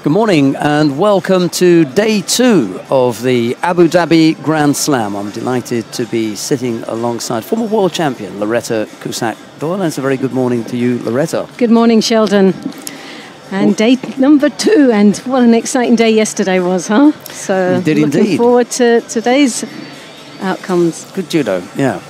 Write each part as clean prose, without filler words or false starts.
Good morning and welcome to day 2 of the Abu Dhabi Grand Slam. I'm delighted to be sitting alongside former world champion Loretta Cusack-Doyle. It's a very good morning to you, Loretta. Good morning, Sheldon. And day number 2, and what an exciting day yesterday was, huh? So looking forward to today's outcomes. Good judo, yeah.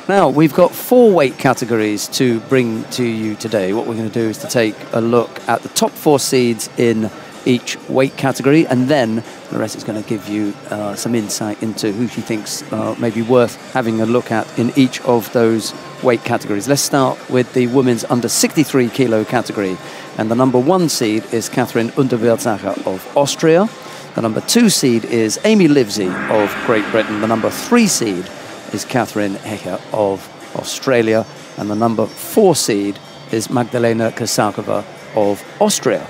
Now, we've got 4 weight categories to bring to you today. What we're going to do is to take a look at the top 4 seeds in each weight category, and then Loretta's going to give you some insight into who she thinks may be worth having a look at in each of those weight categories. Let's start with the women's under 63 kilo category, and the number 1 seed is Catherine Unterwelzacher of Austria. The number 2 seed is Amy Livesey of Great Britain. The number 3 seed is Catherine Hecher of Australia, and the number 4 seed is Magdalena Kosakova of Austria.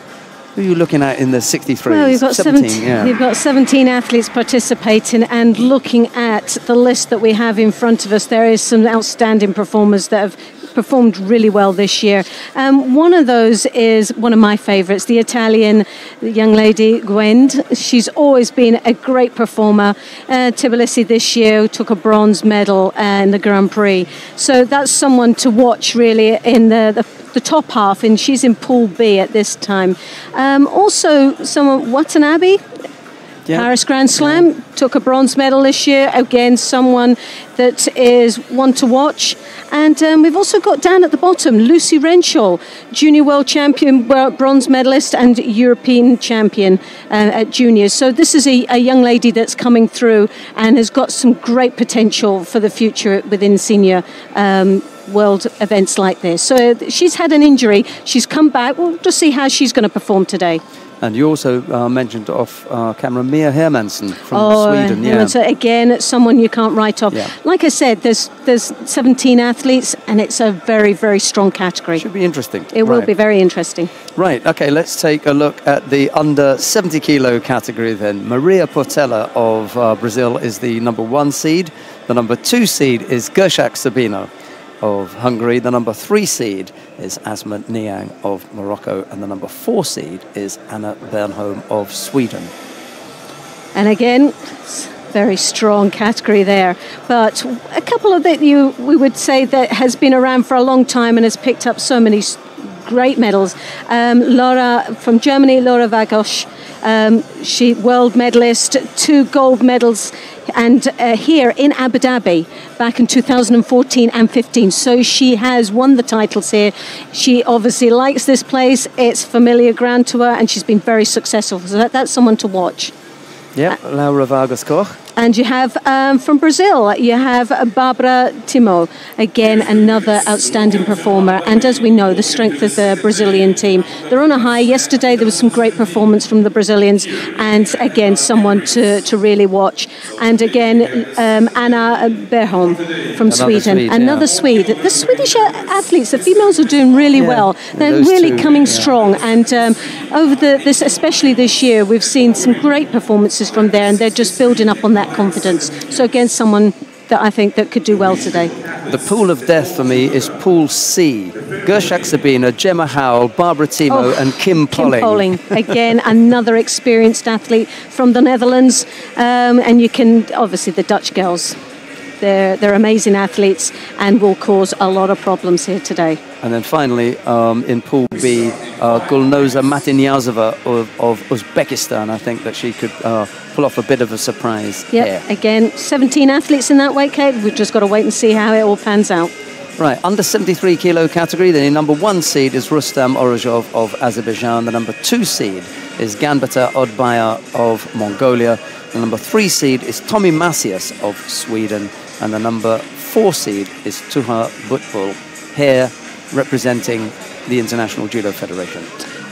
Who are you looking at in the 63? Well, you've got 17, yeah. You've got 17 athletes participating, and looking at the list that we have in front of us, there is some outstanding performers that have performed really well this year. One of those is one of my favourites, the Italian young lady Gwend. She's always been a great performer. Tbilisi this year took a bronze medal in the Grand Prix. So that's someone to watch really in the top half, and she's in Pool B at this time. Also, someone Watanabe. Yeah. Paris Grand Slam, took a bronze medal this year. Again, someone that is one to watch. And we've also got down at the bottom, Lucy Renshaw, junior world champion, bronze medalist and European champion at juniors. So this is a young lady that's coming through and has got some great potential for the future within senior world events like this. So she's had an injury. She's come back. We'll just see how she's going to perform today. And you also mentioned off camera Mia Hermansson from Sweden. Yeah. So again, someone you can't write off. Yeah. Like I said, there's 17 athletes, and it's a very, very strong category. Should be interesting. It will be very interesting. Right. Okay. Let's take a look at the under 70 kilo category then. Maria Portela of Brazil is the number 1 seed. The number 2 seed is Gershak Sabino of Hungary. The number 3 seed is Asma Niang of Morocco, and the number 4 seed is Anna Bernholm of Sweden. And again, very strong category there. But a couple of that we would say that has been around for a long time and has picked up so many great medals. Laura from Germany, Laura Vagosh, she world medalist, 2 gold medals, and here in Abu Dhabi back in 2014 and 15. So she has won the titles here. She obviously likes this place. It's familiar ground to her, and she's been very successful. So that's someone to watch. Yeah, Laura Vargas Koch. And you have, from Brazil, you have Barbara Timo, again, another outstanding performer. And as we know, the strength of the Brazilian team. They're on a high. Yesterday, there was some great performance from the Brazilians. And again, someone to really watch. And again, Anna Bernholm from Sweden. Another Swede. The Swedish athletes, the females are doing really well. They're really coming strong. And over especially this year, we've seen some great performances from there. And they're just building up on that confidence. So again, someone that I think that could do well today. The pool of death for me is Pool C. Gershak Sabina, Gemma Howell, Barbara Timo and Kim Polling. Again, another experienced athlete from the Netherlands. And you can, obviously the Dutch girls, they're amazing athletes and will cause a lot of problems here today. And then finally, in Pool B, Gulnoza Matinyazova of Uzbekistan. I think that she could pull off a bit of a surprise. Yeah, again, 17 athletes in that weight category. We've just got to wait and see how it all pans out. Right, under 73 kilo category, then the number 1 seed is Rustam Orozhov of Azerbaijan. The number 2 seed is Ganbata Odbaya of Mongolia. The number 3 seed is Tommy Macias of Sweden. And the number 4 seed is Tuha Butbul, here representing the International Judo Federation.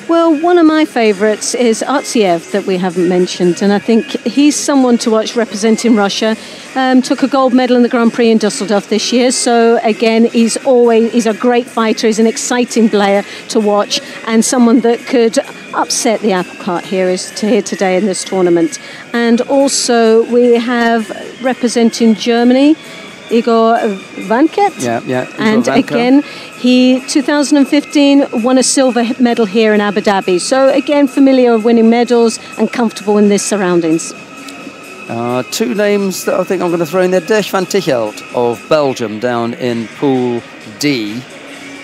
Well, one of my favourites is Artsiev that we haven't mentioned, and I think he's someone to watch representing Russia. Took a gold medal in the Grand Prix in Dusseldorf this year, so again, he's a great fighter, he's an exciting player to watch, and someone that could upset the apple cart here today in this tournament. And also we have representing Germany, Igor Vanket. Igor and Vanket. again, he 2015 won a silver medal here in Abu Dhabi. So again, familiar of winning medals and comfortable in these surroundings. Two names that I think I'm going to throw in there. Dirk van Tichelt of Belgium down in Pool D.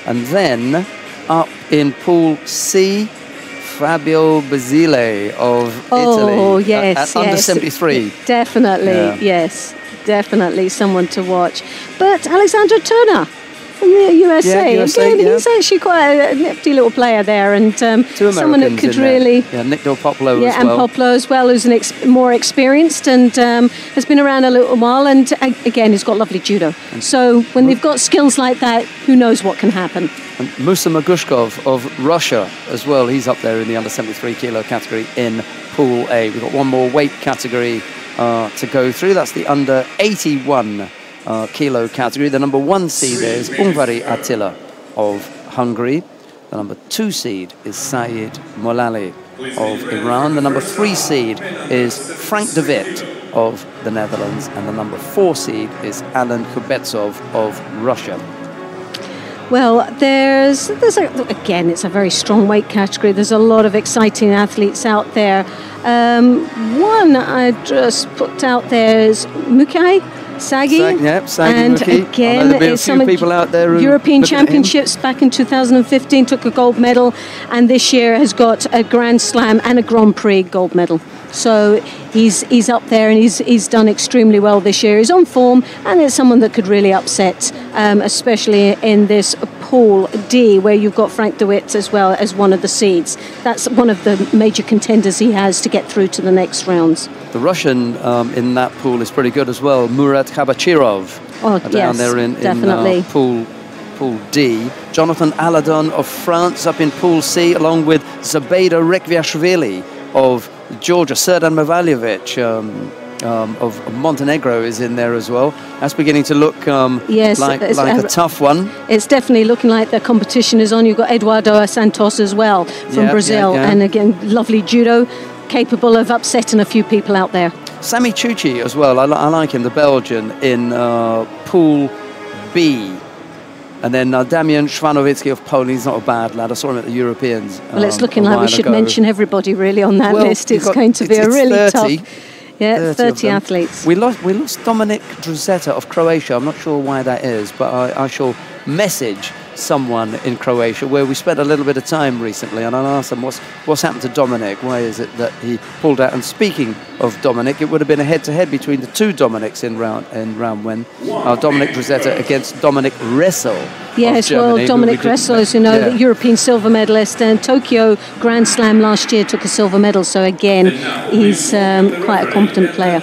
And then up in Pool C, Fabio Basile of Italy. Oh, yes, at under 73. Definitely, yes. Definitely someone to watch. But Alexander Turner from the USA, again, he's actually quite a nifty little player there, and someone that could really... Nick Del Popolo as well. And Popolo as well, who's more experienced and has been around a little while, and again, he's got lovely judo. So when they've got skills like that, who knows what can happen. And Musa Magushkov of Russia as well, he's up there in the under 73 kilo category in Pool A. We've got one more weight category to go through. That's the under 81 kilo category. The number 1 seed there is Ungvari Attila of Hungary. The number 2 seed is Saeed Molali of Iran. The number 3 seed is Frank de Witt of the Netherlands. And the number 4 seed is Alan Kubetsov of Russia. Well, again, it's a very strong weight category. There's a lot of exciting athletes out there. One I just put out there is Mukai Sagi. Sagi and Muki. Again, there'll be a few people out there European Championships back in 2015 took a gold medal, and this year has got a Grand Slam and a Grand Prix gold medal. So he's up there, and he's done extremely well this year. He's on form, and it's someone that could really upset, especially in this Pool D, where you've got Frank de Witt as well as one of the seeds. That's one of the major contenders he has to get through to the next rounds. The Russian in that pool is pretty good as well. Murat Khabachirov down there in Pool D. Jonathan Aladon of France up in Pool C, along with Zabeda Rekviashvili of Georgia. Serdan Mavaljevic of Montenegro is in there as well. That's beginning to look like a tough one. It's definitely looking like the competition is on. You've got Eduardo Santos as well from Brazil. And again, lovely judo, capable of upsetting a few people out there. Sami Chuchi as well. I like him, the Belgian, in Pool B. And then Damian Shvanovitsky of Poland. He's not a bad lad. I saw him at the Europeans. Well, it's looking like we should mention everybody really on that list. It's going to be a really 30, tough... Yeah, 30 athletes. We lost Dominik Druzeta of Croatia. I'm not sure why that is, but I shall message someone in Croatia where we spent a little bit of time recently, and I'll ask them what's happened to Dominik. Why is it that he pulled out? And speaking of Dominik, it would have been a head-to-head between the two Dominiks in round one. Dominik Druzeta against Dominik Ressel. Yes, well, Dominik Ressel, as you know, the European silver medalist, and Tokyo Grand Slam last year took a silver medal. So again, he's quite a competent player.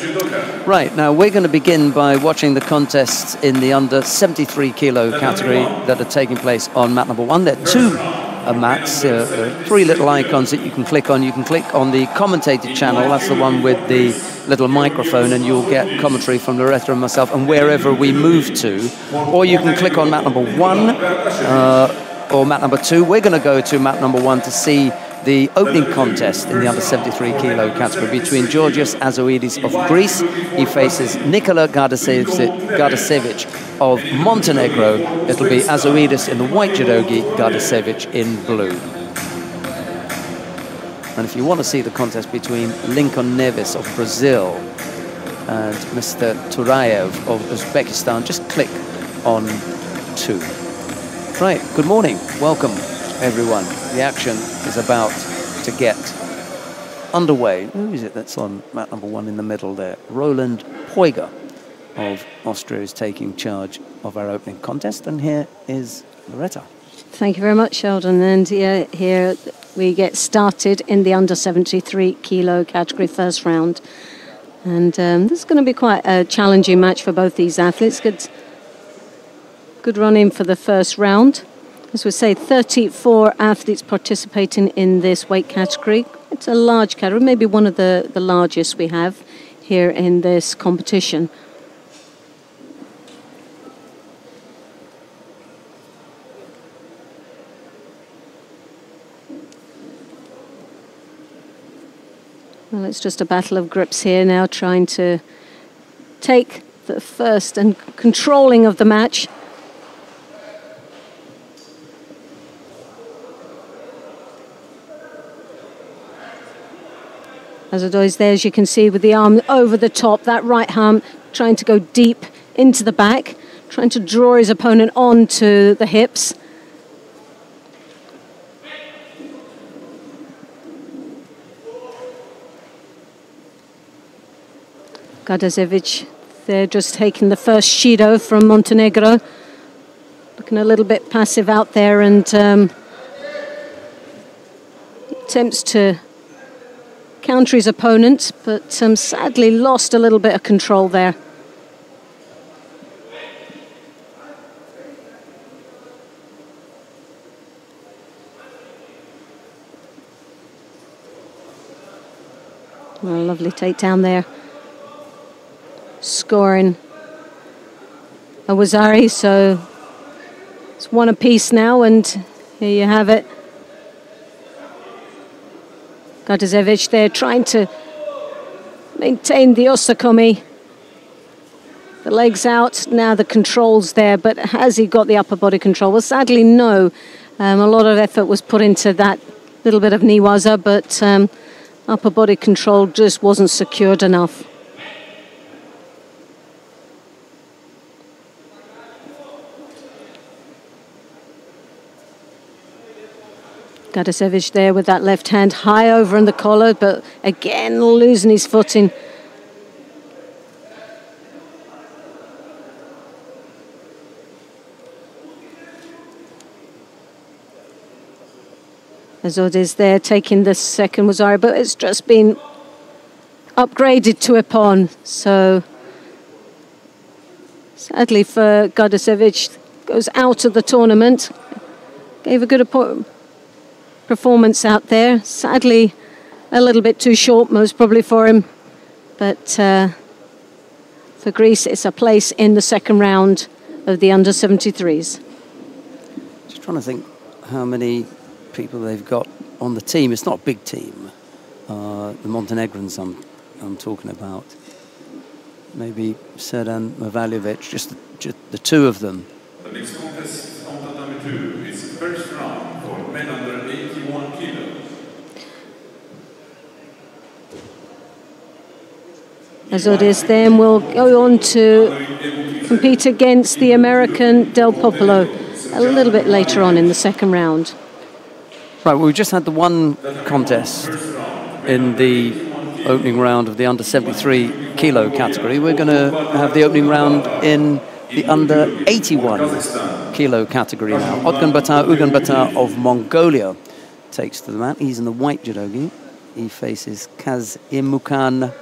Right, now we're going to begin by watching the contests in the under 73 kilo category that are taking place on mat number 1. There are 2 mats, 3 little icons that you can click on. You can click on the commentated channel, that's the one with the little microphone, and you'll get commentary from Loretta and myself and wherever we move to. Or you can click on mat number 1 or mat number 2. We're going to go to mat number 1 to see the opening contest in the under 73 kilo category between Georgios Azoidis of Greece. He faces Nikola Gardasevic of Montenegro. It'll be Azoidis in the white judogi, Gardasevic in blue. And if you want to see the contest between Lincoln Neves of Brazil and Mr. Turayev of Uzbekistan, just click on 2. Right, good morning, welcome everyone. The action is about to get underway. Who is it that's on mat number 1 in the middle there? Roland Poiger of Austria is taking charge of our opening contest, and here is Loretta. Thank you very much, Sheldon. And here we get started in the under 73 kilo category first round. And this is going to be quite a challenging match for both these athletes. Good run in for the first round. As we say, 34 athletes participating in this weight category. It's a large category, maybe one of the largest we have here in this competition. Well, it's just a battle of grips here now, trying to take the first and controlling of the match. Judo is there, as you can see, with the arm over the top, that right arm trying to go deep into the back, trying to draw his opponent onto the hips. Gardasevic there just taking the first Judo from Montenegro. Looking a little bit passive out there and attempts to counter his opponent, but sadly lost a little bit of control there. Well, lovely takedown there. Scoring a Wazari, so it's one apiece now, and here you have it. Gardasevic there trying to maintain the osakomi. The legs out, now the control's there, but has he got the upper body control? Well, sadly, no. A lot of effort was put into that little bit of niwaza, but upper body control just wasn't secured enough. Gardasevic there with that left hand high over in the collar, but again losing his footing. Azod is there taking the second Wazari, but it's just been upgraded to Ippon. So sadly for Gardasevic, goes out of the tournament. Gave a good performance out there. Sadly, a little bit too short, most probably for him. But for Greece, it's a place in the second round of the under-73s. Just trying to think how many people they've got on the team. It's not a big team. The Montenegrins I'm talking about. Maybe Serdan Mavaljevic, just the two of them. The next contest on Tatami 2 is the first round for men under 81 kilos. Azodis then will go on to compete against the American Del Popolo a little bit later on in the second round. Right, well, we just had the one contest in the opening round of the under 73 kilo category. We're going to have the opening round in the under 81 kilo category now. Otgun Bata of Mongolia takes to the mat. He's in the white judogi. He faces Kazimukan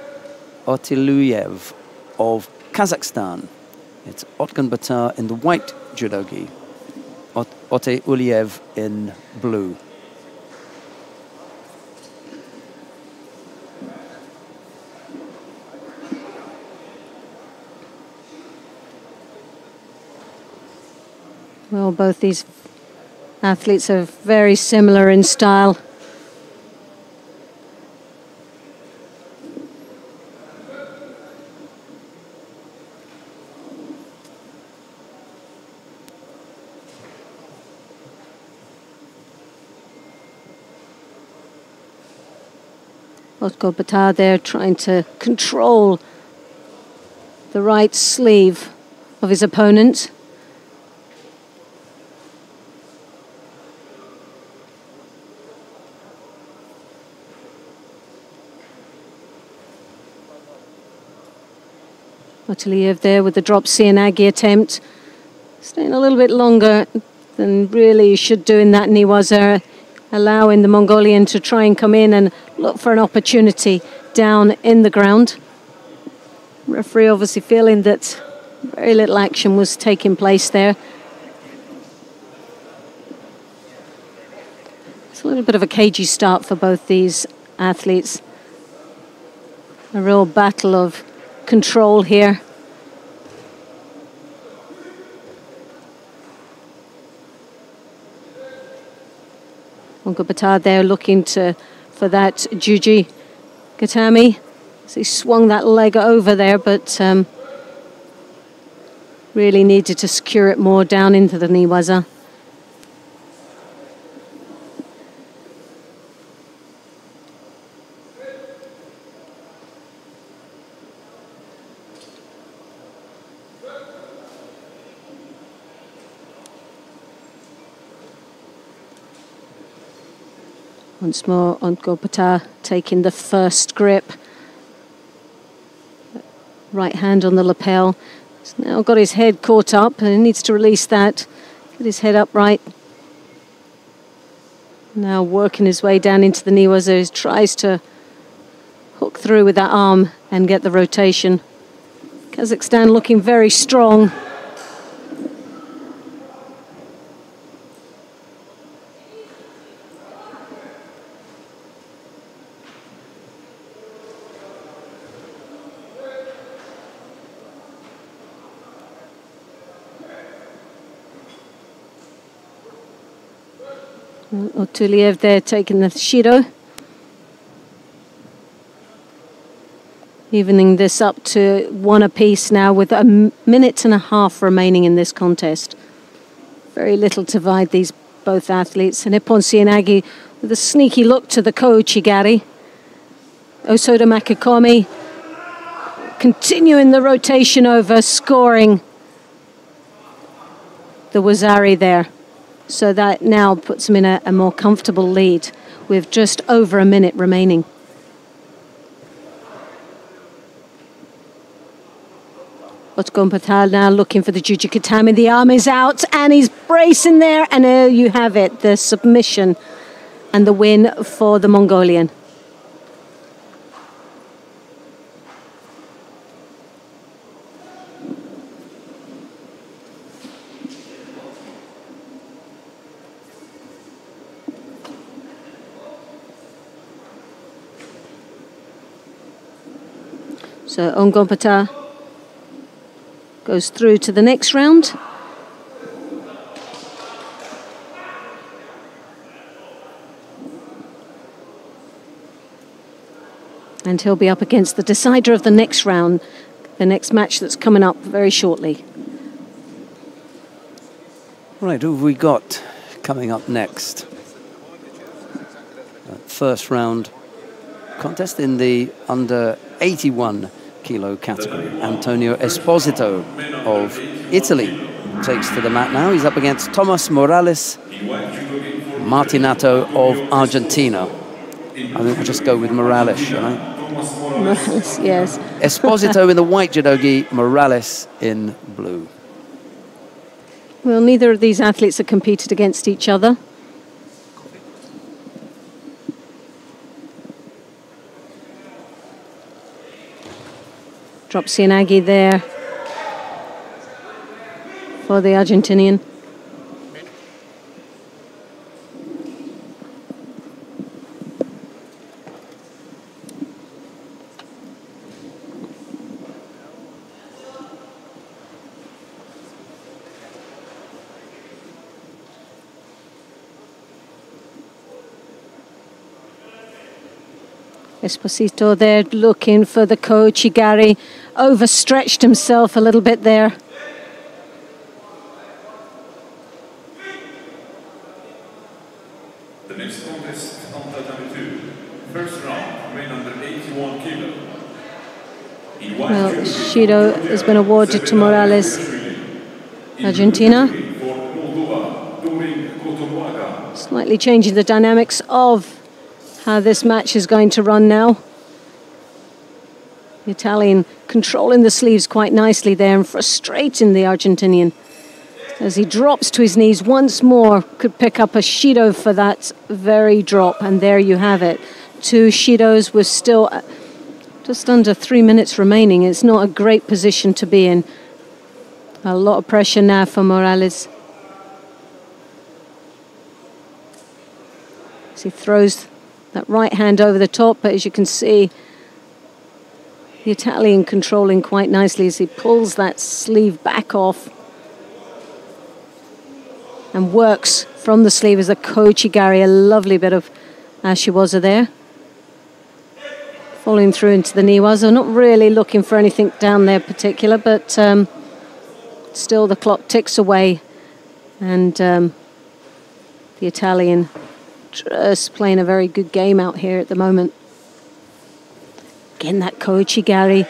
Otiluyev of Kazakhstan. It's Otgun Bata in the white judogi. Ote Uliev in blue. Well, both these athletes are very similar in style. Otko Bata there trying to control the right sleeve of his opponent. Otiliev there with the drop Sianagi attempt. Staying a little bit longer than really should do in that niwaza, allowing the Mongolian to try and come in and look for an opportunity down in the ground. Referee obviously feeling that very little action was taking place there. It's a little bit of a cagey start for both these athletes. A real battle of control here. Onko Bata there looking for that Juji Gatami. So he swung that leg over there, but Really needed to secure it more down into the Niwaza. Once more, Ongopata taking the first grip. Right hand on the lapel. He's now got his head caught up and he needs to release that. Get his head upright. Now working his way down into the Niwaza. He tries to hook through with that arm and get the rotation. Kazakhstan looking very strong. Otuliev there taking the Shido. Evening this up to 1 apiece now with a minute and a half remaining in this contest. Very little to divide these both athletes. And Nippon Sienagi with a sneaky look to the Kouchigari. Osoda Makikomi continuing the rotation over, scoring the Wazari there. So that now puts him in a more comfortable lead with just over a minute remaining. Otgon Patel now looking for the Jujikatami. The arm is out and he's bracing there. And there you have it, the submission and the win for the Mongolian. So Ongopata goes through to the next round. And he'll be up against the decider of the next round, the next match that's coming up very shortly. Right, who have we got coming up next? First round contest in the under 81 kilo category. Antonio Esposito of Italy takes to the mat now. He's up against Thomas Morales Martinato of Argentina. I think we'll just go with Morales, shall I? Morales, yes. Esposito in the white judogi, Morales in blue. Well, neither of these athletes have competed against each other. Drop Sienagi there for the Argentinian. Esposito there looking for the Kouchigari, overstretched himself a little bit there. The next contest on tatami 2, first round, men under 81 kilo. Well, Shido has been awarded to Morales, Argentina. Slightly changing the dynamics of how this match is going to run now. The Italian controlling the sleeves quite nicely there and frustrating the Argentinian. As he drops to his knees once more, could pick up a Shido for that very drop. And there you have it. 2 Shidos with still just under 3 minutes remaining. It's not a great position to be in. A lot of pressure now for Morales. As he throws that right hand over the top, but as you can see, the Italian controlling quite nicely as he pulls that sleeve back off and works from the sleeve as a Kouchigari, a lovely bit of Ashiwaza there. Following through into the Niwaza, not really looking for anything down there particular, but still the clock ticks away, and the Italian just playing a very good game out here at the moment. Again, that Koichigari,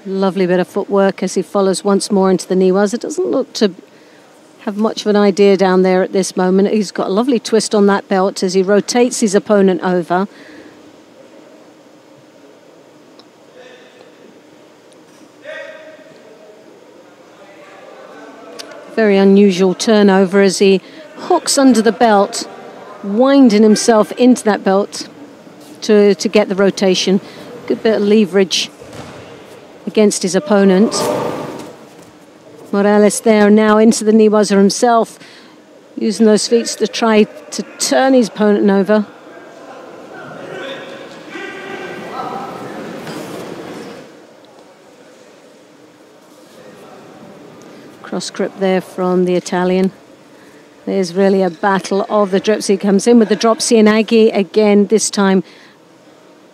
lovely bit of footwork as he follows once more into the Niwas. It doesn't look to have much of an idea down there at this moment. He's got a lovely twist on that belt as he rotates his opponent over. Very unusual turnover as he hooks under the belt, winding himself into that belt to get the rotation. Good bit of leverage against his opponent. Morales there now into the Niwaza himself, using those feet to try to turn his opponent over. Cross grip there from the Italian. There's really a battle of the drips. He comes in with the drop Cianagi again, this time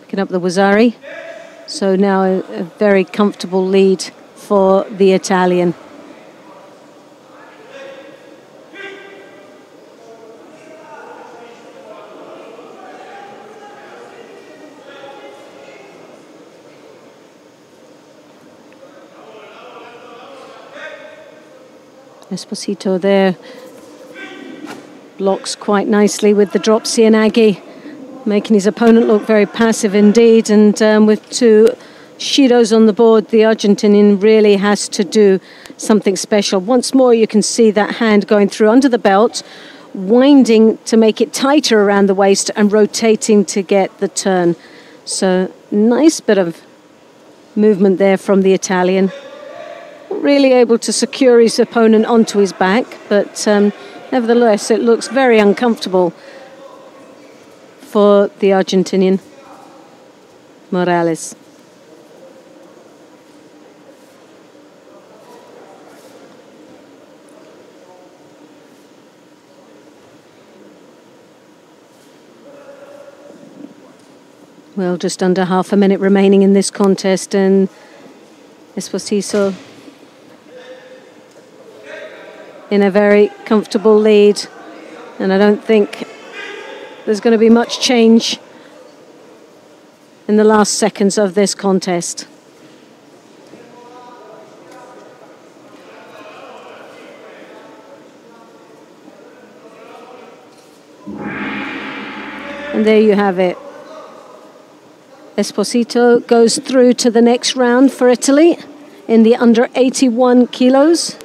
picking up the Wazari. So now a very comfortable lead for the Italian. Esposito there blocks quite nicely with the drop Cianagi, making his opponent look very passive indeed. And with two Shidos on the board, the Argentinian really has to do something special. Once more, you can see that hand going through under the belt, winding to make it tighter around the waist and rotating to get the turn. So nice bit of movement there from the Italian. Really able to secure his opponent onto his back, but nevertheless it looks very uncomfortable for the Argentinian Morales. Well, just under half a minute remaining in this contest, and Esposito in a very comfortable lead, and I don't think there's going to be much change in the last seconds of this contest. And there you have it. Esposito goes through to the next round for Italy in the under 81 kilos.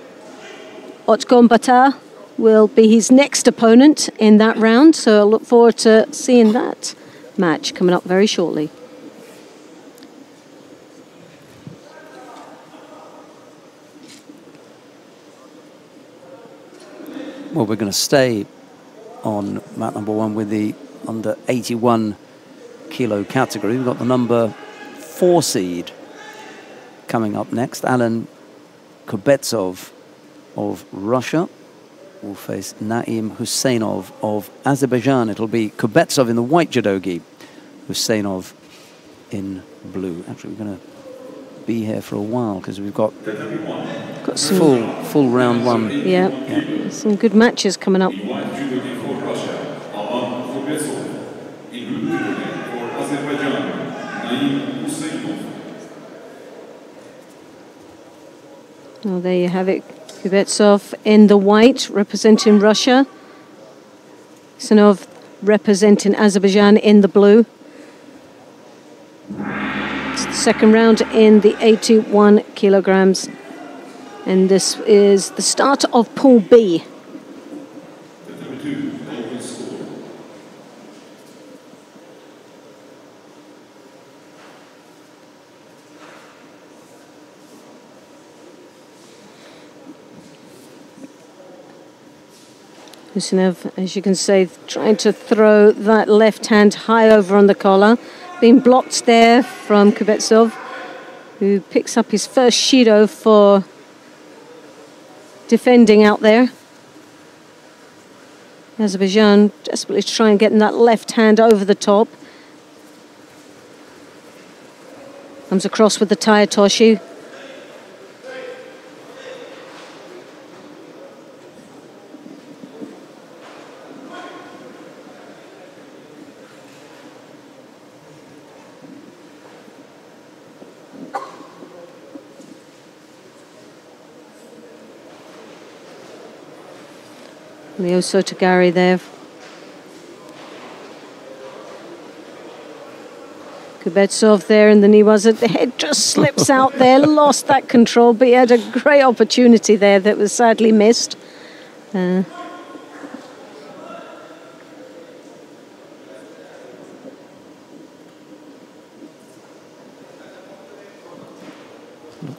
Otgon Bata will be his next opponent in that round, so I look forward to seeing that match coming up very shortly. Well, we're going to stay on mat number one with the under 81 kilo category. We've got the number 4 seed coming up next. Alan Kubetsov of Russia will face Naim Husseinov of Azerbaijan. It'll be Kubetsov in the white judogi, Husseinov in blue. Actually, we're going to be here for a while because we've got some full round one. Yeah, some good matches coming up. Well, there you have it. Kubetsov in the white, representing Russia. Husseinov representing Azerbaijan in the blue. It's the second round in the 81 kilograms. And this is the start of Pool B. Husseinov, as you can see, trying to throw that left hand high over on the collar. Being blocked there from Kubetsov, who picks up his first Shido for defending out there. Azerbaijan desperately trying to get that left hand over the top. Comes across with the Tayatoshi. Leo Sotogari there. Kubetsov there in the knee was it. The head just slips out there, lost that control, but he had a great opportunity there that was sadly missed. Not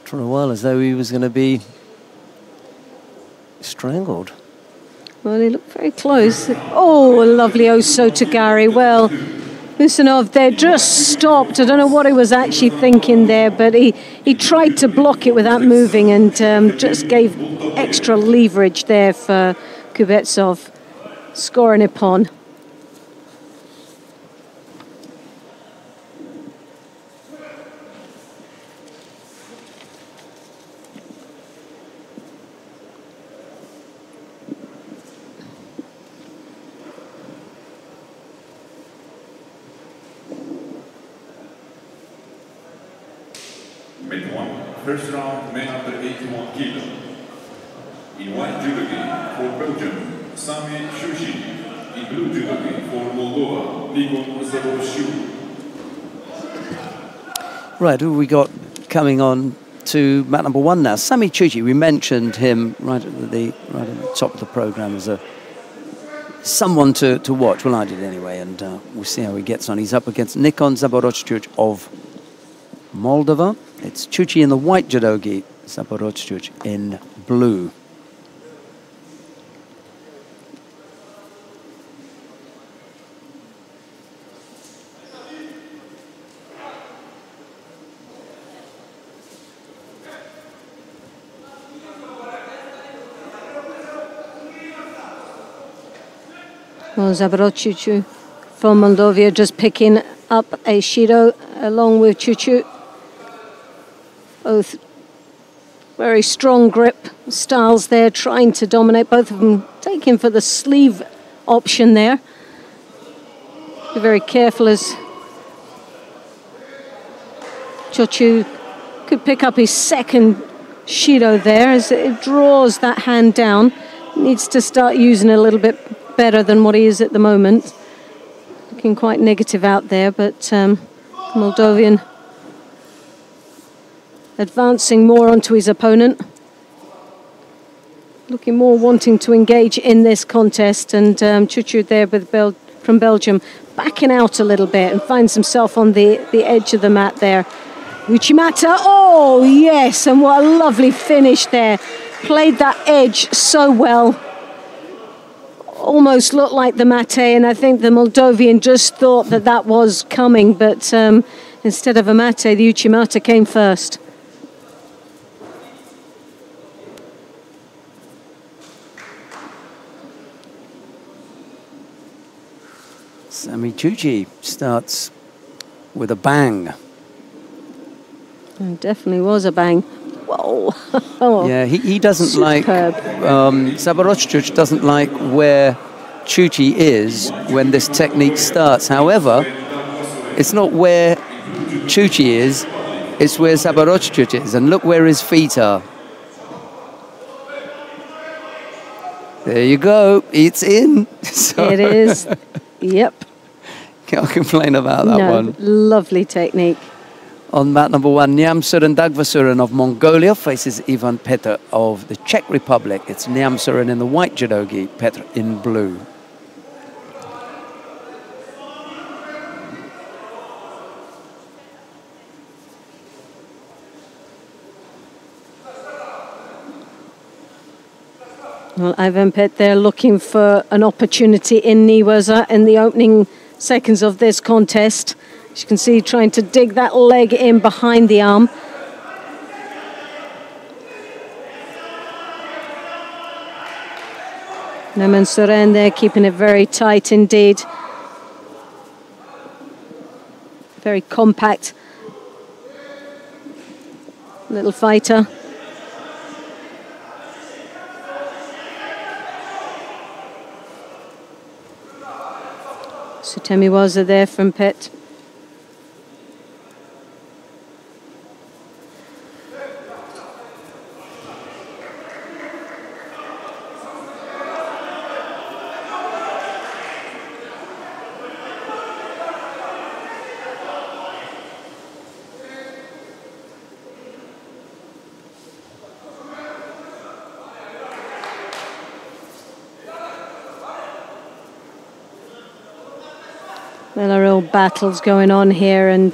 for a while as though he was going to be strangled. Well, he looked very close. Oh, lovely Sotogari. Well, Usanov there just stopped. I don't know what he was actually thinking there, but he tried to block it without moving and just gave extra leverage there for Kubetsov, scoring upon. First round, men under 81 kilo. In white judo for Belgium, Sami Shushi. In blue judo for Moldova, Nikon Zaboroshiu. Right, who have we got coming on to mat number 1 now? Sami Chuchi, we mentioned him right at the top of the program as someone to watch. Well, I did anyway, and we'll see how he gets on. He's up against Nikon Zaboroshiu of Moldova. It's Chuchi in the white judogi, Zaboroshiu in blue. Well, Zaboroshiu from Moldova just picking up a Shido along with Chuchu. Both very strong grip styles there, trying to dominate. Both of them taking for the sleeve option there. Be very careful as Chuchu could pick up his second Shido there as it draws that hand down. Needs to start using it a little bit better than what he is at the moment. Looking quite negative out there, but Moldovan advancing more onto his opponent. Looking more wanting to engage in this contest, and Chuchu there from Belgium backing out a little bit and finds himself on the edge of the mat there. Uchimata, oh yes, and what a lovely finish there. Played that edge so well. Almost looked like the mate, and I think the Moldovan just thought that was coming, but instead of a mate, the Uchimata came first. Sami Chuchi starts with a bang. It definitely was a bang. Whoa. Yeah, he doesn't Superb. Zaboroshiu doesn't like where Chuchi is when this technique starts. However, it's not where Chuchi is, it's where Zaboroshiu is. And look where his feet are. There you go. It's in. So It is. Yep. Can't complain about that one. Lovely technique. On mat number 1, Nyamsuren Dagvasuren of Mongolia faces Ivan Petr of the Czech Republic. It's Nyamsuren in the white judogi, Petr in blue. Well, Ivan Petr there looking for an opportunity in Niwaza in the opening seconds of this contest. As you can see, trying to dig that leg in behind the arm. Naman Suren there keeping it very tight indeed. Very compact little fighter. Sutemi Waza there from Petr. Well, a real battle's going on here, and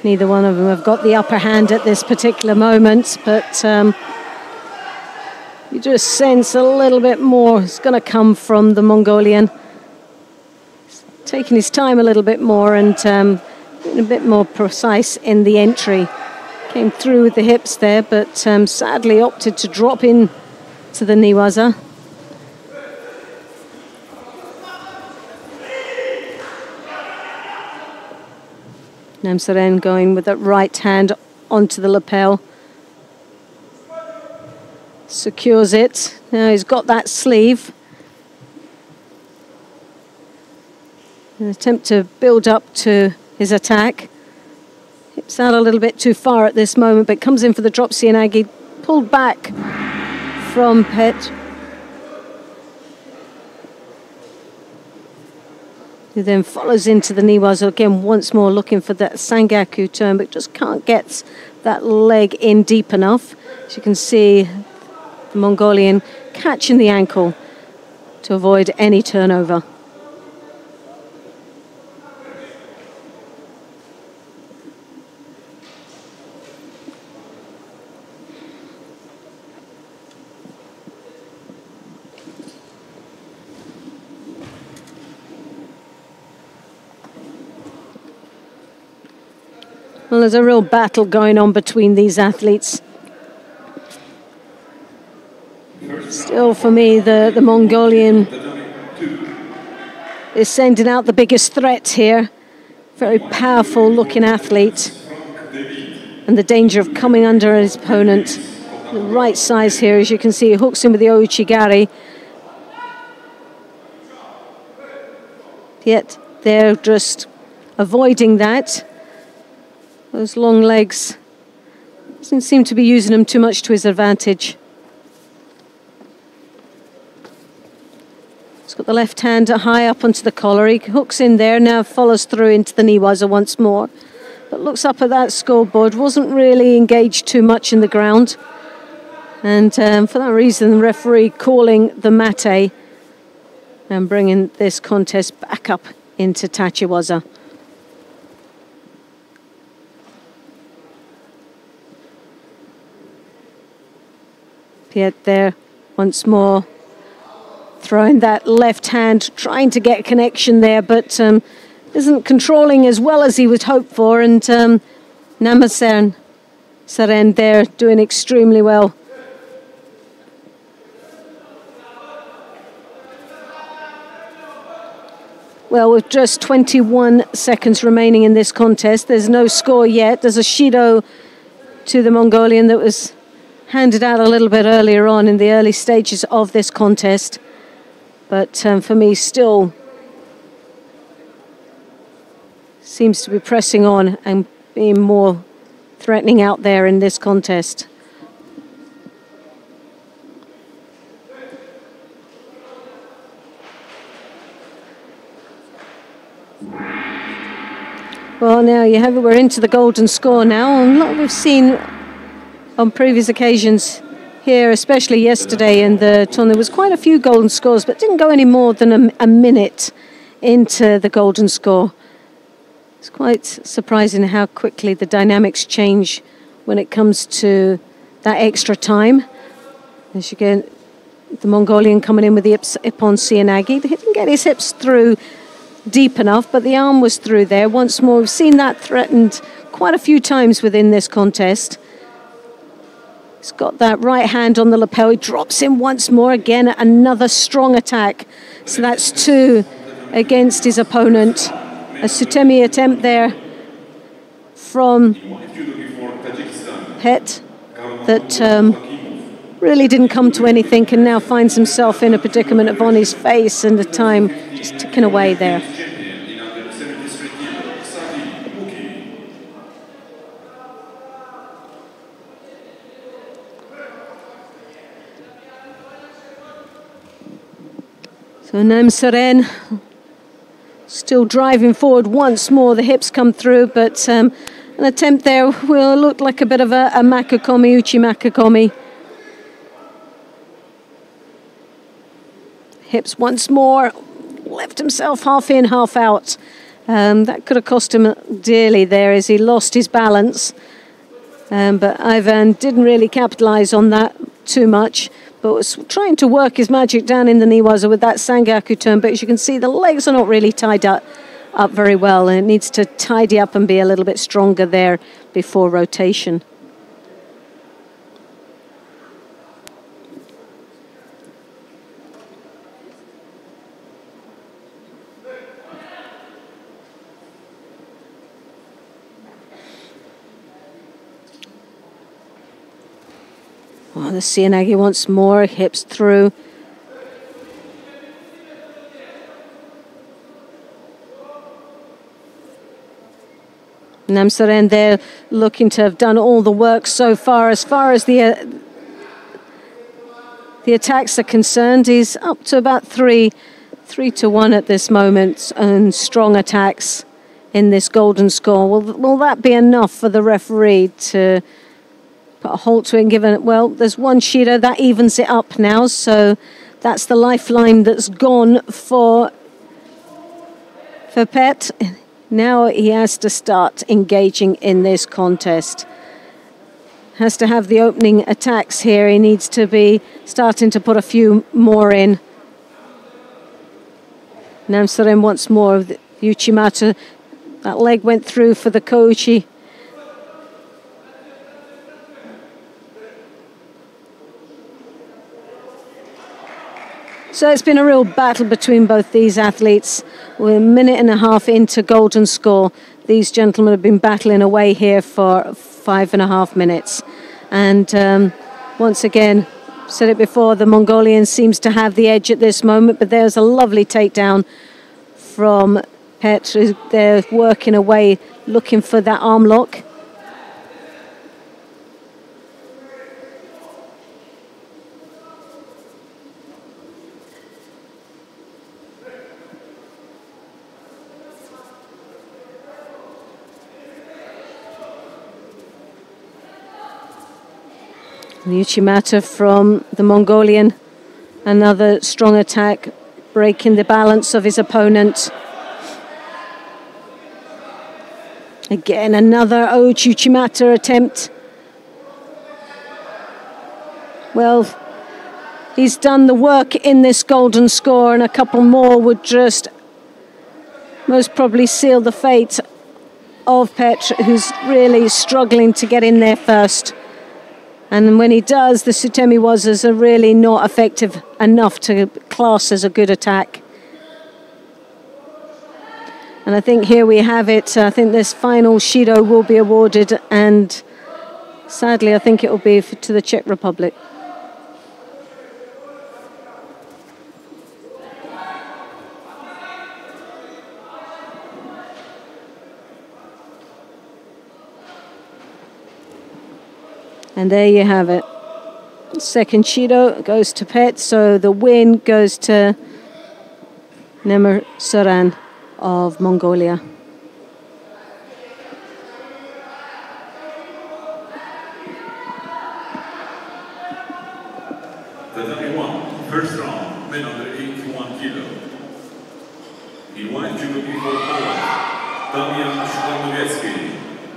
neither one of them have got the upper hand at this particular moment, but you just sense a little bit more is going to come from the Mongolian. He's taking his time a little bit more and being a bit more precise in the entry. Came through with the hips there, but sadly opted to drop in to the Niwaza. Namsaren going with that right hand onto the lapel. Secures it. Now he's got that sleeve. An attempt to build up to his attack. Hips out a little bit too far at this moment, but comes in for the drop Seoinage. Pulled back from Pet. Who then follows into the Niwaza again, once more looking for that Sangaku turn, but just can't get that leg in deep enough. As you can see, the Mongolian catching the ankle to avoid any turnover. Well, there's a real battle going on between these athletes. Still, for me, the Mongolian is sending out the biggest threat here. Very powerful looking athlete. And the danger of coming under his opponent. The right size here, as you can see, hooks him with the Ouchigari. Yet they're just avoiding that. Those long legs. Doesn't seem to be using them too much to his advantage. He's got the left hand high up onto the collar. He hooks in there, now follows through into the Niwaza once more. But looks up at that scoreboard, wasn't really engaged too much in the ground. And for that reason, the referee calling the mate and bringing this contest back up into Tachiwaza. Piet there once more, throwing that left hand, trying to get connection there, but isn't controlling as well as he would hope for. And Namsaren there doing extremely well. Well, with just 21 seconds remaining in this contest, there's no score yet. There's a Shido to the Mongolian that was handed out a little bit earlier on in the early stages of this contest. But for me, still seems to be pressing on and being more threatening out there in this contest. Well, now you have it. We're into the golden score now. And what we've seen on previous occasions here, especially yesterday in the tournament, there was quite a few golden scores, but didn't go any more than a minute into the golden score. It's quite surprising how quickly the dynamics change when it comes to that extra time. As you get the Mongolian coming in with the Ippon Seoinage. He didn't get his hips through deep enough, but the arm was through there. Once more, we've seen that threatened quite a few times within this contest. He's got that right hand on the lapel. He drops him once more. Again, another strong attack. So that's 2 against his opponent. A Sutemi attempt there from Pet that really didn't come to anything, and now finds himself in a predicament of on his face, and the time just ticking away there. So Namsaren still driving forward once more. The hips come through, but an attempt there will look like a bit of a Makukomi, Uchi Makukomi. Hips once more, left himself half in, half out. That could have cost him dearly there as he lost his balance. But Ivan didn't really capitalise on that too much, but was trying to work his magic down in the Niwaza with that Sangaku turn. But as you can see, the legs are not really tied up very well, and it needs to tidy up and be a little bit stronger there before rotation. Oh, the Sianagi once more, hips through. Namsaren there looking to have done all the work so far. As far as the attacks are concerned, he's up to about 3-1 at this moment, and strong attacks in this golden score. Will that be enough for the referee to put a halt to it and give it? Well, there's one Shido that evens it up now, so that's the lifeline that's gone for Pet. Now he has to start engaging in this contest. Has to have the opening attacks here. He needs to be starting to put a few more in. Namsaren once more. Uchimata, that leg went through for the Kochi. So it's been a real battle between both these athletes. We're a minute and a half into golden score. These gentlemen have been battling away here for 5.5 minutes. And once again, said it before, the Mongolian seems to have the edge at this moment, but there's a lovely takedown from Pet. They're working away, looking for that arm lock. Uchimata from the Mongolian, another strong attack, breaking the balance of his opponent. Again, another Uchimata attempt. Well, he's done the work in this golden score, and a couple more would just most probably seal the fate of Pet, who's really struggling to get in there first. And when he does, the Sutemi Wazas are really not effective enough to class as a good attack. And I think here we have it. I think this final Shido will be awarded, and sadly I think it will be to the Czech Republic. And there you have it. Second Shido goes to Pet, so the win goes to Namsaren of Mongolia. Dhabi won. First round, men under 81 kilo. He won judo for Poland.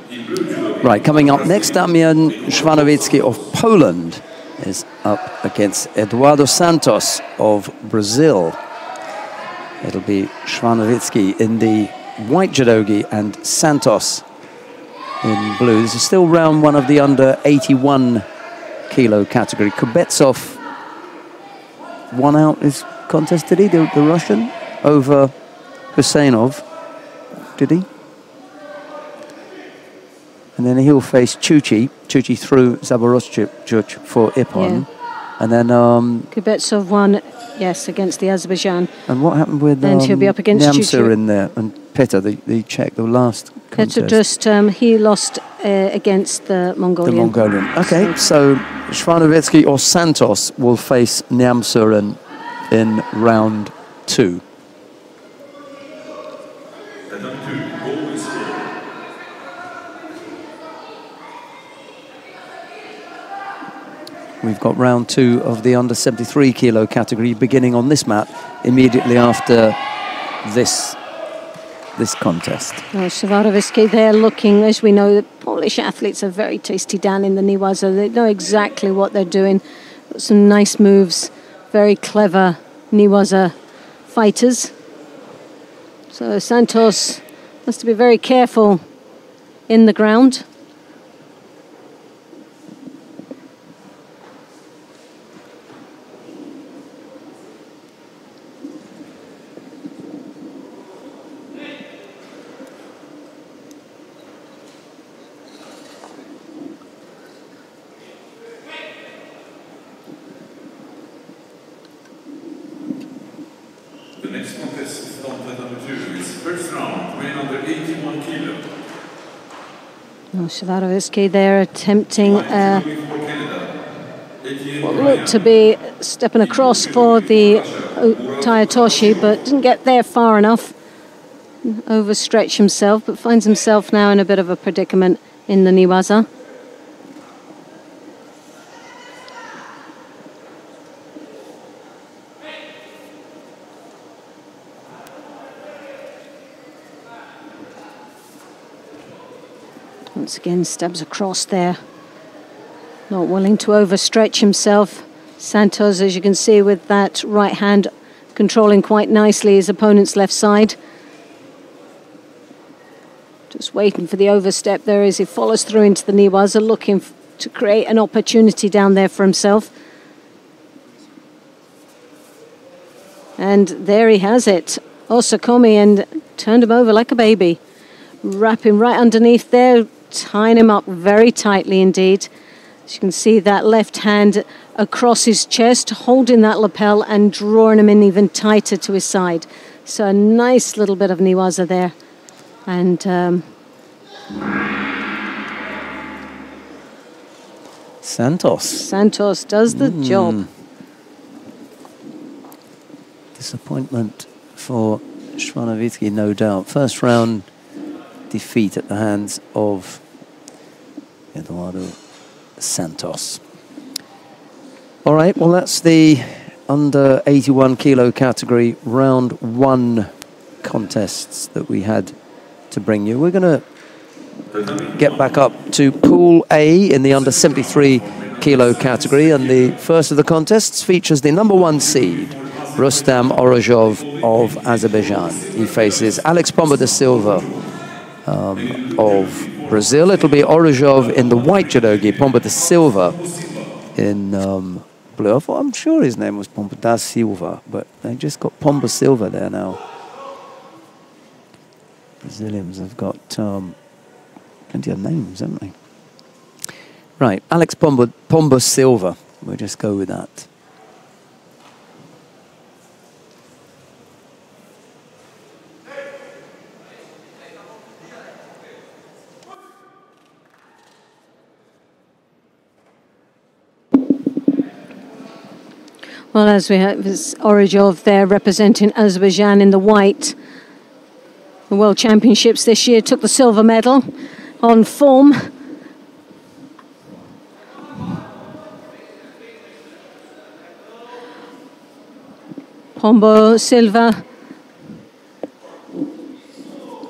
In blue judo. Right, coming up next, Damian Shvanovitsky of Poland is up against Eduardo Santos of Brazil. It'll be Shvanovitsky in the white judogi and Santos in blue. This is still round one of the under 81 kilo category. Kubetsov won out his contest, did he? The Russian over Husseinov, did he? And then he'll face Chuchi. Chuchi through Zaborozhchuk for Ippon. Yeah. And then Kubetsov won, yes, against the Azerbaijan. And what happened with and he'll be up against Nyamsa in there and Petter, the Czech, the last contest? Petter just he lost against the Mongolian. The Mongolian. Okay, so Shvanovitsky or Santos will face Nyamsa in round 2. We've got round 2 of the under 73 kilo category beginning on this mat immediately after this this contest. Well, Shawarovski, they're looking, as we know, the Polish athletes are very tasty down in the Niwaza. They know exactly what they're doing. Got some nice moves, very clever Niwaza fighters. So Santos has to be very careful in the ground. The next contest is number 2. It's first round, weighing under 81 kilo. Well, Shawarovski, they're attempting what looked to be stepping across for the Tayatoshi, but didn't get there far enough. Overstretched himself, but finds himself now in a bit of a predicament in the Niwaza. Once again, stabs across there. Not willing to overstretch himself. Santos, as you can see, with that right hand controlling quite nicely his opponent's left side. Just waiting for the overstep there as he follows through into the Niwaza, looking to create an opportunity down there for himself. And there he has it. Osakomi, and turned him over like a baby. Wrapping right underneath there, tying him up very tightly indeed. As you can see, that left hand across his chest, holding that lapel and drawing him in even tighter to his side. So a nice little bit of Niwaza there. And Santos does the job. Disappointment for Shvanovitsky, no doubt. First round defeat at the hands of Eduardo Santos. All right, well, that's the under 81 kilo category round 1 contests that we had to bring you. We're going to get back up to Pool A in the under 73 kilo category, and the first of the contests features the number 1 seed, Rustam Orozhov of Azerbaijan. He faces Alex Pombo da Silva of Brazil. It'll be Orozhov in the white judogi, Pombo da Silva in blue. I'm sure his name was Pombo da Silva, but they just got Pombo Silva there now. Brazilians have got plenty of names, haven't they? Right, Alex Pombo Silva. We'll just go with that. Well, as we have this Orozhov there representing Azerbaijan in the white. The World Championships this year took the silver medal on form. Pombo Silva,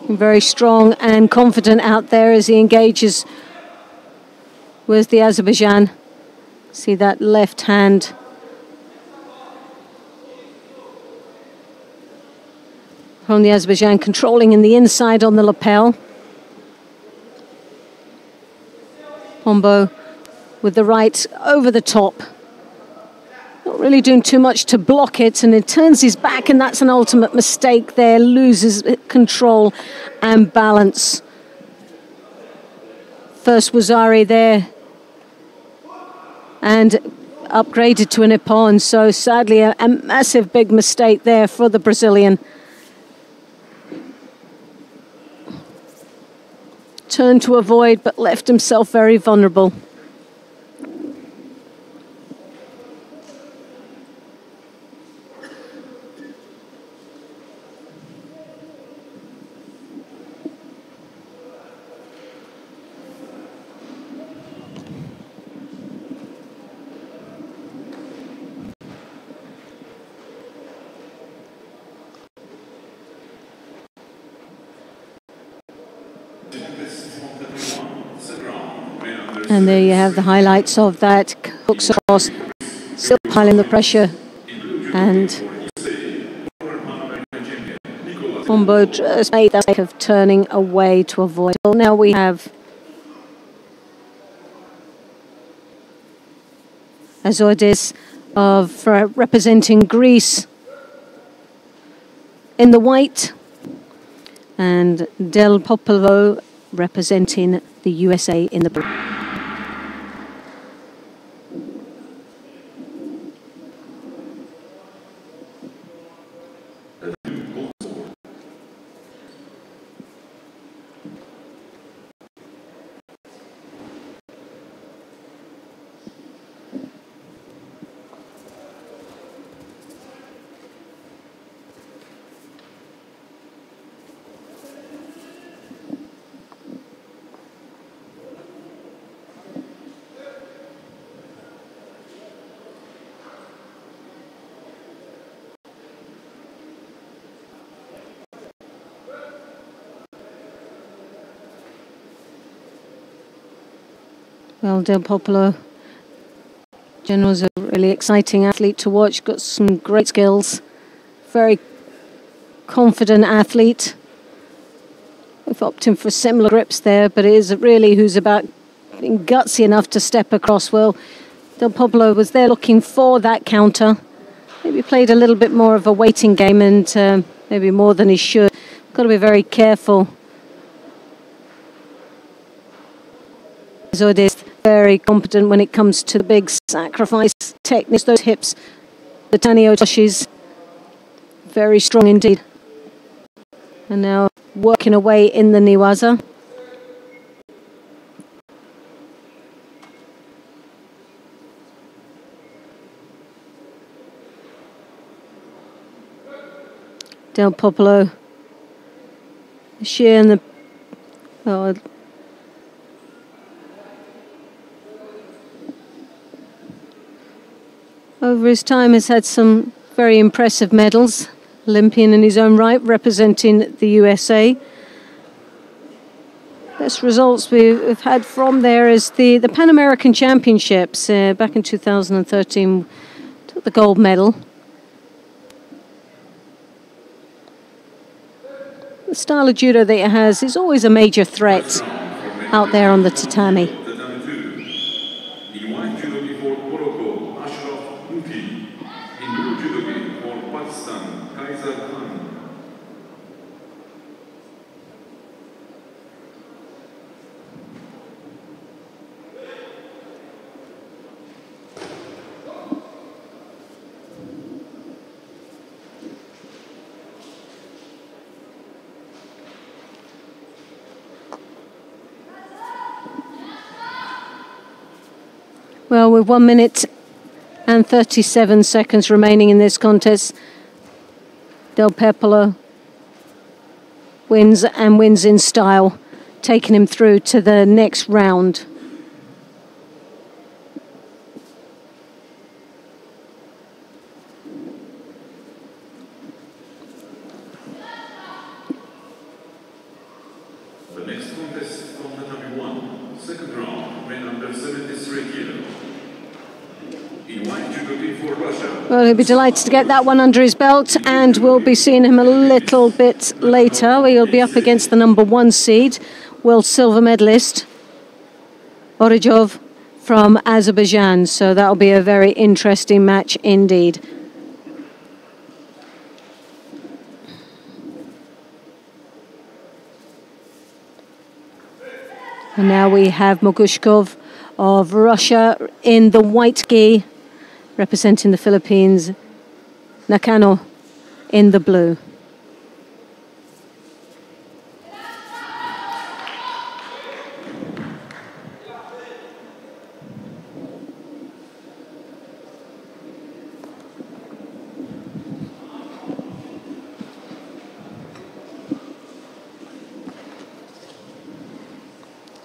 very strong and confident out there as he engages with the Azerbaijan. See that left hand from the Azerbaijan, controlling in the inside on the lapel. Pombo with the right over the top. Not really doing too much to block it, and it turns his back, and that's an ultimate mistake there. Loses control and balance. First Wazari there, and upgraded to an Ippon, so sadly a massive big mistake there for the Brazilian. Turned to avoid, but left himself very vulnerable. And there you have the highlights of that. Hooks across, still piling the pressure. And Pombo just made that mistake of turning away to avoid. Well, now we have Azordis representing Greece in the white, and Del Popolo representing the USA in the blue. Well, Del Popolo, General's a really exciting athlete to watch, got some great skills, very confident athlete. We've opted for similar grips there, but it is really who's about being gutsy enough to step across. Well, Del Popolo was there looking for that counter. Maybe played a little bit more of a waiting game and maybe more than he should. Got to be very careful. Azordis very competent when it comes to the big sacrifice techniques, those hips, the Tanio touches, very strong indeed. And now working away in the Niwaza. Del Popolo, the sheer and the over his time has had some very impressive medals. Olympian in his own right, representing the USA. Best results we've had from there is the Pan American Championships back in 2013. Took the gold medal. The style of judo that he has is always a major threat out there on the tatami. Well, with 1 minute and 37 seconds remaining in this contest, Del Popolo wins and wins in style, taking him through to the next round. The next contest from Dhabi 1, second round, men under 73 kilos. Well, he'll be delighted to get that one under his belt, and we'll be seeing him a little bit later. He'll be up against the number 1 seed, world silver medalist, Orijov from Azerbaijan. So that'll be a very interesting match indeed. And now we have Mogushkov of Russia in the white gi, representing the Philippines, Nakano in the blue.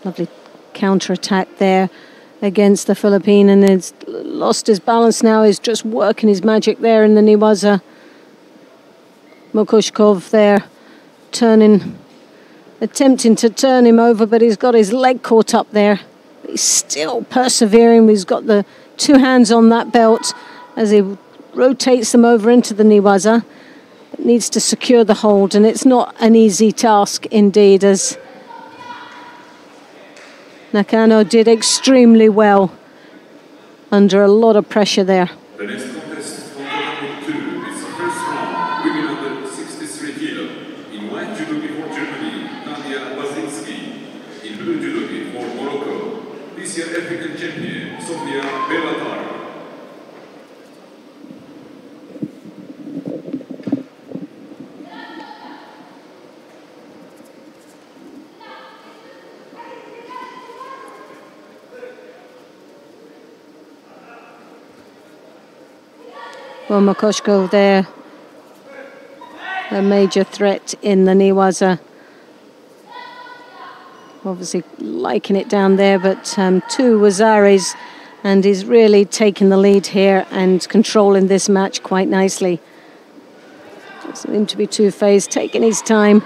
Lovely counter-attack there against the Philippine, and it's lost his balance now. He's just working his magic there in the Niwaza. Mokushkov there turning attempting to turn him over, but he's got his leg caught up there. He's still persevering. He's got the two hands on that belt as he rotates them over into the Niwaza. It needs to secure the hold, and it's not an easy task indeed, as Nakano did extremely well under a lot of pressure there. The next contest from Tournament 2 is the first round, women under 63 kilo. In white judogi for Germany, Nadia Basinski. In blue judogi for Morocco, this year African champion, Sofia Belatar. Well, Makoshko there, a major threat in the Niwaza. Obviously liking it down there, but two Wazaris, and he's really taking the lead here and controlling this match quite nicely. Doesn't seem to be two-phased, taking his time.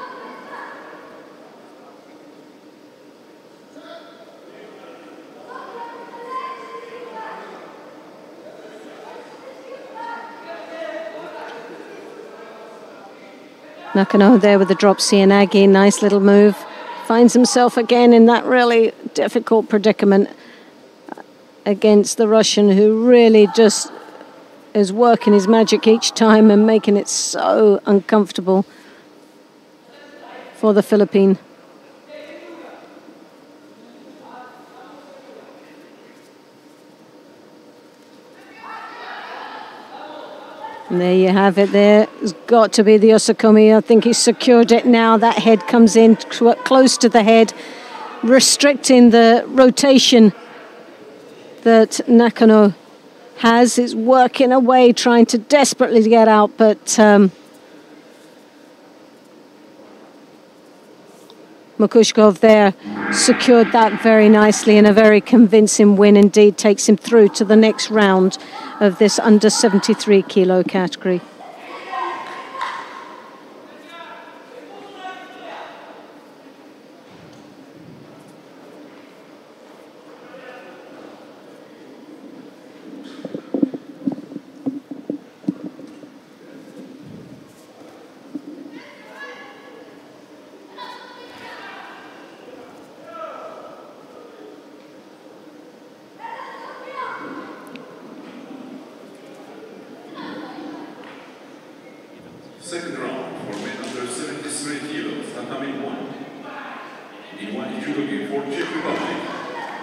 Nakano there with the drop Cianagi, nice little move. Finds himself again in that really difficult predicament against the Russian, who really just is working his magic each time and making it so uncomfortable for the Philippine. And there you have it there. It's got to be the Osakomi. I think he's secured it now. That head comes in close to the head, restricting the rotation that Nakano has. It's working away, trying to desperately get out, but Makushkov there secured that very nicely, and a very convincing win indeed takes him through to the next round of this under 73 kilo category. Second round for men under 73 kilos, Tatami 1. In white judogi for Czech Republic,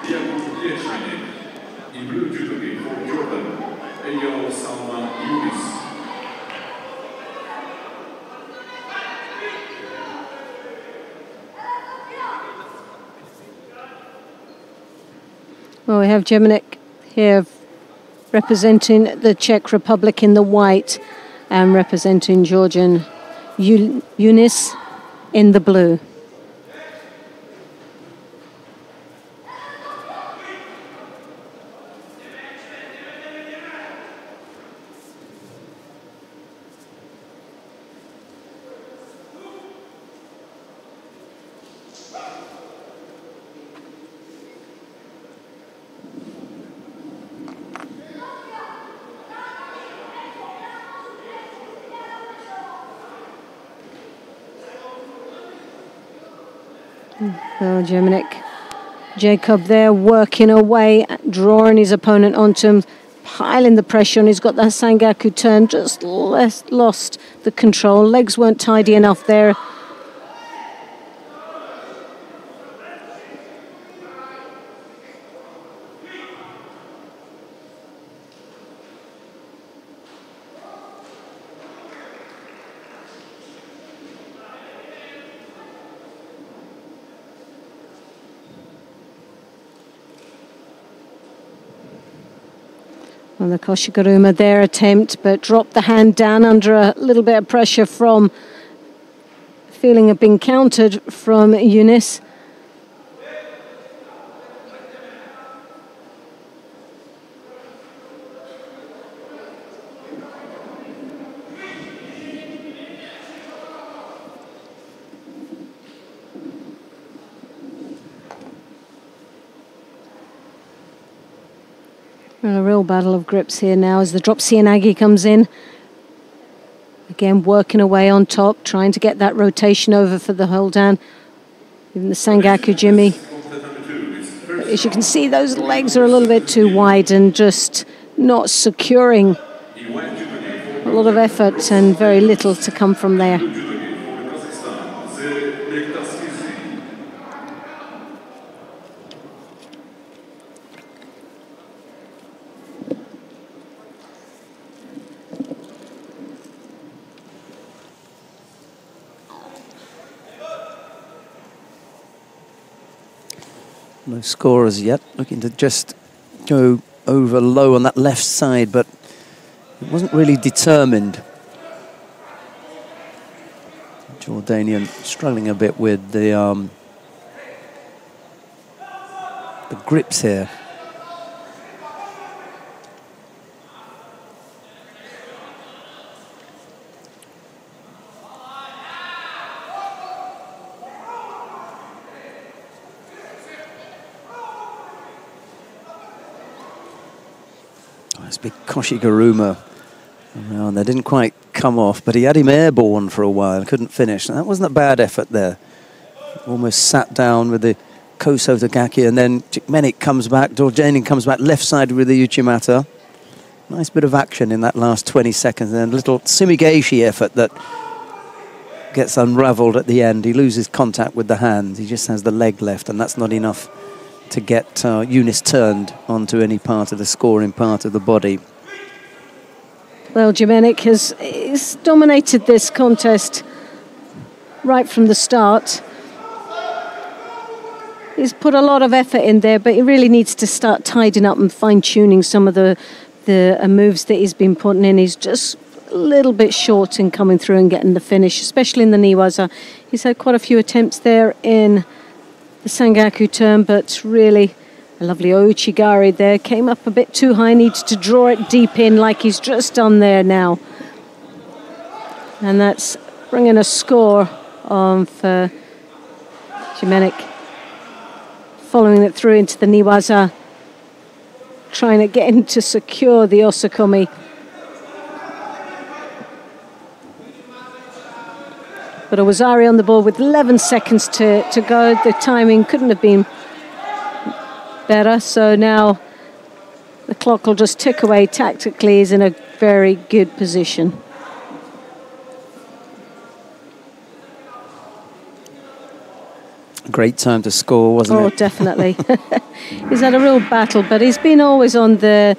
Jakub Ješrinek. In blue judogi for Jordan, Eyal Salman Yunis. Well, we have Jeminek here representing the Czech Republic in the white, and representing Georgian Yunis in the blue. Well, Jeminek, Jacob there working away, drawing his opponent onto him, piling the pressure on. He's got that Sangaku turn, just lost the control. Legs weren't tidy enough there. Well, the Koshiguruma there attempt, but dropped the hand down under a little bit of pressure from feeling of being countered from Yunis. And a real battle of grips here now as the drop Sianagi comes in. Again, working away on top, trying to get that rotation over for the hold down. Even the Sangaku Jimmy. But as you can see, those legs are a little bit too wide and just not securing. A lot of effort and very little to come from there. No scorers yet, looking to just go over low on that left side, but it wasn't really determined. Jordanian struggling a bit with the grips here. It's big Koshiguruma around there. Didn't quite come off, but he had him airborne for a while. Couldn't finish. And that wasn't a bad effort there. Almost sat down with the Kosotogaki, and then Chikmenik comes back. Jordanian comes back left side with the Uchimata. Nice bit of action in that last 20 seconds. And then a little Sumigaeshi effort that gets unraveled at the end. He loses contact with the hands. He just has the leg left, and that's not enough to get Eunice turned onto any part of the scoring part of the body. Well, Jimenic has dominated this contest right from the start. He's put a lot of effort in there, but he really needs to start tidying up and fine-tuning some of the moves that he's been putting in. He's just a little bit short in coming through and getting the finish, especially in the Niwaza. He's had quite a few attempts there in the Sangaku turn, but really a lovely Ouchigari there. Came up a bit too high, needs to draw it deep in like he's just done there now. And that's bringing a score on for Jimenic. Following it through into the Niwaza, trying to get him to secure the Osakomi. But Owazari on the ball with 11 seconds to go. The timing couldn't have been better. So now the clock will just tick away tactically. He's in a very good position. Great time to score, wasn't it? Oh, definitely. He's had a real battle, but he's been always on the...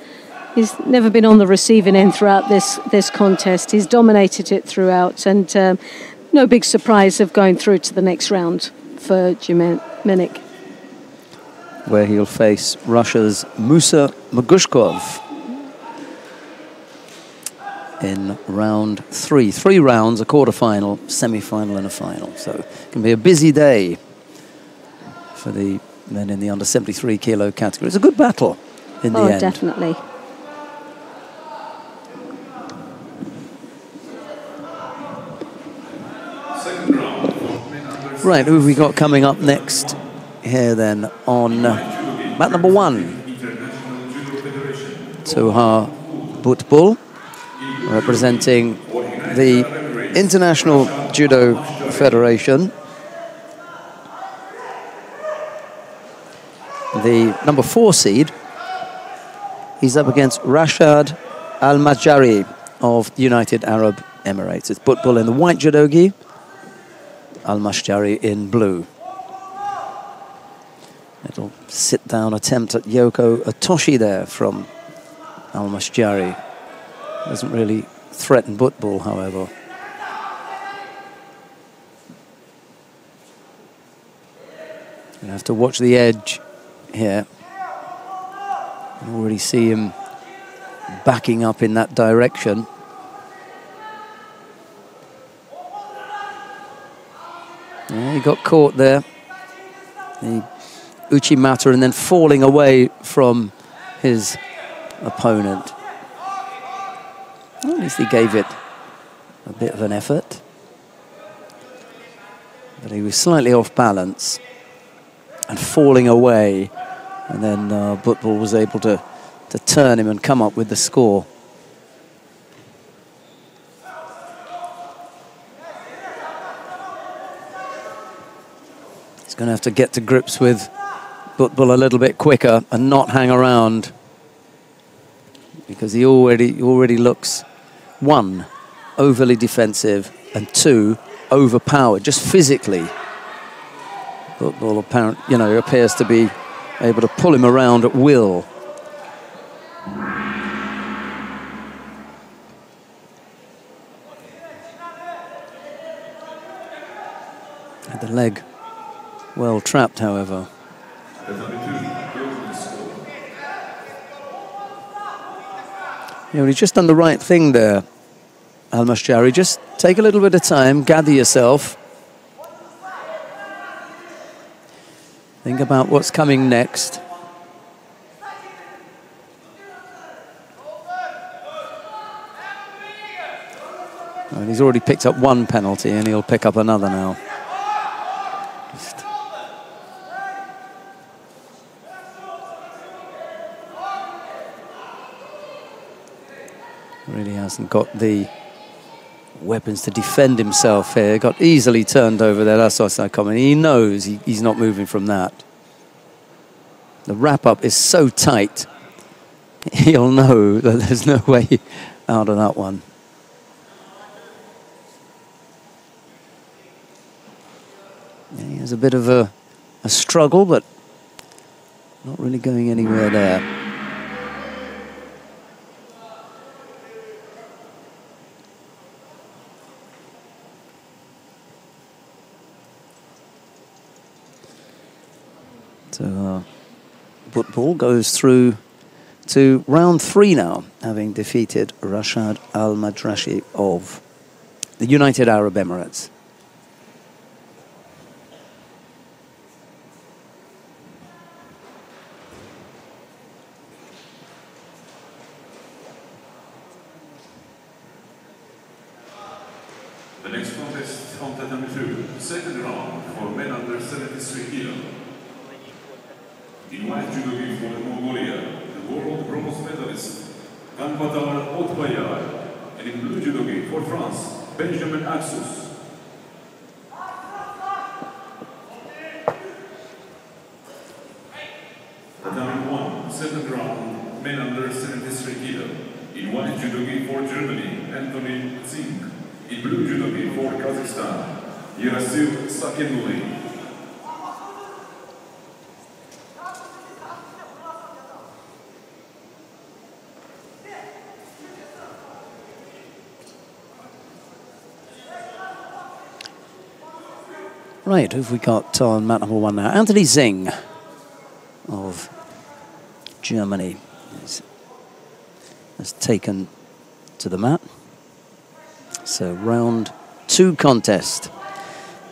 He's never been on the receiving end throughout this contest. He's dominated it throughout, and no big surprise of going through to the next round for Jimenic. Where he'll face Russia's Musa Magushkov in round 3. 3 rounds, a quarter-final, semi-final and a final. So it can be a busy day for the men in the under 73 kilo category. It's a good battle in the end. Oh, definitely. Right, who have we got coming up next here then on mat number 1? Toha Butbul, representing the International Judo Federation. The number 4 seed, he's up against Rashad Al-Majari of the United Arab Emirates. It's Butbul in the white judogi, Al-Mashjari in blue. Little sit-down attempt at Yoko Otoshi there from Al-Mashjari. Doesn't really threaten Butbul, however. You have to watch the edge here. You can already see him backing up in that direction. Yeah, he got caught there. The Uchimata, and then falling away from his opponent. Well, at least he gave it a bit of an effort. But he was slightly off balance and falling away. And then Butbul was able to to turn him and come up with the score. He's going to have to get to grips with football a little bit quicker and not hang around, because he already looks, one, overly defensive, and two, overpowered, just physically. Football appears to be able to pull him around at will. Had the leg well trapped, however. He's just done the right thing there, Al-Mashjari. Just take a little bit of time, gather yourself. Think about what's coming next. And he's already picked up one penalty, and he'll pick up another now. Really hasn't got the weapons to defend himself here. Got easily turned over there. That's what's not coming. He knows he's not moving from that. The wrap-up is so tight. He'll know that there's no way out of that one. Yeah, he has a bit of a struggle, but not really going anywhere there. So football goes through to round 3 now, having defeated Rashad Al-Madrashi of the United Arab Emirates. The next contest, contest number 2, second round for men under 73 kilo. In white judo gi for Mongolia, the world bronze medalist, Kanbatar Otbayar, and in blue judo gi for France, Benjamin Axus. Tatami 1, second round, men under 73 kilo. In white judo gi for Germany, Anthony Zink. In blue judo gi for Kazakhstan, Yerasil Sakenuli. Right, who've we got on mat number 1 now? Anthony Zing of Germany has taken to the mat. So round 2 contest.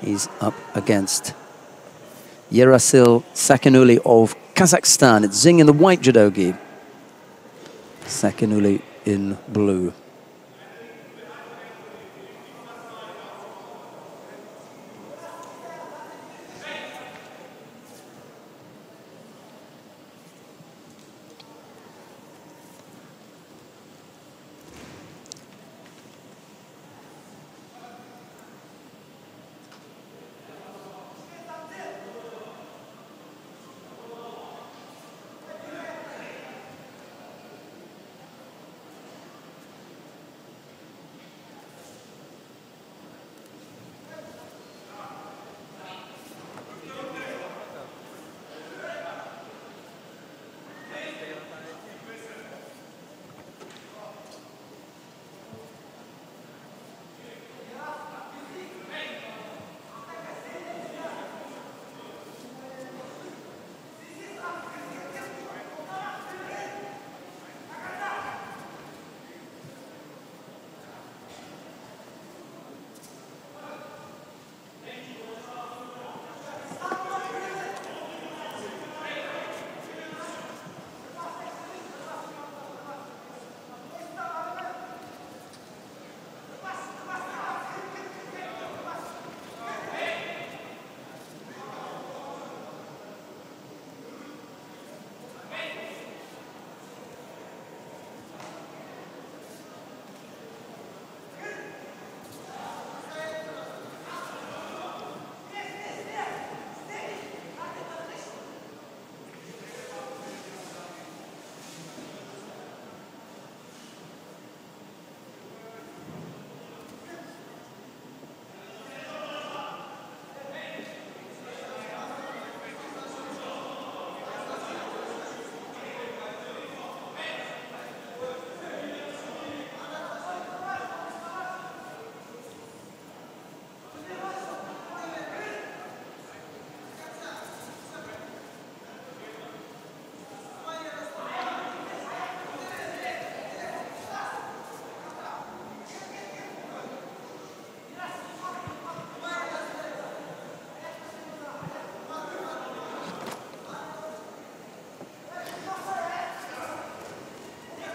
He's up against Yerasil Sakenuli of Kazakhstan. It's Zing in the white judogi, Sakenuli in blue.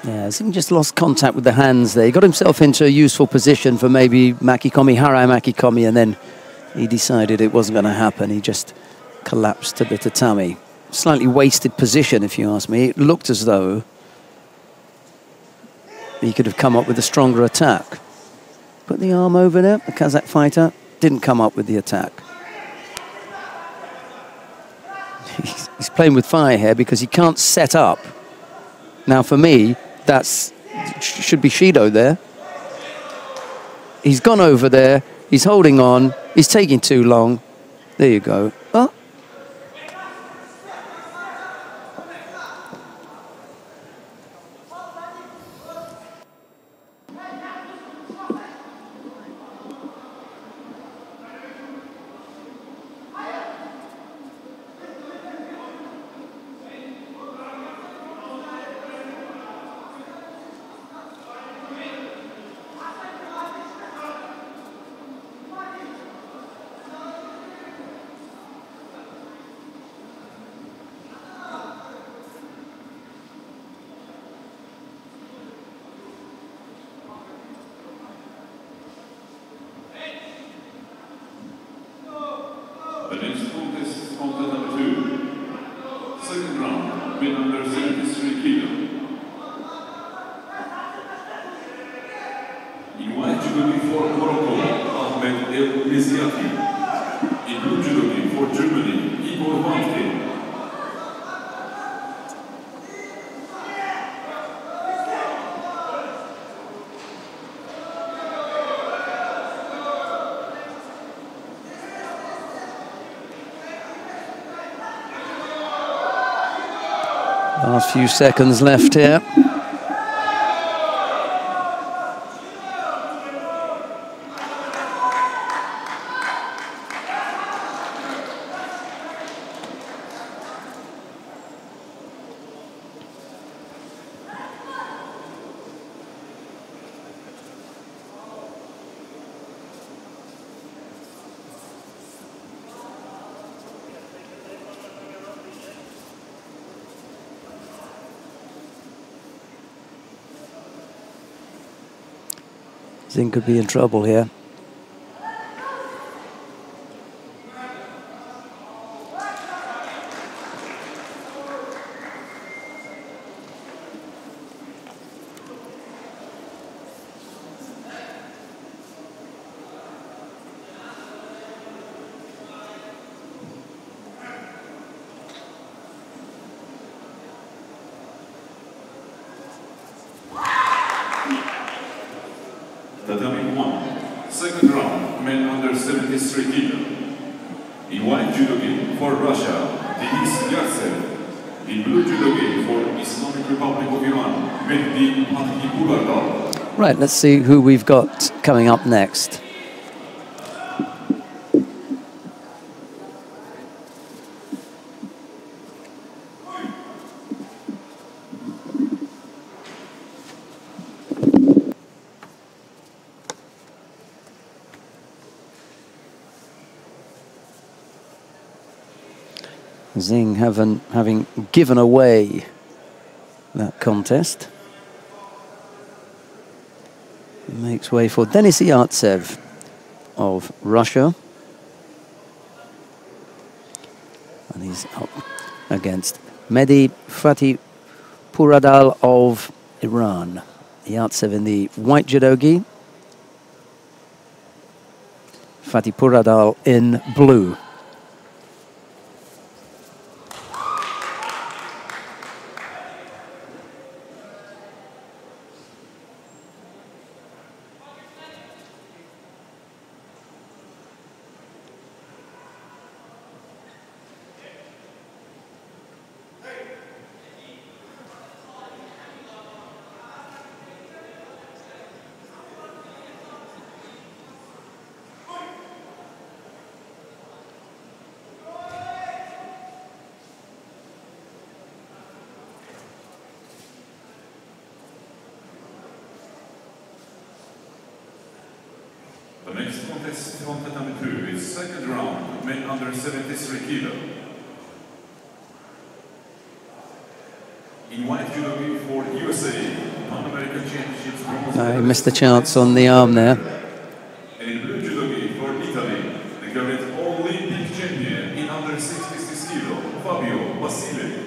Yeah, he just lost contact with the hands there. He got himself into a useful position for maybe Makikomi, Harai Makikomi, and then he decided it wasn't going to happen. He just collapsed to the tatami. Slightly wasted position, if you ask me. It looked as though he could have come up with a stronger attack. Put the arm over there, the Kazakh fighter didn't come up with the attack. He's playing with fire here because he can't set up. Now, for me, that's should be Shido there. He's gone over there. He's holding on. He's taking too long. There you go. Oh. The next contest is contest number 2. Second round, men under 73 kilo. In white judo for Morocco, Ahmed El Mesiati. In blue judo for Germany, Igor Wandke. Last few seconds left here. Zing could be in trouble here. Tatami 1, second round, men under 73 kilo. In white judogi for Russia, Denis Yartsev. In blue judogi for Islamic Republic of Iran, Mehdi Pathipuradal. Right, let's see who we've got coming up next. Zing having given away that contest. Makes way for Denis Yartsev of Russia. And he's up against Mehdi Pathipuradal of Iran. Yartsev in the white judogi. Pathipuradal in blue. The next contest is contest number 2. It's second round, men under 73 kilo. In white judogi for USA, Pan-American Championships. No, he missed the chance on the arm there. And in blue judo for Italy, the current Olympic champion in under 66 kilo, Fabio Basile.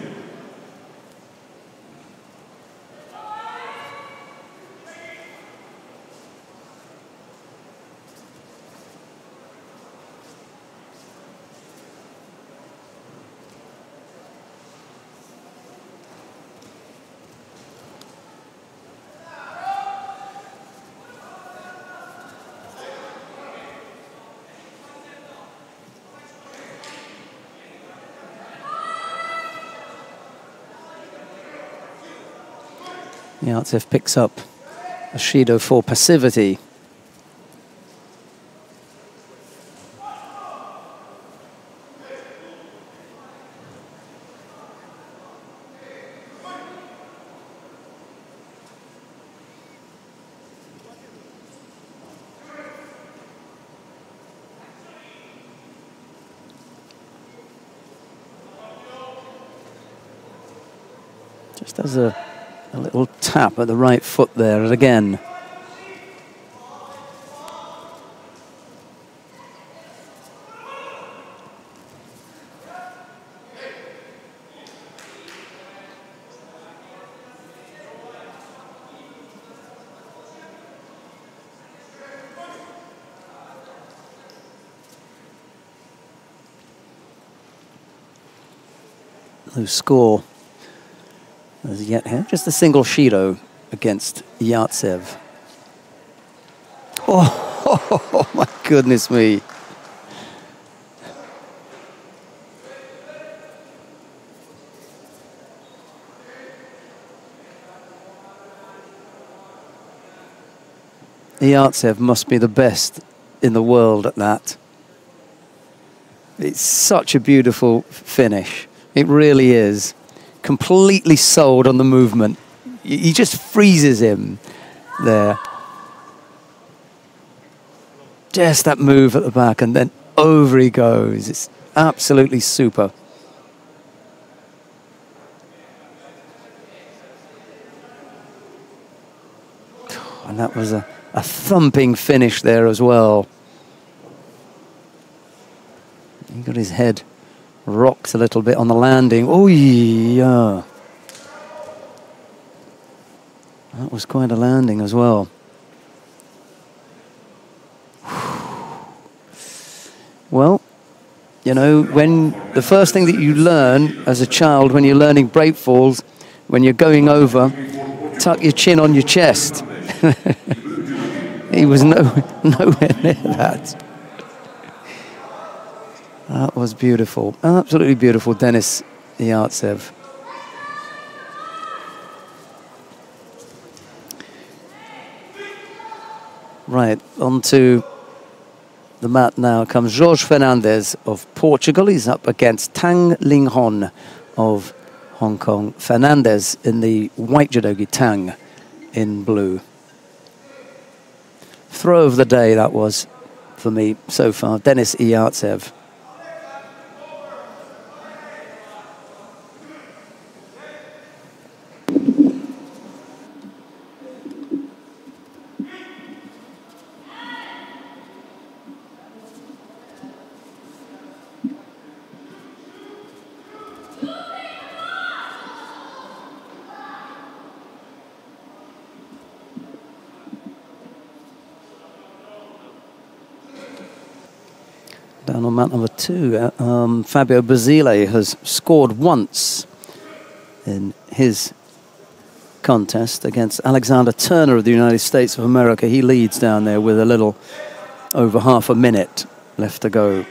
Yartsev picks up a Shido for passivity. Just does a little tap at the right foot there, and again. No score as yet here, just a single Shido against Yartsev. Oh, my goodness me. Yartsev must be the best in the world at that. It's such a beautiful finish. It really is. Completely sold on the movement. He just freezes him there. Just that move at the back, and then over he goes. It's absolutely super. And that was a thumping finish there as well. He got his head rocked a little bit on the landing. Oh, yeah. That was quite a landing as well. Well, you know, when the first thing that you learn as a child when you're learning break falls, when you're going over, tuck your chin on your chest. He was nowhere near that. That was beautiful. Absolutely beautiful, Denis Yartsev. Right, on to the mat now comes Jorge Fernandez of Portugal. He's up against Tang Ling Hon of Hong Kong. Fernandez in the white judogi, Tang in blue. Throw of the day, that was, for me so far. Denis Yartsev. Down on mat number 2, Fabio Basile has scored once in his contest against Alexander Turner of the United States of America. He leads down there with a little over half a minute left to go.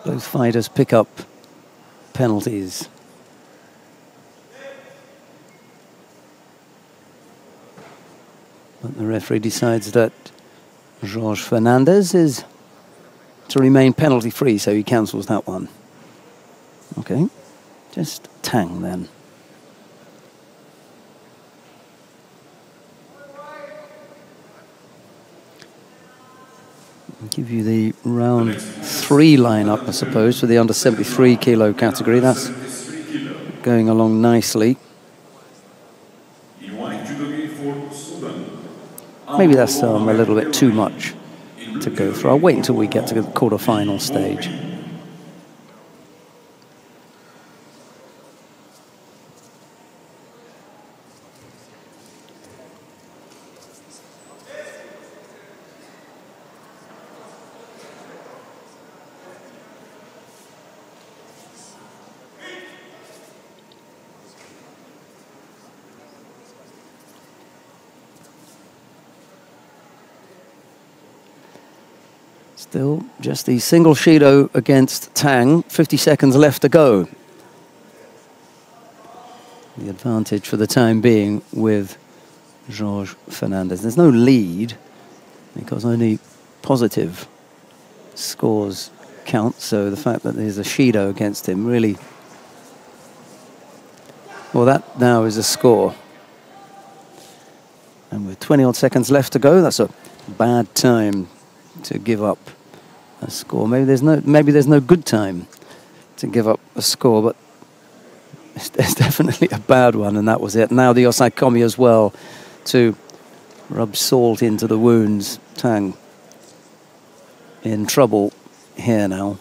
Both fighters pick up penalties. But the referee decides that Jorge Fernandez is to remain penalty-free, so he cancels that one. Okay, just Tang then. I'll give you the round 3 lineup, I suppose, for the under 73 kilo category. That's going along nicely. Maybe that's a little bit too much to go through. I'll wait until we get to the quarter-final stage. Still just the single Shido against Tang. 50 seconds left to go. The advantage for the time being with Jorge Fernandez. There's no lead because only positive scores count. So the fact that there's a Shido against him really... Well, that now is a score. And with 20 odd seconds left to go, that's a bad time to give up a score. Maybe there's no good time to give up a score, but it's definitely a bad one, and that was it. Now the Osaikomi as well to rub salt into the wounds. Tang in trouble here now.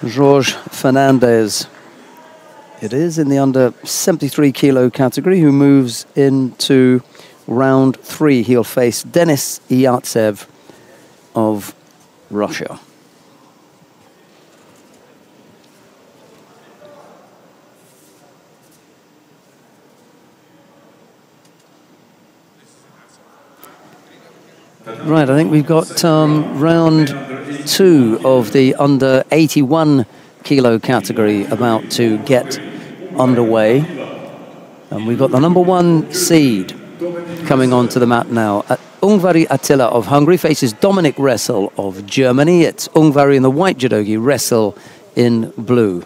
Jorge Fernandez, it is, in the under 73 kilo category, who moves into round 3. He'll face Denis Iyatsev of Russia. Right, I think we've got round 2 of the under 81 kilo category about to get underway. And we've got the number 1 seed coming onto the mat now. Ungvari Attila of Hungary faces Dominic Ressel of Germany. It's Ungvari in the white judogi, Ressel in blue.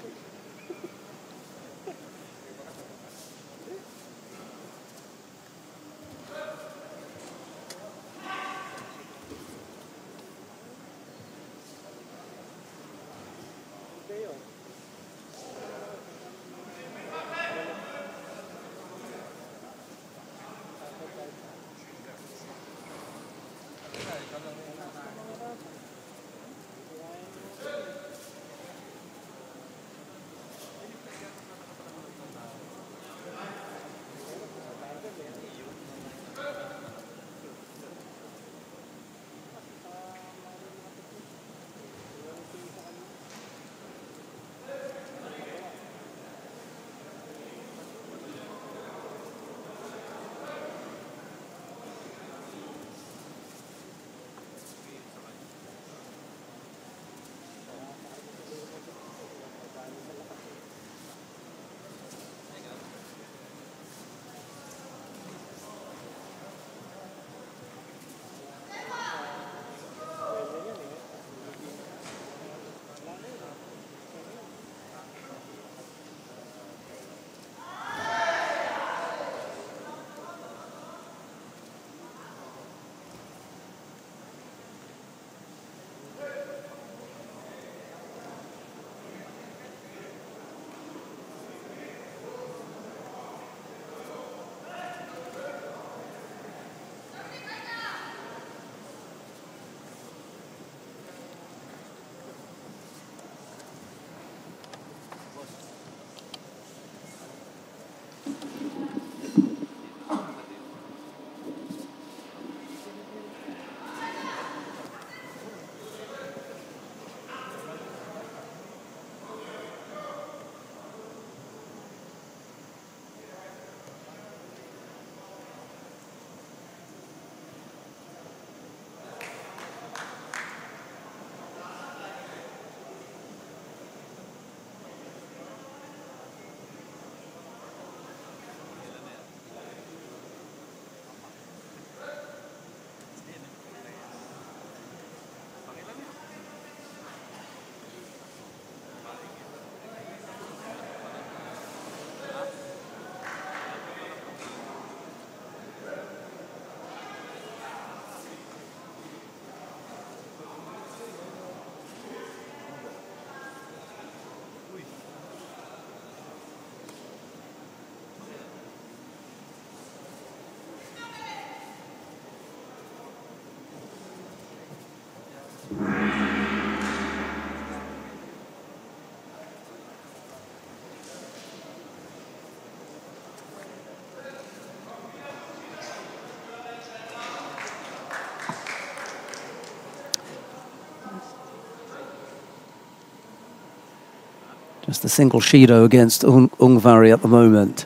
Just a single Shido against Ungvari at the moment.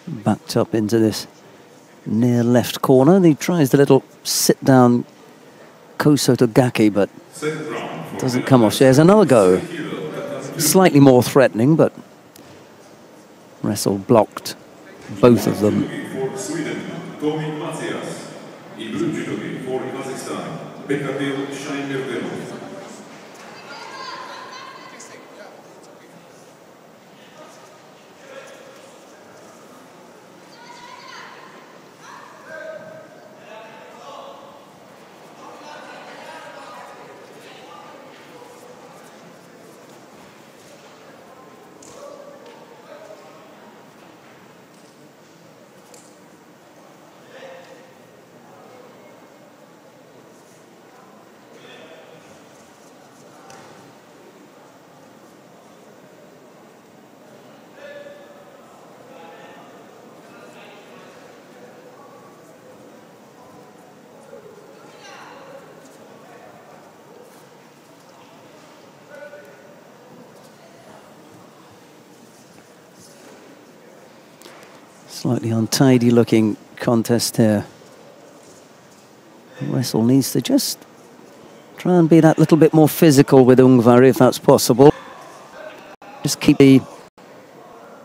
Backed up into this near left corner. He tries the little sit-down Kosotogaki, but doesn't come off. So there's another go. Slightly more threatening, but wrestle blocked both of them. Slightly untidy looking contest here. Wrestle needs to just try and be that little bit more physical with Ungvari if that's possible. Just keep the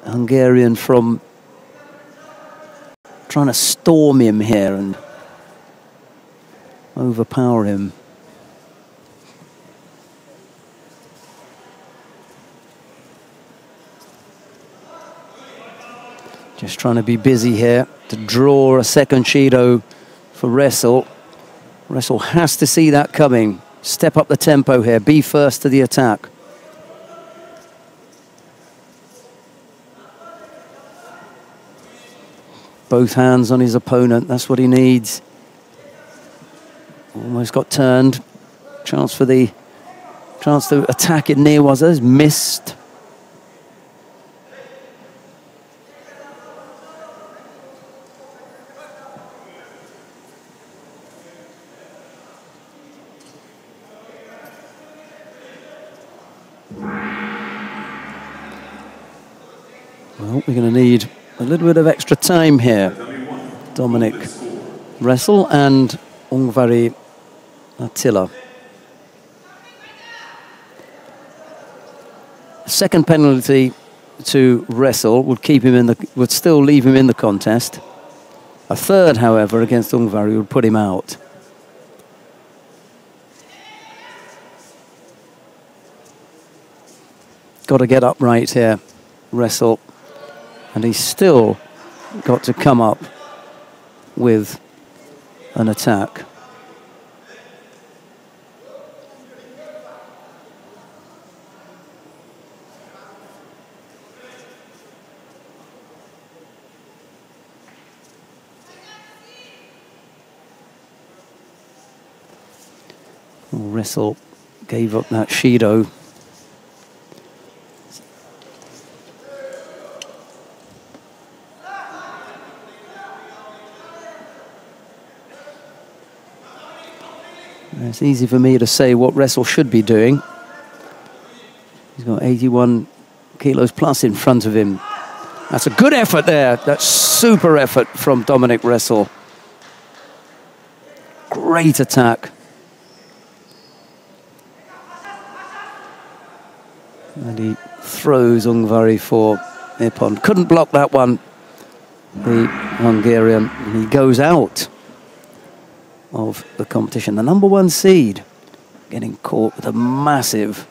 Hungarian from trying to storm him here and overpower him. Just trying to be busy here to draw a second Shido for Wrestle. Wrestle has to see that coming. Step up the tempo here. Be first to the attack. Both hands on his opponent. That's what he needs. Almost got turned. Chance to attack in Newaza's. Missed. Well, we're going to need a little bit of extra time here. Dominic Wrestle and Ungvari Attila. Second penalty to Wrestle would keep him in the, would still leave him in the contest. A third, however, against Ungvari would put him out. Got to get upright here, Wrestle. And he's still got to come up with an attack. Wrestle gave up that Shido. It's easy for me to say what Wrestle should be doing. He's got 81 kilos plus in front of him. That's a good effort there. That's super effort from Dominic Wrestle. Great attack. And he throws Ungvari for Ippon. Couldn't block that one, the Hungarian. And he goes out of the competition. The #1 seed getting caught with a massive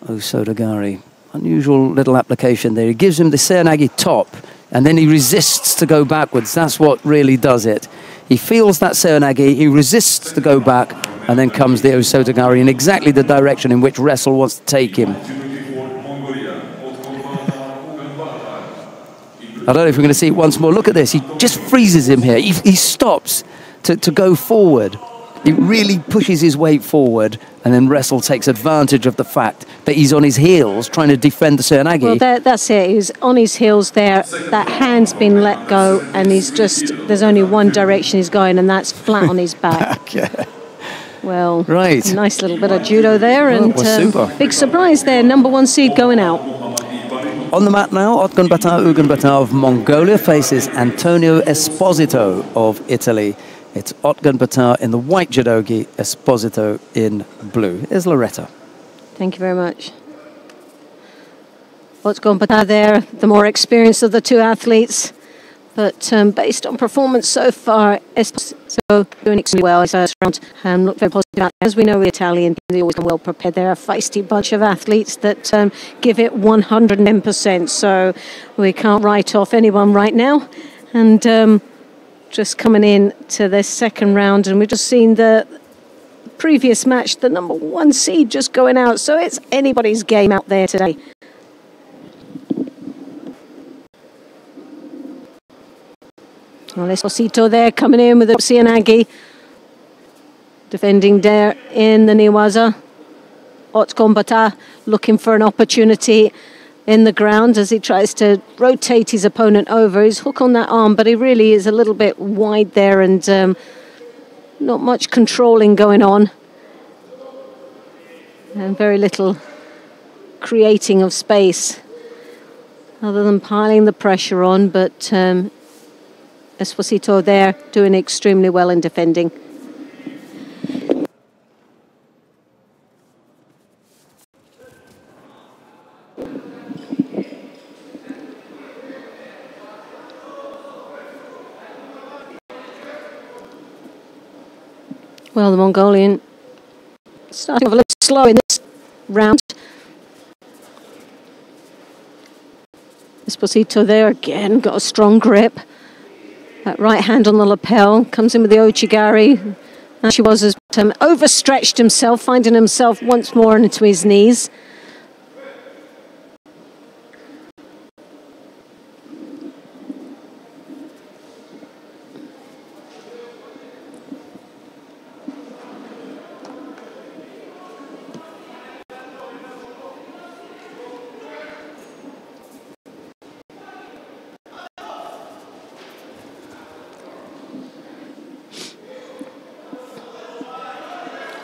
Osotogari. Unusual little application there. He gives him the Seoinage top and then he resists to go backwards. That's what really does it. He feels that Seoinage, he resists to go back, and then comes the Osotogari in exactly the direction in which Wrestle wants to take him. I don't know if we're going to see it once more. Look at this. He just freezes him here. He stops to go forward. He really pushes his weight forward, and then Wrestle takes advantage of the fact that he's on his heels trying to defend the Seoinage. Well, that's it. He's on his heels there. That hand's been let go, and he's just, there's only one direction he's going, and that's flat on his back. Yeah. Well, right. Nice little bit of judo there, and super. Big surprise there, number 1 seed going out. On the mat now, Otgun Bata of Mongolia faces Antonio Esposito of Italy. It's Otgun Bata in the white judogi, Esposito in blue. Here's Loretta. Thank you very much. Otgun Bata there, the more experienced of the two athletes. But based on performance so far, Esposito doing extremely well. His first round looked very positive out there. As we know, the Italian, they always come well prepared. They're a feisty bunch of athletes that give it 110%. So we can't write off anyone right now. And just coming in to this second round, and we've just seen the previous match, the number 1 seed just going out. So it's anybody's game out there today. Well, Esposito there coming in with the Seoinage, defending there in the Newaza. Otgun Bata looking for an opportunity in the ground as he tries to rotate his opponent over. He's hook on that arm, but he really is a little bit wide there, and not much controlling going on. And very little creating of space other than piling the pressure on, but Esposito there doing extremely well in defending. Well, the Mongolian starting off a little slow in this round. Esposito there again, got a strong grip. That right hand on the lapel, comes in with the Ochigari. And she was overstretched himself, finding himself once more into his knees.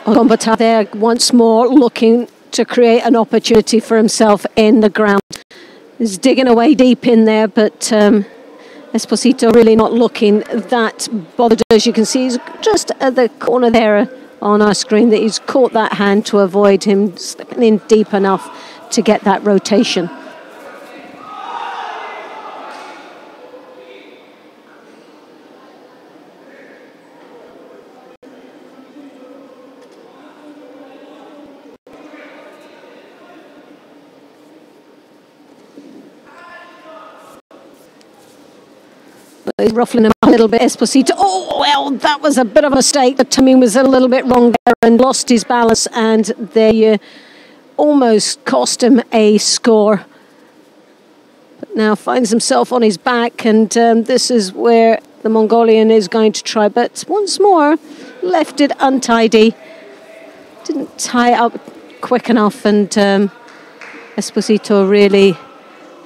Otgun Bata there once more looking to create an opportunity for himself in the ground. He's digging away deep in there, but Esposito really not looking that bothered. As you can see, he's just at the corner there on our screen that he's caught that hand to avoid him slipping in deep enough to get that rotation. He's ruffling him a little bit, Esposito. Oh, well, that was a bit of a mistake. The timing was a little bit wrong there and lost his balance, and they almost cost him a score. But now finds himself on his back, and this is where the Mongolian is going to try. But once more, left it untidy. Didn't tie it up quick enough, and Esposito really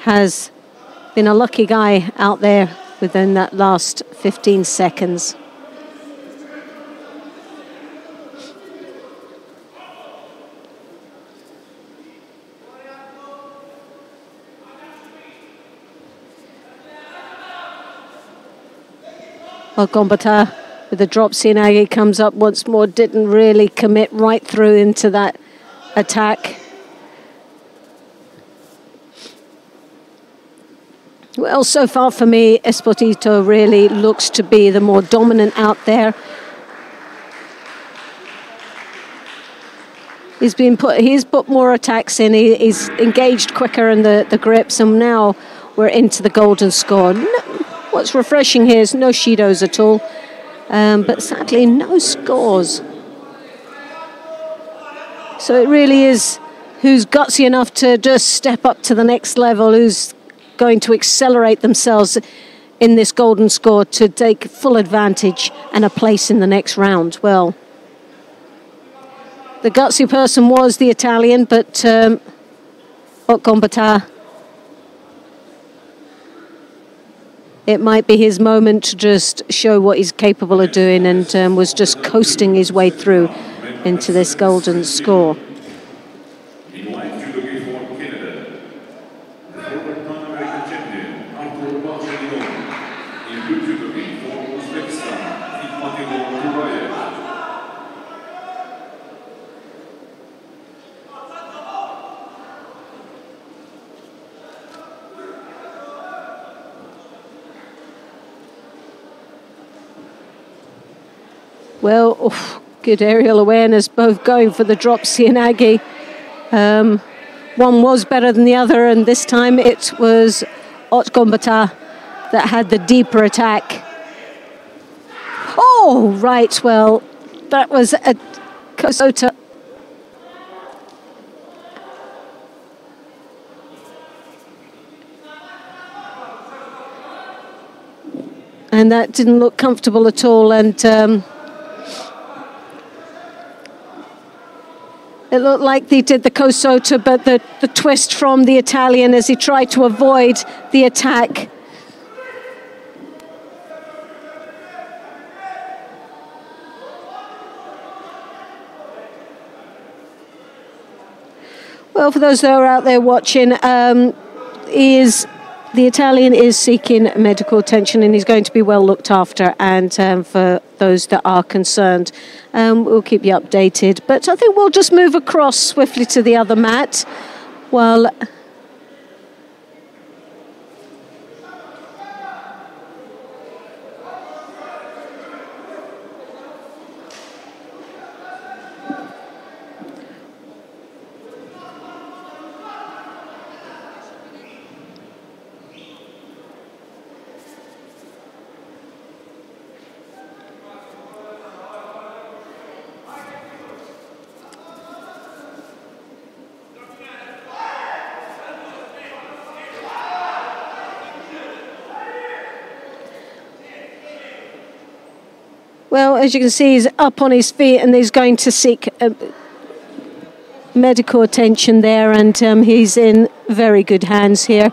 has been a lucky guy out there within that last 15 seconds. Otgun Bata with the drop. Seoinage comes up once more, didn't really commit right through into that attack. Well, so far for me, Esposito really looks to be the more dominant out there. He's put more attacks in. He's engaged quicker in the grips, and now we're into the golden score. What's refreshing here is no shidos at all, but sadly no scores. So it really is who's gutsy enough to just step up to the next level, who's going to accelerate themselves in this golden score to take full advantage and a place in the next round. Well, the gutsy person was the Italian, but Otgombata, it might be his moment to just show what he's capable of doing, and was just coasting his way through into this golden score. Well, good aerial awareness, both going for the drop, Sianagi. One was better than the other, and this time it was Otgombata that had the deeper attack. Oh, right, well, that was a Kosota. And that didn't look comfortable at all, and it looked like he did the Kosota, but the twist from the Italian as he tried to avoid the attack. Well, for those that are out there watching, the Italian is seeking medical attention, and he's going to be well looked after. And for those that are concerned, we'll keep you updated. But I think we'll just move across swiftly to the other mat. Well, as you can see, he's up on his feet and he's going to seek medical attention there, and he's in very good hands here.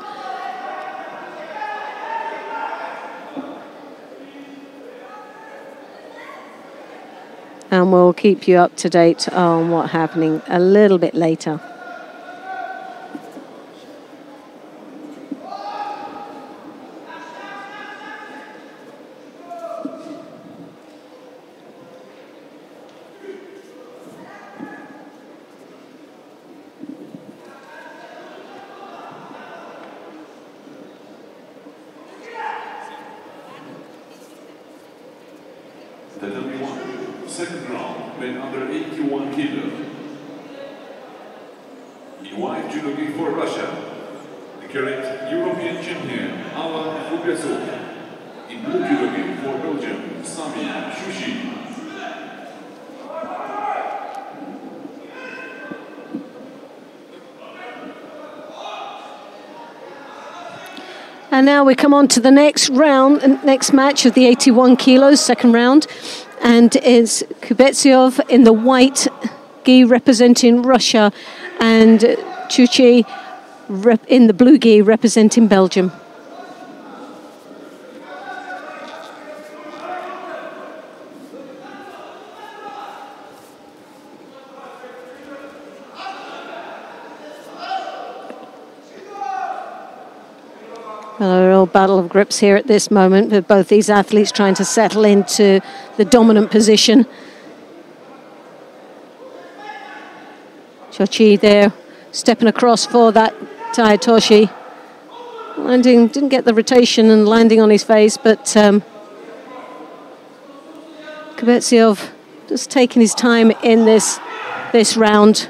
And we'll keep you up to date on what's happening a little bit later. Second round, men under 81 kilo. In white judo for Russia, the current European champion, in blue judo for Belgium, Sami Shushi. And now we come on to the next round, next match of the 81 kilos, second round. And it's Kubetsyov in the white gi representing Russia, and Chuchi in the blue gi representing Belgium. Well, a real battle of grips here at this moment, with both these athletes trying to settle into the dominant position. Chochi there, stepping across for that Taitoshi. Landing, didn't get the rotation and landing on his face, but Kubetsyov just taking his time in this round.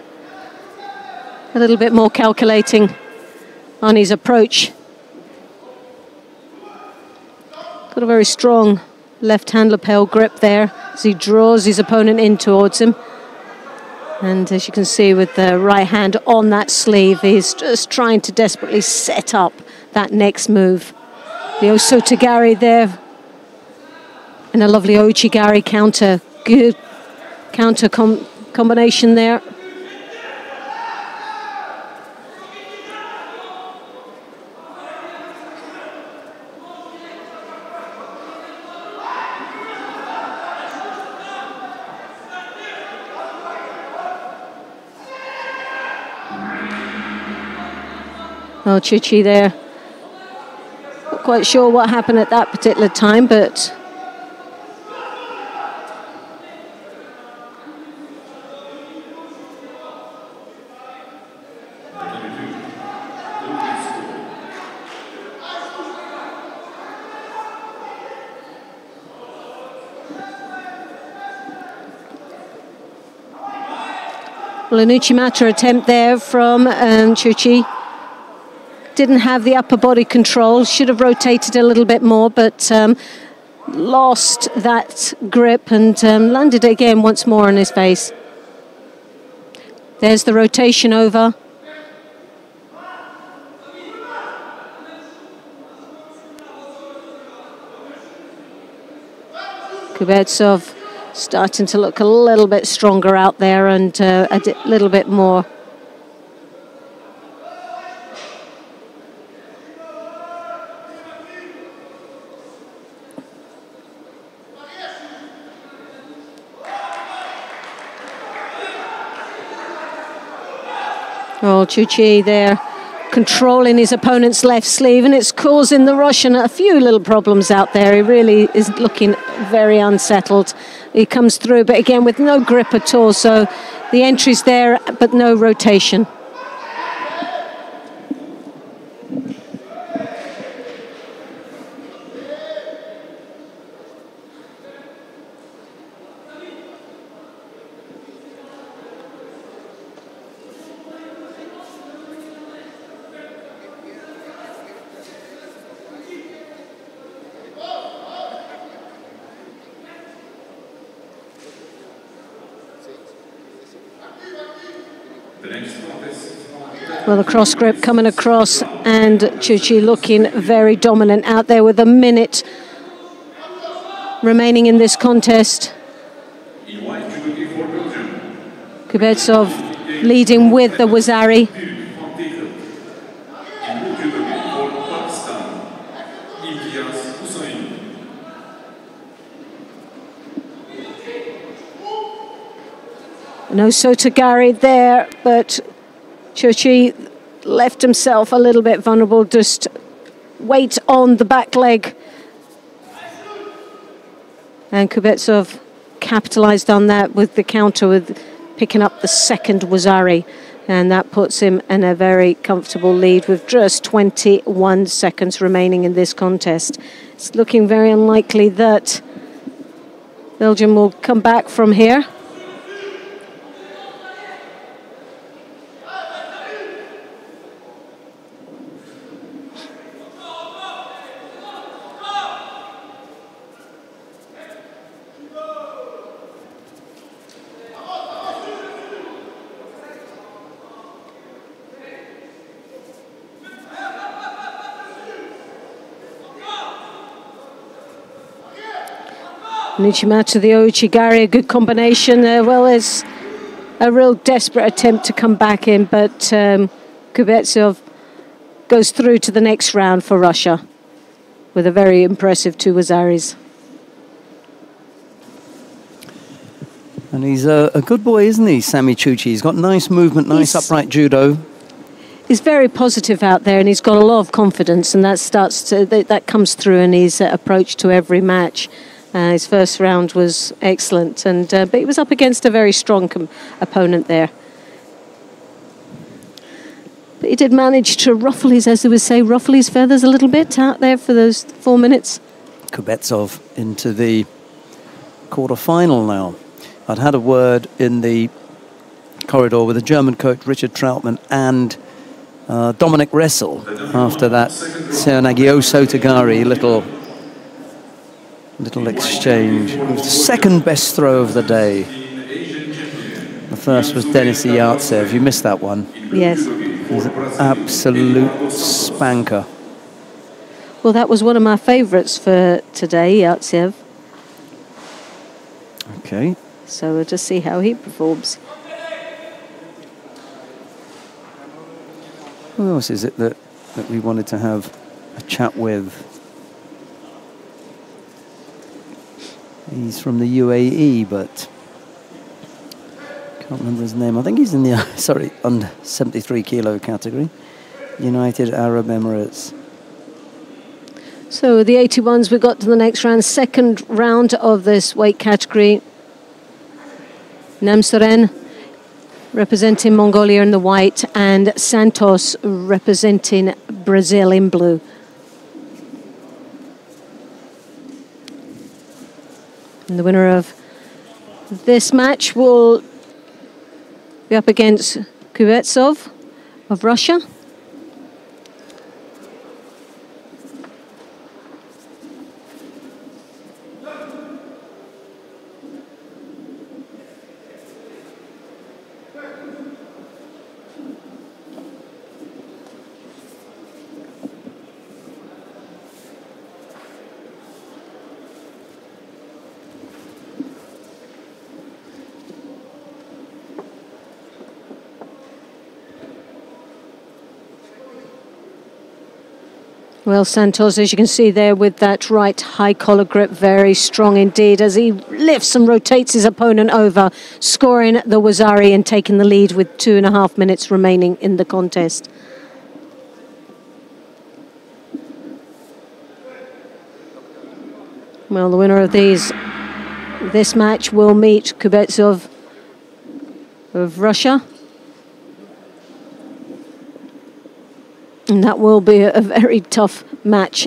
A little bit more calculating on his approach. Got a very strong left-hand lapel grip there as he draws his opponent in towards him. And as you can see with the right hand on that sleeve, he's just trying to desperately set up that next move. The Osotogari there. And a lovely Ochigari counter. Good counter combination there. Oh, Chichi there. Not quite sure what happened at that particular time, but well, an Uchimata attempt there from Chuchi. Didn't have the upper body control, should have rotated a little bit more, but lost that grip and landed it again once more on his face. There's the rotation over. Kubetsov starting to look a little bit stronger out there and a little bit more. Oh, Chuchi there controlling his opponent's left sleeve, and it's causing the Russian a few little problems out there. He really is looking very unsettled. He comes through, but again with no grip at all, so the entry's there, but no rotation. Well, the cross grip coming across, and Chuchi looking very dominant out there with a minute remaining in this contest. Kubetsov leading with the Wazari. No Sotogari there, but Chuchi left himself a little bit vulnerable, just weight on the back leg. And Kubetsov capitalized on that with the counter, with picking up the second Wazari. And that puts him in a very comfortable lead with just 21 seconds remaining in this contest. It's looking very unlikely that Belgium will come back from here. Uchimata, the Ouchigari, a good combination. Well, it's a real desperate attempt to come back in, but Kubetsov goes through to the next round for Russia with a very impressive 2 Wazaris. And he's a good boy, isn't he, Sami Chuchi? He's got nice movement, nice upright judo. He's very positive out there, and he's got a lot of confidence, and that comes through in his approach to every match. His first round was excellent, and but he was up against a very strong opponent there. But he did manage to ruffle his, as they would say, ruffle his feathers a little bit out there for those 4 minutes. Kubetsov into the quarter-final now. I'd had a word in the corridor with the German coach Richard Trautmann and Dominic Ressel after that Seonagio Sotogari little exchange. It was the second best throw of the day. The first was Denis Yartsev. You missed that one. Yes. It was an absolute spanker. Well, that was one of my favourites for today, Yartsev. Okay. So we'll just see how he performs. Who else is it that we wanted to have a chat with? He's from the UAE, but can't remember his name. I think he's in the under 73 kilo category. United Arab Emirates. So the 81s, we got to the next round, second round of this weight category. Namsoren representing Mongolia in the white, and Santos representing Brazil in blue. And the winner of this match will be up against Kuznetsov of Russia. Well, Santos, as you can see there with that right high collar grip, very strong indeed as he lifts and rotates his opponent over, scoring the Wazari and taking the lead with 2.5 minutes remaining in the contest. Well, the winner of this match will meet Kuznetsov of Russia. And that will be a very tough match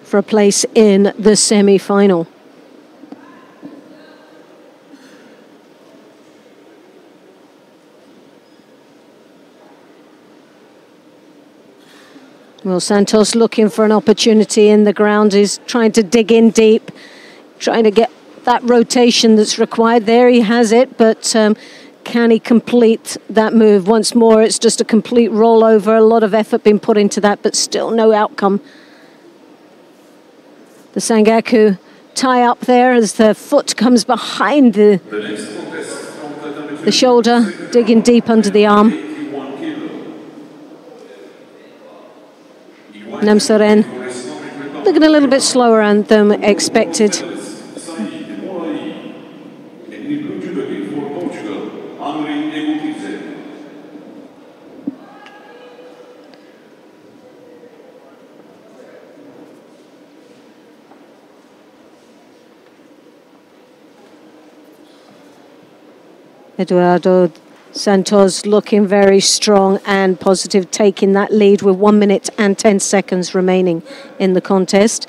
for a place in the semi-final. Well, Santos looking for an opportunity in the ground. He's trying to dig in deep, trying to get that rotation that's required. There he has it, but can he complete that move? Once more, it's just a complete rollover. A lot of effort being put into that, but still no outcome. The Sangaku tie up there as the foot comes behind the shoulder, digging deep under the arm. Namsoren looking a little bit slower than expected. Eduardo Santos looking very strong and positive, taking that lead with 1 minute and 10 seconds remaining in the contest.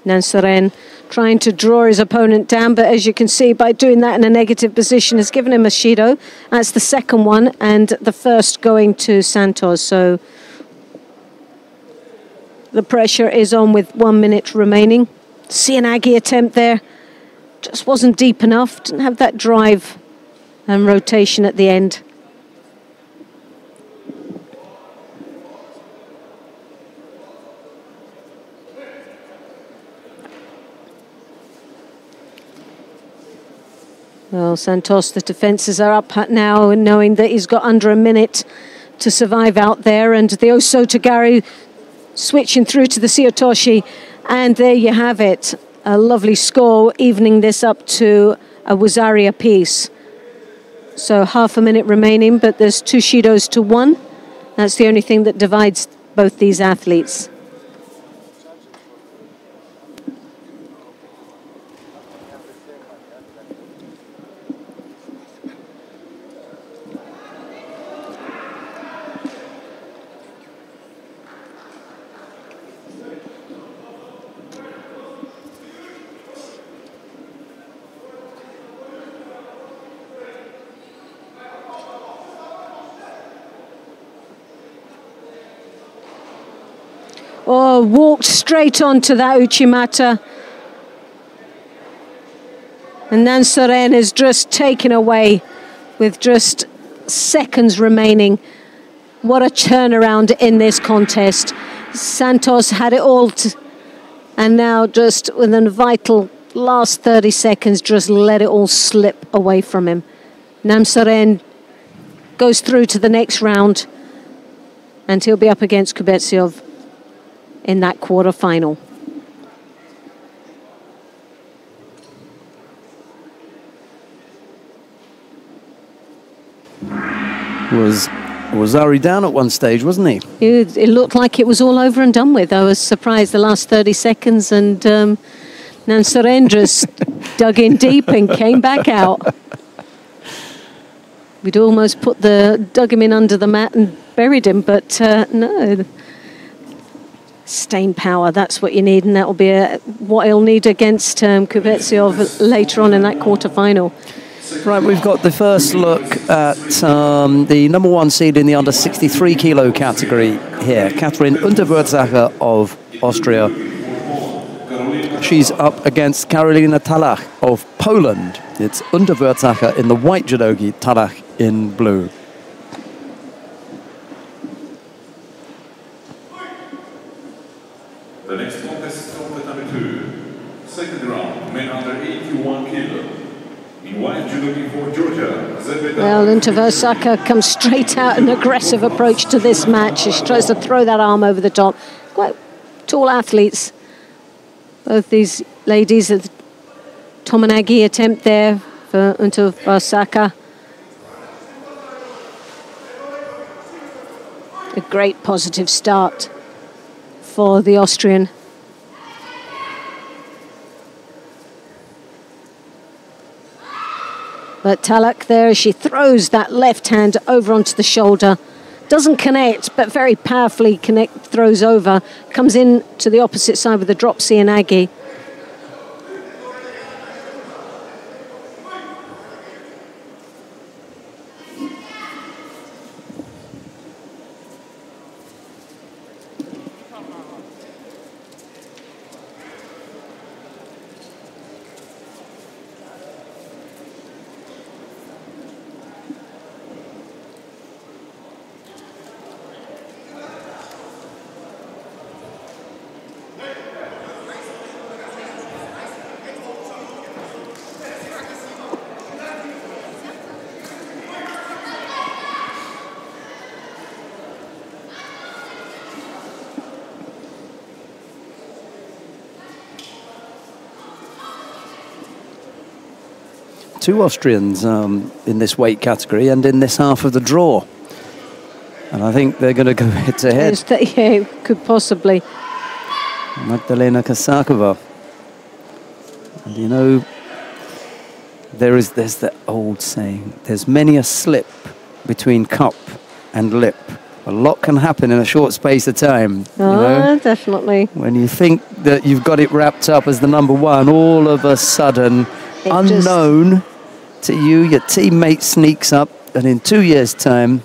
Namsoren trying to draw his opponent down, but as you can see, by doing that in a negative position, has given him a Shido. That's the second one, and the first going to Santos. So the pressure is on with 1 minute remaining. Sianagi attempt there. Just wasn't deep enough, didn't have that drive and rotation at the end. Well, Santos, the defences are up now, knowing that he's got under a minute to survive out there, and the Osotogari switching through to the Siotoshi, and there you have it. A lovely score, evening this up to a Wazari apiece. So half a minute remaining, but there's 2 Shidos to 1. That's the only thing that divides both these athletes. Oh, walked straight onto that Uchimata. And Namsoren is just taken away with just seconds remaining. What a turnaround in this contest. Santos had it all, and now just within a vital last 30 seconds just let it all slip away from him. Namsaren goes through to the next round, and he'll be up against Kubetsiov in that quarter-final. Was Ari down at one stage, wasn't he? It looked like it was all over and done with. I was surprised the last 30 seconds, and Namsarendra dug in deep and came back out. We'd almost dug him in under the mat and buried him, but no. Staying power, that's what you need, and that will be what he'll need against Kubetsiov later on in that quarter-final. Right, we've got the first look at the number one seed in the under 63 kilo category here, Katrin Unterwürzacher of Austria. She's up against Karolina Talach of Poland. It's Unterwürzacher in the white judogi, Talach in blue. The next contest is contest number 2. Second round, men under 81 kilo. In white judogi for Georgia. Well, Unterwürzacher comes straight out, an aggressive approach to this match. She tries to throw that arm over the top. Quite tall athletes. Both these ladies, a Tomonagi attempt there for Unterwürzacher. A great positive start for the Austrian. But Talach there, she throws that left hand over onto the shoulder. Doesn't connect, but very powerfully throws over. Comes in to the opposite side with a drop Seoinage. Two Austrians in this weight category and in this half of the draw. And I think they're going to go head-to-head. Yeah, could possibly. Magdalena Kosakova. And you know, there's that old saying, there's many a slip between cup and lip. A lot can happen in a short space of time. Oh, you know? Definitely. When you think that you've got it wrapped up as the number one, all of a sudden, unknown to you, your teammate sneaks up, and in 2 years' time.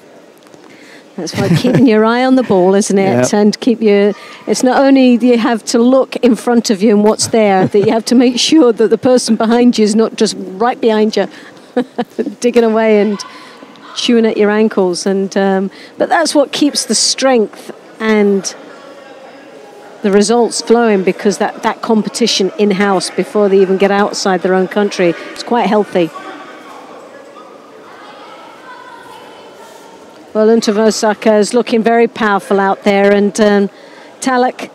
That's why keeping your eye on the ball, isn't it? Yep. And it's not only you have to look in front of you and what's there, that you have to make sure that the person behind you is not just right behind you, digging away and chewing at your ankles. And but that's what keeps the strength and the results flowing, because that competition in-house before they even get outside their own country is quite healthy. Well, Unterwürzacher is looking very powerful out there, and Talach,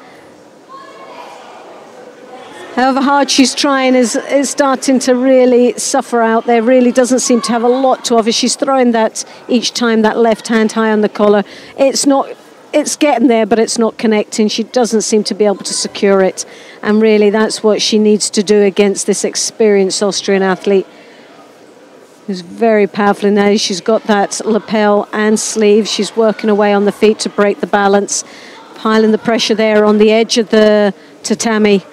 however hard she's trying, is starting to really suffer out there. Really doesn't seem to have a lot to offer. She's throwing that each time, that left hand high on the collar. It's getting there, but it's not connecting. She doesn't seem to be able to secure it. And really, that's what she needs to do against this experienced Austrian athlete, who's very powerful now. She's got that lapel and sleeve. She's working away on the feet to break the balance, piling the pressure there on the edge of the tatami.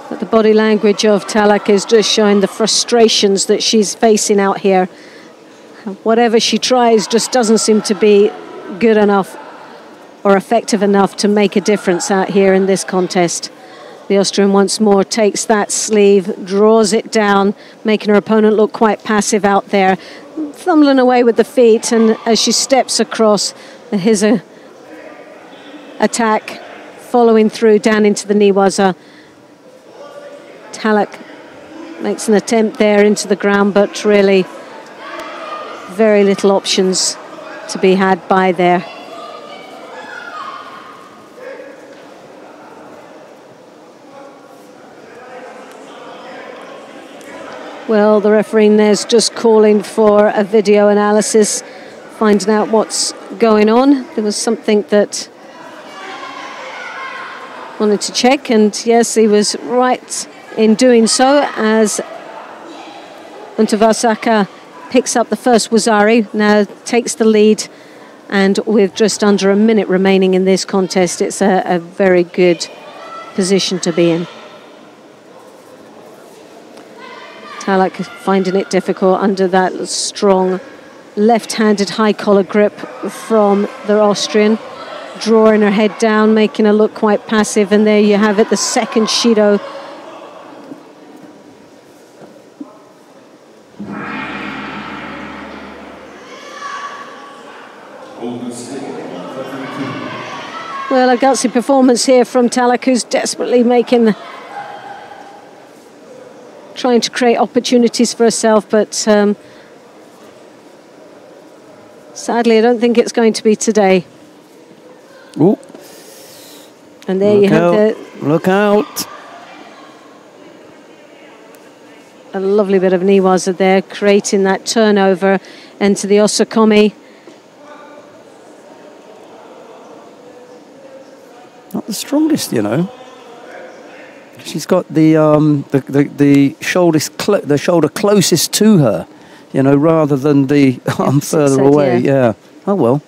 But the body language of Talach is just showing the frustrations that she's facing out here. Whatever she tries just doesn't seem to be good enough or effective enough to make a difference out here in this contest. The Austrian once more takes that sleeve, draws it down, making her opponent look quite passive out there, fumbling away with the feet, and as she steps across, Here's a attack following through down into the Newaza. Talak makes an attempt there into the ground, but really very little options to be had by there. Well, the referee there's just calling for a video analysis, finding out what's going on. There was something that wanted to check, and yes, he was right in doing so as Untavasaka picks up the first Wazari, now takes the lead, and with just under a minute remaining in this contest, it's a very good position to be in. Talak finding it difficult under that strong left-handed high collar grip from the Austrian, drawing her head down, making her look quite passive, and there you have it, the second Shido. Well, a gutsy performance here from Talak, who's desperately trying to create opportunities for herself, but sadly, I don't think it's going to be today. Ooh. And there you have Look out. A lovely bit of Newaza there, creating that turnover into the Osakomi. Not the strongest, you know. She's got the shoulder closest to her, you know, rather than the arm further away. Yeah. Oh well.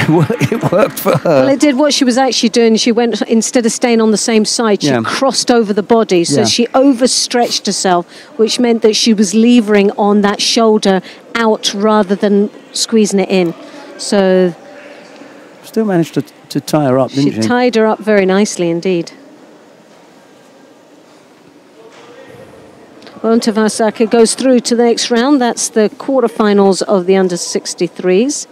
It worked for her. Well, it did what she was actually doing. She went, instead of staying on the same side, she crossed over the body. So she overstretched herself, which meant that she was levering on that shoulder out rather than squeezing it in. So still managed to tie her up, didn't she? She tied her up very nicely indeed. Well, Untavasaka goes through to the next round. That's the quarterfinals of the under-63s.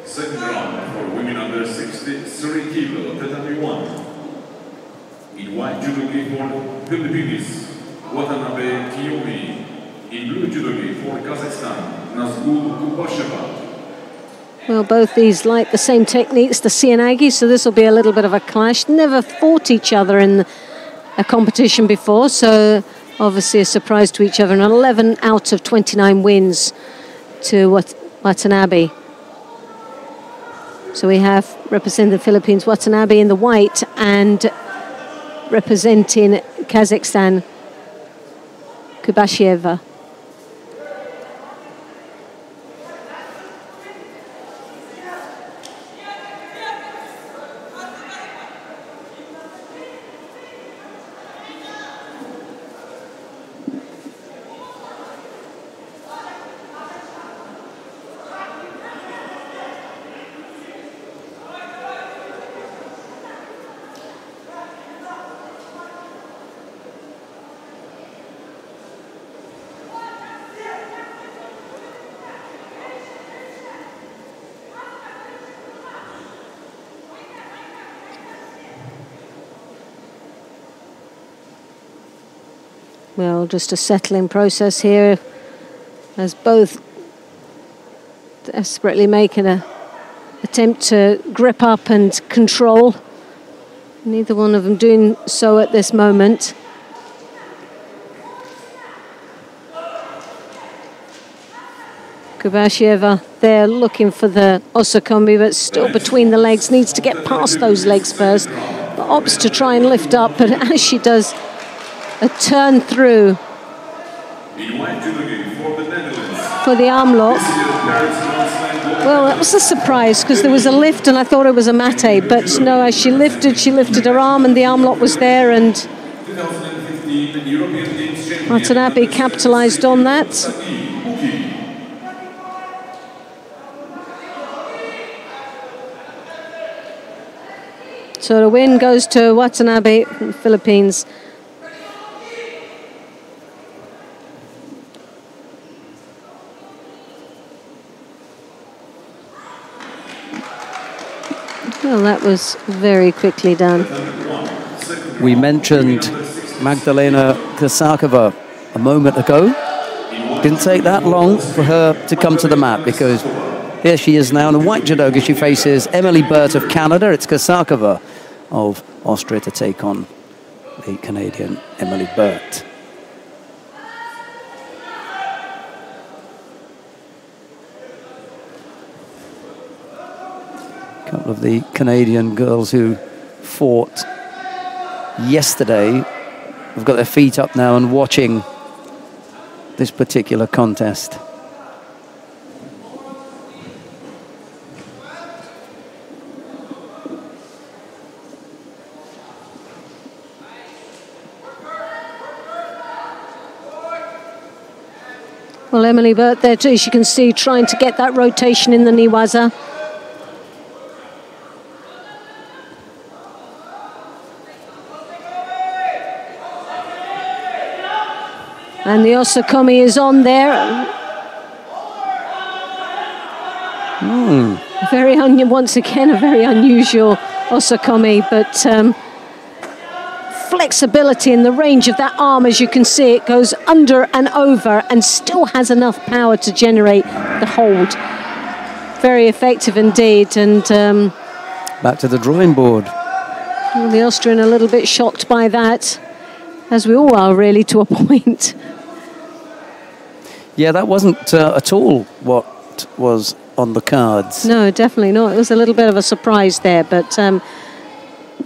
Second round for women under 63 kilo, tatami 1. In white judogi for Philippines, Watanabe Kiyomi. In blue judogi for Kazakhstan, Nazgul Kubasheva. Well, both these like the same techniques, the Sianagi, so this will be a little bit of a clash. Never fought each other in a competition before, so obviously a surprise to each other. And 11 out of 29 wins to Watanabe. So we have representing the Philippines, Watanabe in the white, and representing Kazakhstan, Kubashieva. Well, just a settling process here as both desperately making an attempt to grip up and control. Neither one of them doing so at this moment. Kubashieva there looking for the Osakomi, but still between the legs, needs to get past those legs first. But opts to try and lift up, but as she does, a turn through for the arm lock. Well, that was a surprise because there was a lift and I thought it was a mate, but no, as she lifted her arm and the arm lock was there, and Watanabe capitalised on that. So the win goes to Watanabe from the Philippines. Well, that was very quickly done. We mentioned Magdalena Kosakova a moment ago. Didn't take that long for her to come to the mat, because here she is now in the white judogi. She faces Emily Burt of Canada. It's Kosakova of Austria to take on the Canadian Emily Burt. A couple of the Canadian girls who fought yesterday have got their feet up now and watching this particular contest. Well, Emily Burt there too, as you can see, trying to get that rotation in the Niwaza. And the Osakomi is on there. Once again, a very unusual Osakomi, but flexibility in the range of that arm, as you can see, it goes under and over and still has enough power to generate the hold. Very effective indeed. And back to the drawing board. Well, the Austrian a little bit shocked by that, as we all are really, to a point. Yeah, that wasn't at all what was on the cards. No, definitely not. It was a little bit of a surprise there, but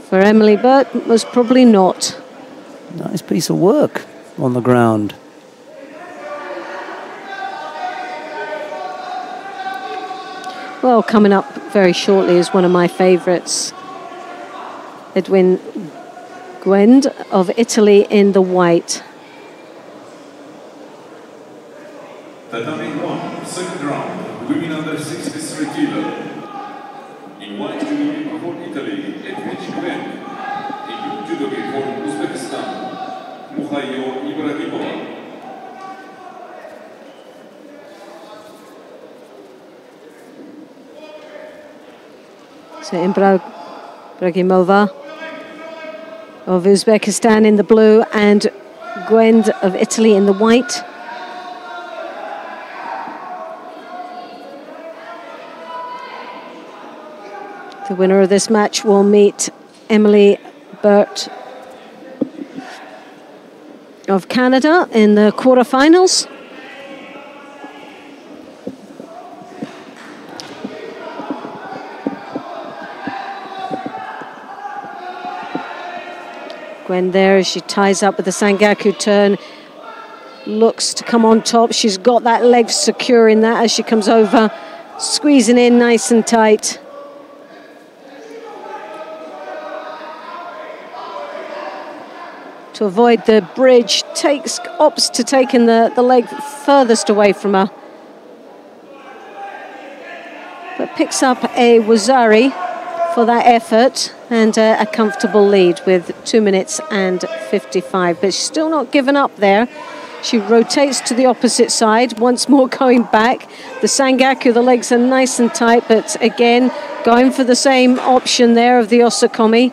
for Emily Burt, it was probably not. Nice piece of work on the ground. Well, coming up very shortly is one of my favourites. Edwin Gwend of Italy in the white. Tatami 1, second round, women under 63 kilo. In white judo for Italy, Edwin Gwend. In blue judo for Uzbekistan, Mukhayo Ibrahimova. So Ibrahimova of Uzbekistan in the blue and Gwend of Italy in the white. The winner of this match will meet Emily Burt of Canada in the quarterfinals. Gwen there as she ties up with the Sangaku turn, looks to come on top. She's got that leg secure in that as she comes over, squeezing in nice and tight. To avoid the bridge, opts to taking the leg furthest away from her. But picks up a Wazari for that effort and a comfortable lead with 2 minutes and 55. But she's still not given up there. She rotates to the opposite side, once more going back. The Sangaku, the legs are nice and tight, but again, going for the same option there of the Osakomi.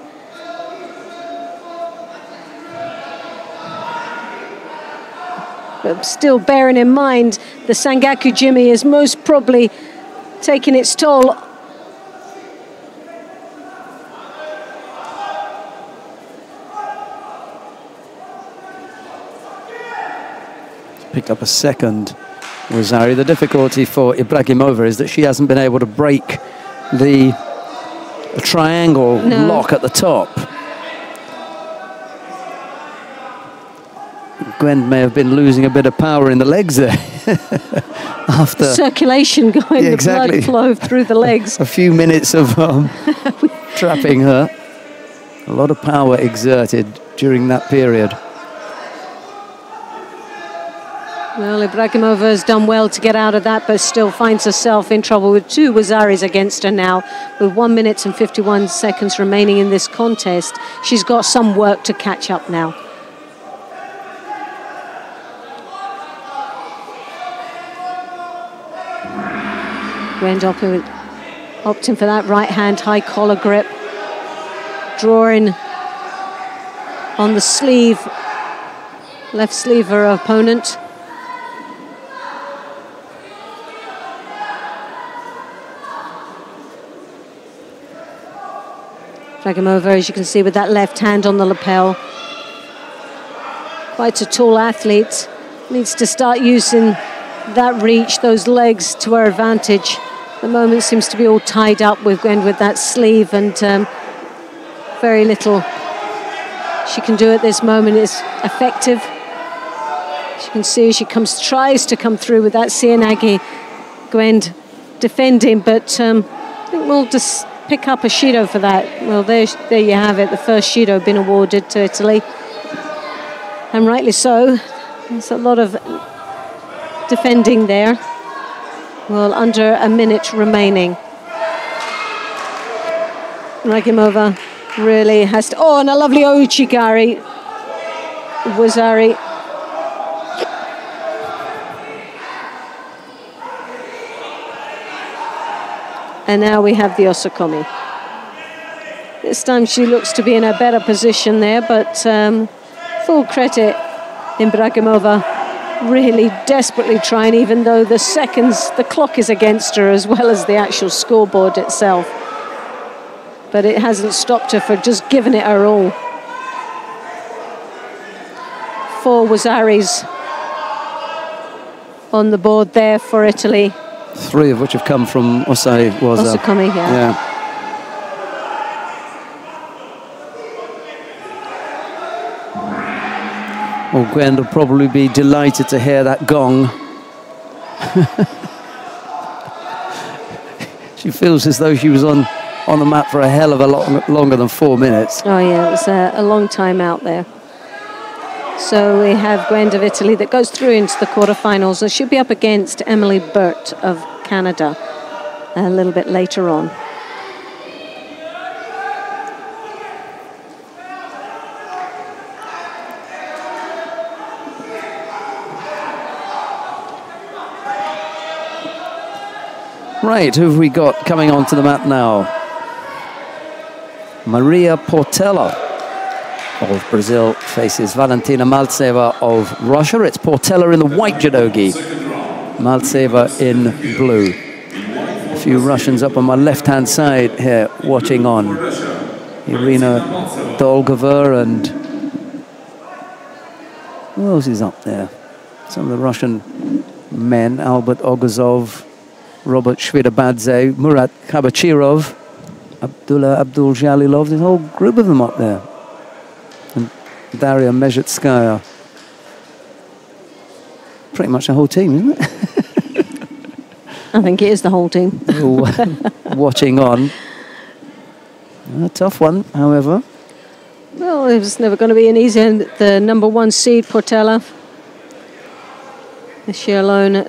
But still bearing in mind, the Sangaku Jimmy is most probably taking its toll. Picked up a second, Wazari. The difficulty for Ibrahimova is that she hasn't been able to break the triangle lock at the top. Gwen may have been losing a bit of power in the legs there. After circulation going, the blood flow through the legs. A few minutes of trapping her. A lot of power exerted during that period. Well, Ibragimova has done well to get out of that, but still finds herself in trouble with two Wazaris against her now. With 1 minute and 51 seconds remaining in this contest, she's got some work to catch up now. Gwend opting for that right-hand high collar grip, drawing on the sleeve, left sleeve of her opponent. Ibragimova, as you can see, with that left hand on the lapel. Quite a tall athlete, needs to start using that reach, those legs to her advantage. At the moment seems to be all tied up with Gwend with that sleeve, and very little she can do at this moment is effective. As you can see, she tries to come through with that Sianagi. Gwend defending, but I think we'll just pick up a Shido for that. Well, there you have it, the first Shido been awarded to Italy, and rightly so. There's a lot of defending there. Well, under a minute remaining. Ibragimova really has to... Oh, and a lovely Ouchigari. Wazari. And now we have the Osakomi. This time she looks to be in a better position there, but full credit Ibragimova, really desperately trying, even though the clock is against her as well as the actual scoreboard itself. But it hasn't stopped her for just giving it her all. 4 Wazaris on the board there for Italy. 3 of which have come from Osakomi, yeah. Well, Gwend will probably be delighted to hear that gong. She feels as though she was on the mat for a hell of a lot longer than 4 minutes. Oh yeah, it was a long time out there. So we have Gwend of Italy that goes through into the quarterfinals, and she'll be up against Emily Burt of Canada a little bit later on. Right, who have we got coming onto the mat now? Maria Portela of Brazil faces Valentina Maltseva of Russia. It's Portela in the white judogi, Maltseva in blue. A few Russians up on my left-hand side here watching on. Irina Dolgova and... who else is up there? Some of the Russian men, Albert Ogazov, Robert Shvidabadze, Murat Khabachirov, Abdullah Abdul-Jalilov. There's a whole group of them up there. And Daria Mezhetskaya. Pretty much the whole team, isn't it? I think it is the whole team. Watching on. A tough one, however. Well, it was never going to be an easy end. The #1 seed, Portela. This year alone.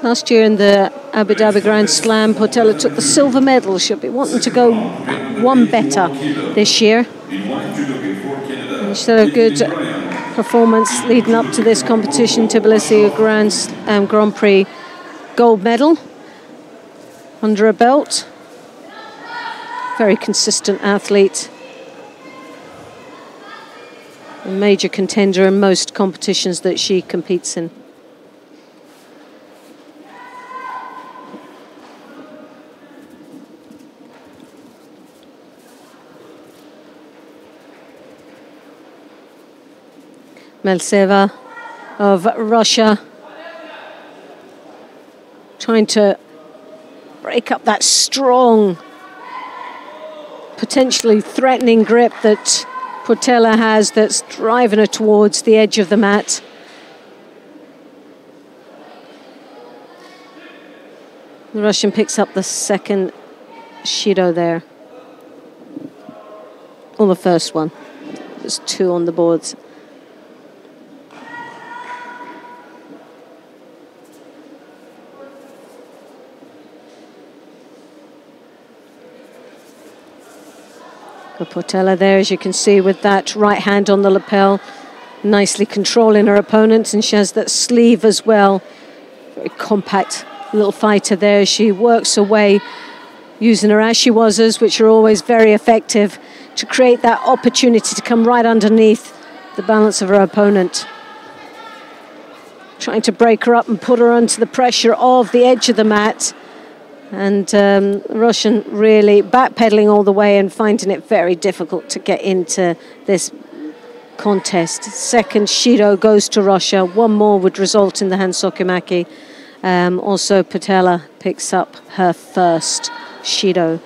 Last year in the Abu Dhabi Grand Slam, Portela took the silver medal. She'll be wanting to go one better this year. And she had a good performance leading up to this competition. Tbilisi Grand Prix gold medal under her belt. Very consistent athlete. A major contender in most competitions that she competes in. Maltseva of Russia, trying to break up that strong, potentially threatening grip that Portela has, that's driving her towards the edge of the mat. The Russian picks up the second Shido there. Or the first one. There's 2 on the boards. Portela there, as you can see, with that right hand on the lapel, nicely controlling her opponent, and she has that sleeve as well. Very compact little fighter there. She works her way using her ashiwazas, which are always very effective, to create that opportunity to come right underneath the balance of her opponent. Trying to break her up and put her under the pressure of the edge of the mat. And Russian really backpedaling all the way and finding it very difficult to get into this contest. Second Shido goes to Russia. One more would result in the Hansokimaki. Also, Portela picks up her first Shido.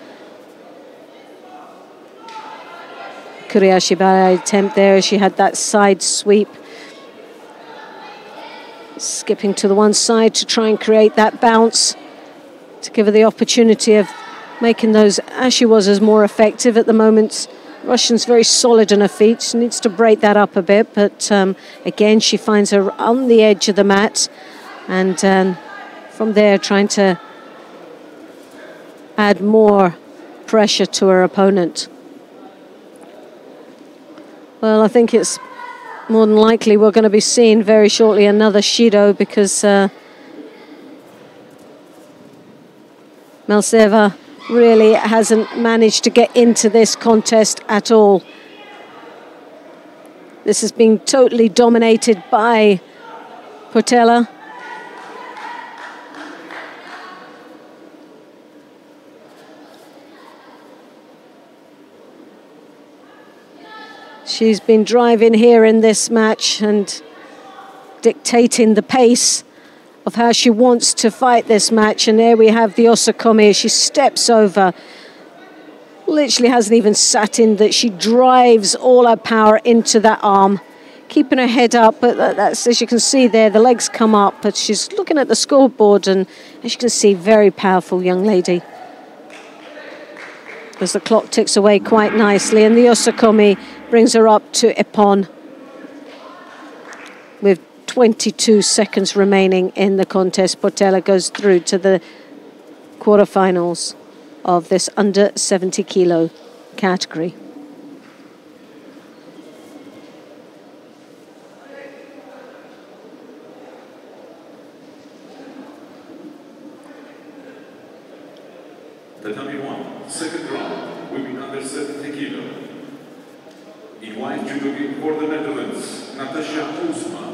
Kuriashibara attempt there. She had that side sweep. Skipping to the one side to try and create that bounce, to give her the opportunity of making those ashiwazas more effective. At the moment, Russian's very solid on her feet. She needs to break that up a bit, but again, she finds her on the edge of the mat, and from there trying to add more pressure to her opponent. Well, I think it's more than likely we're going to be seeing very shortly another Shido, because Maltseva really hasn't managed to get into this contest at all. This has been totally dominated by Portela. She's been driving here in this match and dictating the pace of how she wants to fight this match. And there we have the Osakomi. She steps over, literally hasn't even sat in, that she drives all her power into that arm, keeping her head up. But that's, as you can see there, the legs come up, but she's looking at the scoreboard, and as you can see, very powerful young lady. As the clock ticks away quite nicely, and the Osakomi brings her up to Ippon with 22 seconds remaining in the contest. Portela goes through to the quarterfinals of this under 70 kilo category. The Dhabi one, second round, women under 70 kilo. In white judogi for the Netherlands, Natasha Oosma.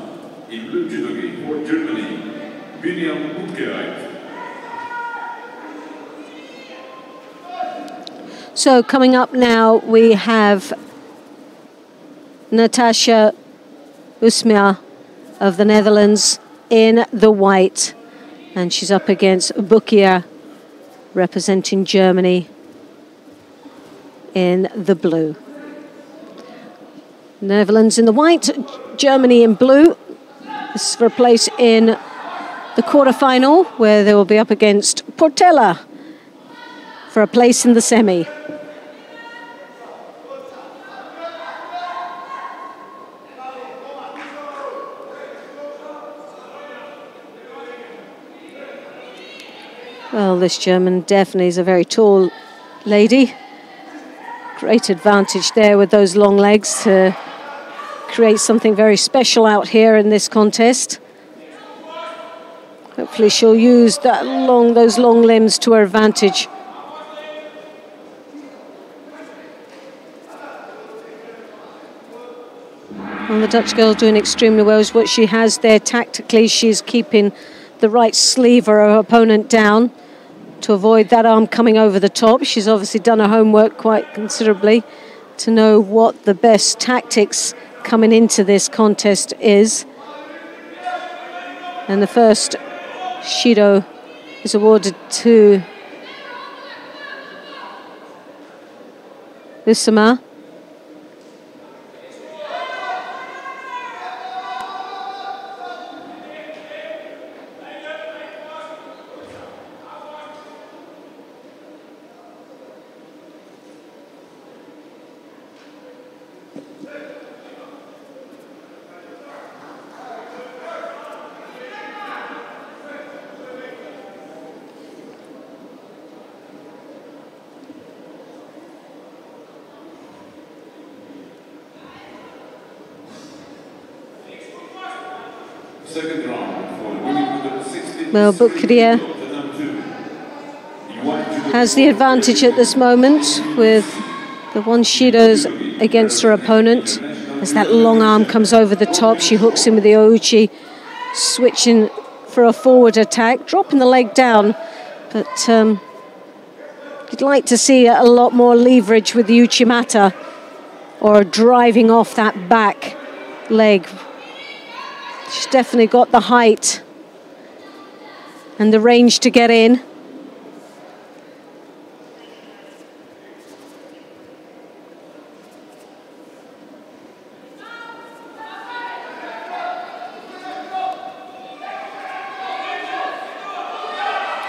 In blue judogi for Germany, William Utgereit. So coming up now, we have Natasha Oosma of the Netherlands in the white, and she's up against Bukia, representing Germany, in the blue. Netherlands in the white, Germany in blue. This is for a place in the quarterfinal, where they will be up against Portela for a place in the semi. Well, this German definitely is a very tall lady. Great advantage there with those long legs to create something very special out here in this contest. Hopefully she'll use those long limbs to her advantage. Well, the Dutch girl doing extremely well is what she has there tactically. She's keeping the right sleeve of her opponent down to avoid that arm coming over the top. She's obviously done her homework quite considerably to know what the best tactics coming into this contest is. And the first Shido is awarded to Usama. Second round for women under 16. Well, Bukria has the advantage at this moment with the one Shido's against her opponent. As that long arm comes over the top, she hooks in with the Ouchi, switching for a forward attack, dropping the leg down. But you'd like to see a lot more leverage with the Uchimata, or driving off that back leg. She's definitely got the height and the range to get in.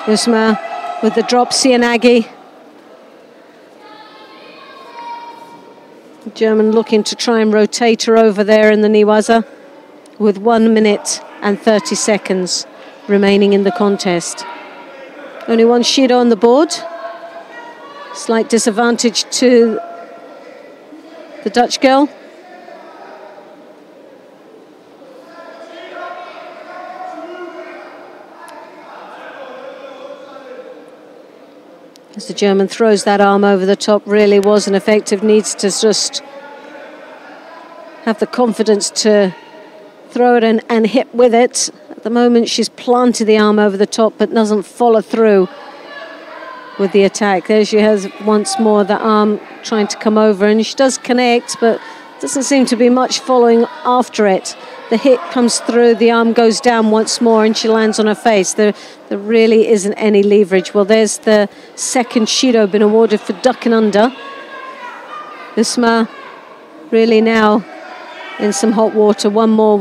Usma with the drop, Cianagi. German looking to try and rotate her over there in the Niwaza, with 1 minute and 30 seconds remaining in the contest. Only one Shido on the board. Slight disadvantage to the Dutch girl. As the German throws that arm over the top, really wasn't effective. Needs to just have the confidence to throw it and hit with it. At the moment, she's planted the arm over the top, but doesn't follow through with the attack. There she has once more the arm trying to come over, and she does connect, but doesn't seem to be much following after it. The hit comes through, the arm goes down once more, and she lands on her face. There really isn't any leverage. Well, there's the second Shido been awarded for ducking under. Usma really now in some hot water. One more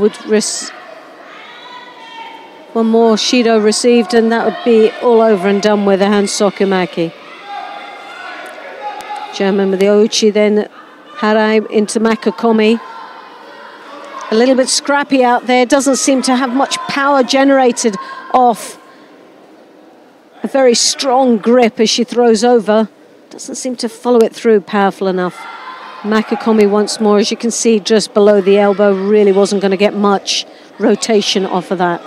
Shido received, and that would be all over and done with the hand Sokumaki. German with the Ouchi, then Harai into Makakomi. A little bit scrappy out there, doesn't seem to have much power generated off a very strong grip as she throws over. Doesn't seem to follow it through powerful enough. Makakomi once more, as you can see, just below the elbow, really wasn't going to get much rotation off of that.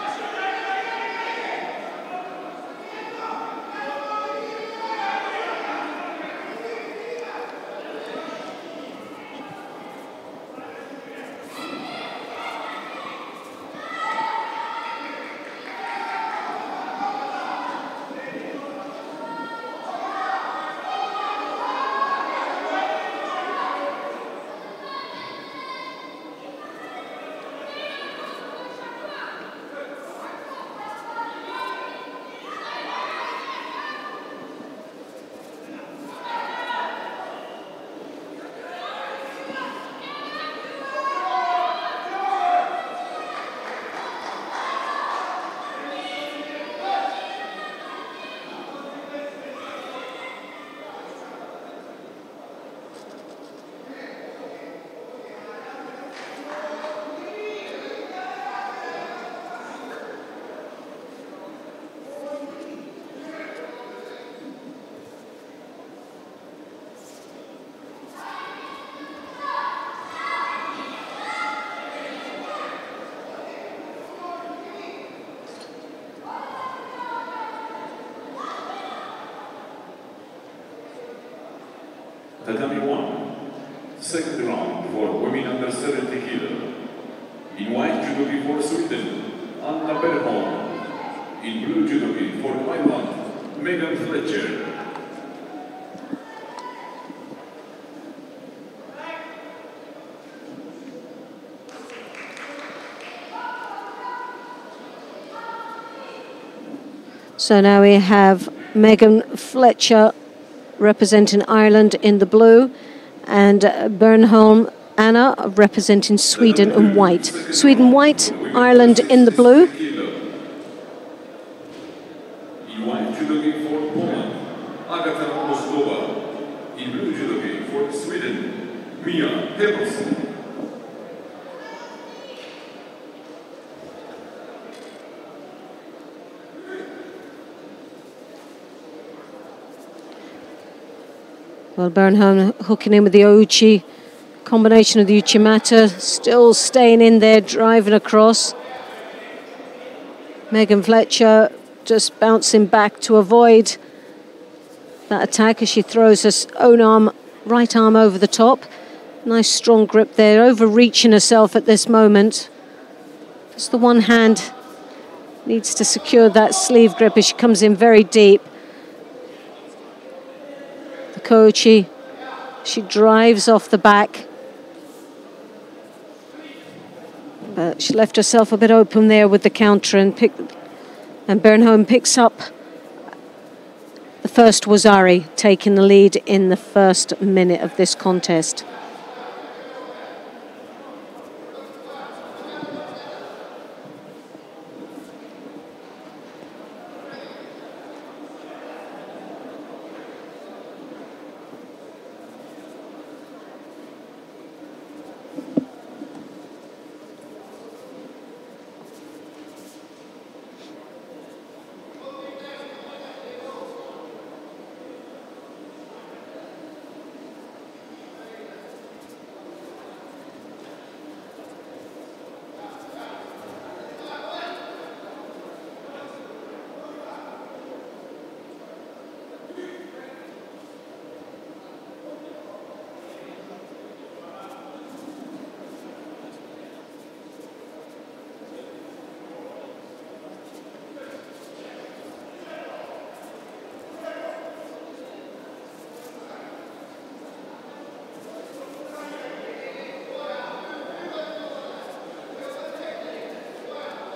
Tatami 1, second round for women under 70 kilo. In white judogi for Sweden, Anna Berholm. In blue judogi for Ireland, Megan Fletcher. So now we have Megan Fletcher representing Ireland in the blue, and Bernholm Anna representing Sweden in white. Sweden white, Ireland in the blue. In white judogi for Poland, Agata Moskova. In blue judogi for Sweden, Mia Hermansson. Well, Bernholm hooking in with the Ouchi, combination of the Uchimata, still staying in there, driving across. Megan Fletcher just bouncing back to avoid that attack as she throws her own arm, right arm over the top. Nice strong grip there, overreaching herself at this moment. Just the one hand needs to secure that sleeve grip as she comes in very deep. The Kochi, she drives off the back. But she left herself a bit open there with the counter, and Bernholm picks up the first Wazari, taking the lead in the first minute of this contest.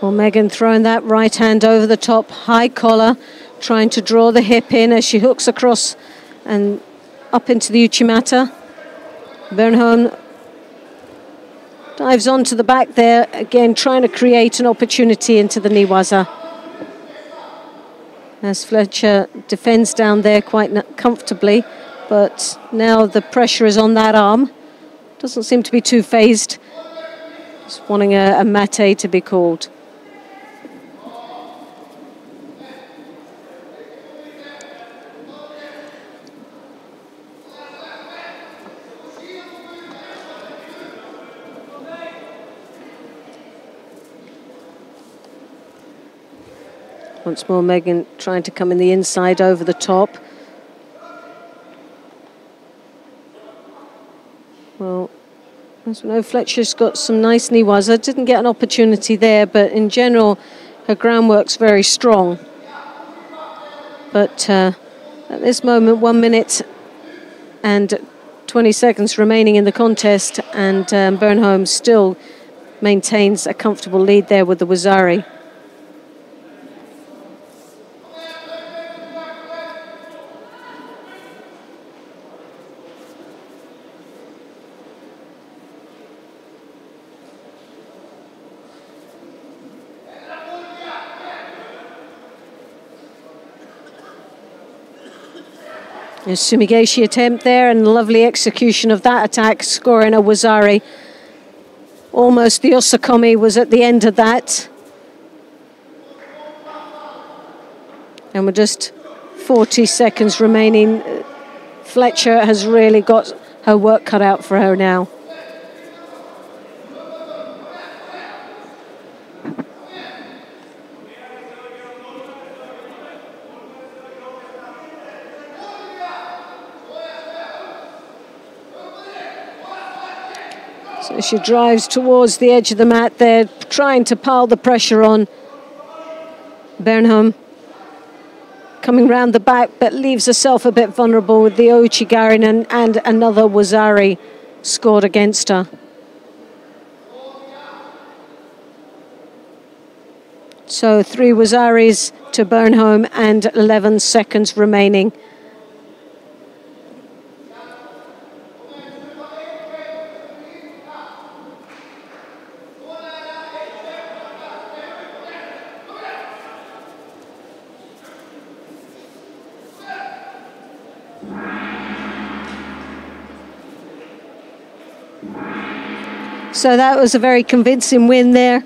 Well, Megan throwing that right hand over the top, high collar, trying to draw the hip in as she hooks across and up into the Uchimata. Bernholm dives onto the back there, again trying to create an opportunity into the Niwaza. As Fletcher defends down there quite comfortably, but now the pressure is on that arm. Doesn't seem to be too phased. Just wanting a mate to be called. Once more, Megan trying to come in the inside over the top. Well, as we know, Fletcher's got some nice Niwaza. Didn't get an opportunity there, but in general, her groundwork's very strong. But at this moment, 1 minute and 20 seconds remaining in the contest, and Bernholm still maintains a comfortable lead there with the Wazari. A Sumigashi attempt there, and lovely execution of that attack, scoring a Wazari. Almost the Osakomi was at the end of that. And with just 40 seconds remaining, Fletcher has really got her work cut out for her now. So she drives towards the edge of the mat there, trying to pile the pressure on. Bernholm coming round the back, but leaves herself a bit vulnerable with the Ouchigarin, and another Wazari scored against her. So 3 Wazaris to Bernholm and 11 seconds remaining. So that was a very convincing win there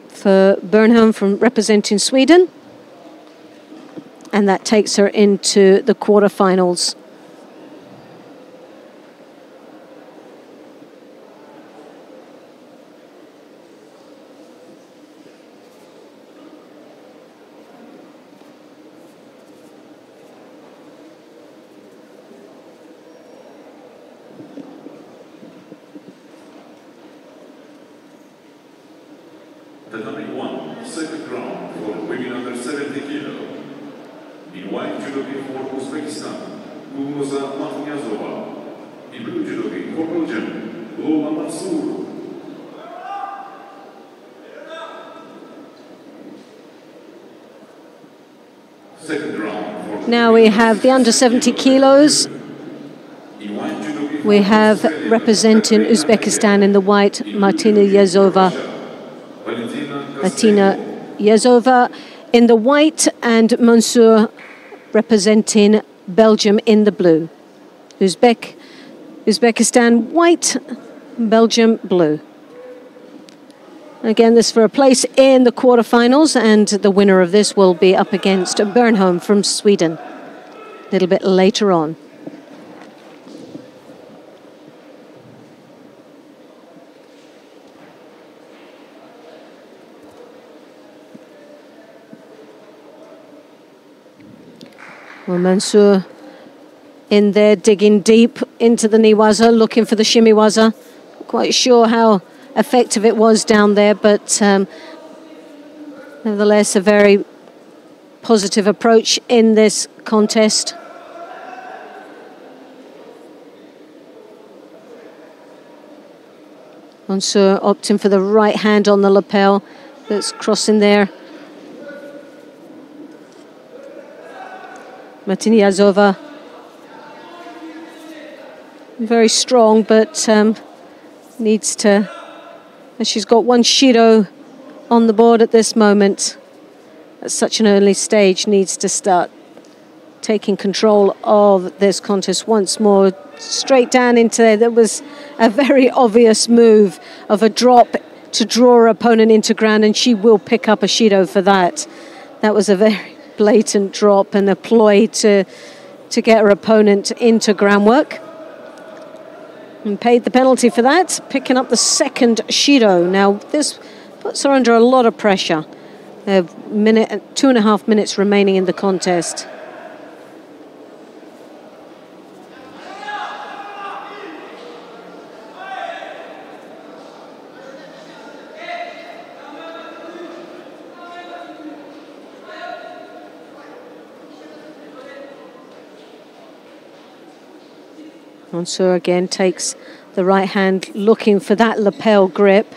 for Bernholm from representing Sweden. And that takes her into the quarterfinals. Tatami 1, second round for women under 70 kilo. In white judogi for Uzbekistan, Guruza Matnyazova. In blue judogi for Belgium, Lola Mansour. Second round for now we have the under 70 kilos. We have representing Uzbekistan in the white, Martina Yazova. In the white, and Mansour representing Belgium in the blue. Uzbekistan white, Belgium blue. Again, this for a place in the quarterfinals, and the winner of this will be up against Bernholm from Sweden a little bit later on. Well, Mansour in there digging deep into the Niwaza, looking for the shimiwaza. Quite sure how effective it was down there, but nevertheless a very positive approach in this contest. Mansour opting for the right hand on the lapel that's crossing there. Martina Yazova, very strong, but needs to, and she's got one Shido on the board at this moment. At such an early stage, needs to start taking control of this contest once more. Straight down into there. That was a very obvious move of a drop to draw her opponent into ground, and she will pick up a Shido for that. That was a very blatant drop and a ploy to get her opponent into groundwork. And paid the penalty for that, picking up the second Shido. Now, this puts her under a lot of pressure. A minute, 2.5 minutes remaining in the contest. Mansour again takes the right hand, looking for that lapel grip.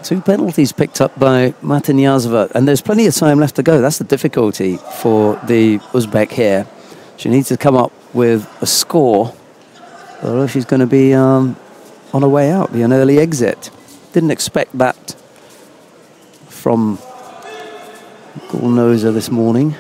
Two penalties picked up by Martina Yazova, and there's plenty of time left to go. That's the difficulty for the Uzbek here. She needs to come up with a score, or she's going to be on her way out, be an early exit. Didn't expect that from Gulnoza this morning.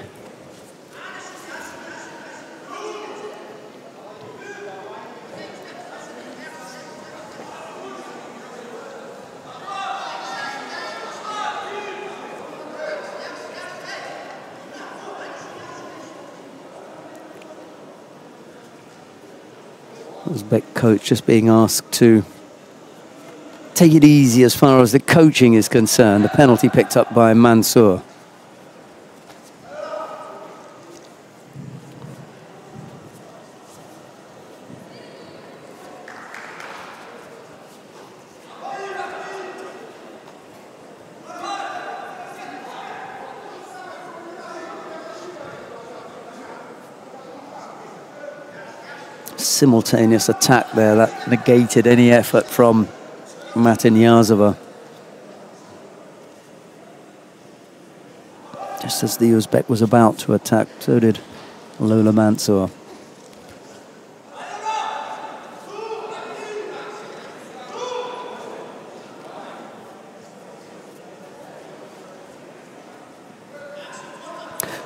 Uzbek coach just being asked to take it easy as far as the coaching is concerned. The penalty picked up by Mansour. Simultaneous attack there that negated any effort from Martina Yazova. Just as the Uzbek was about to attack, so did Lola Mansour.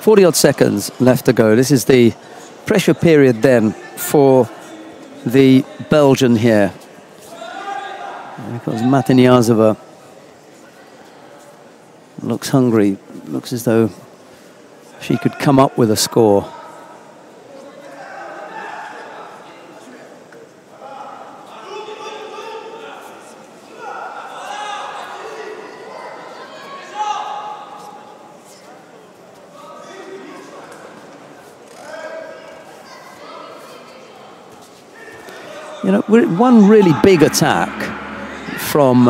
Forty-odd seconds left to go. This is the pressure period then for the Belgian here, because Martina Yazova looks hungry, looks as though she could come up with a score. You know, one really big attack from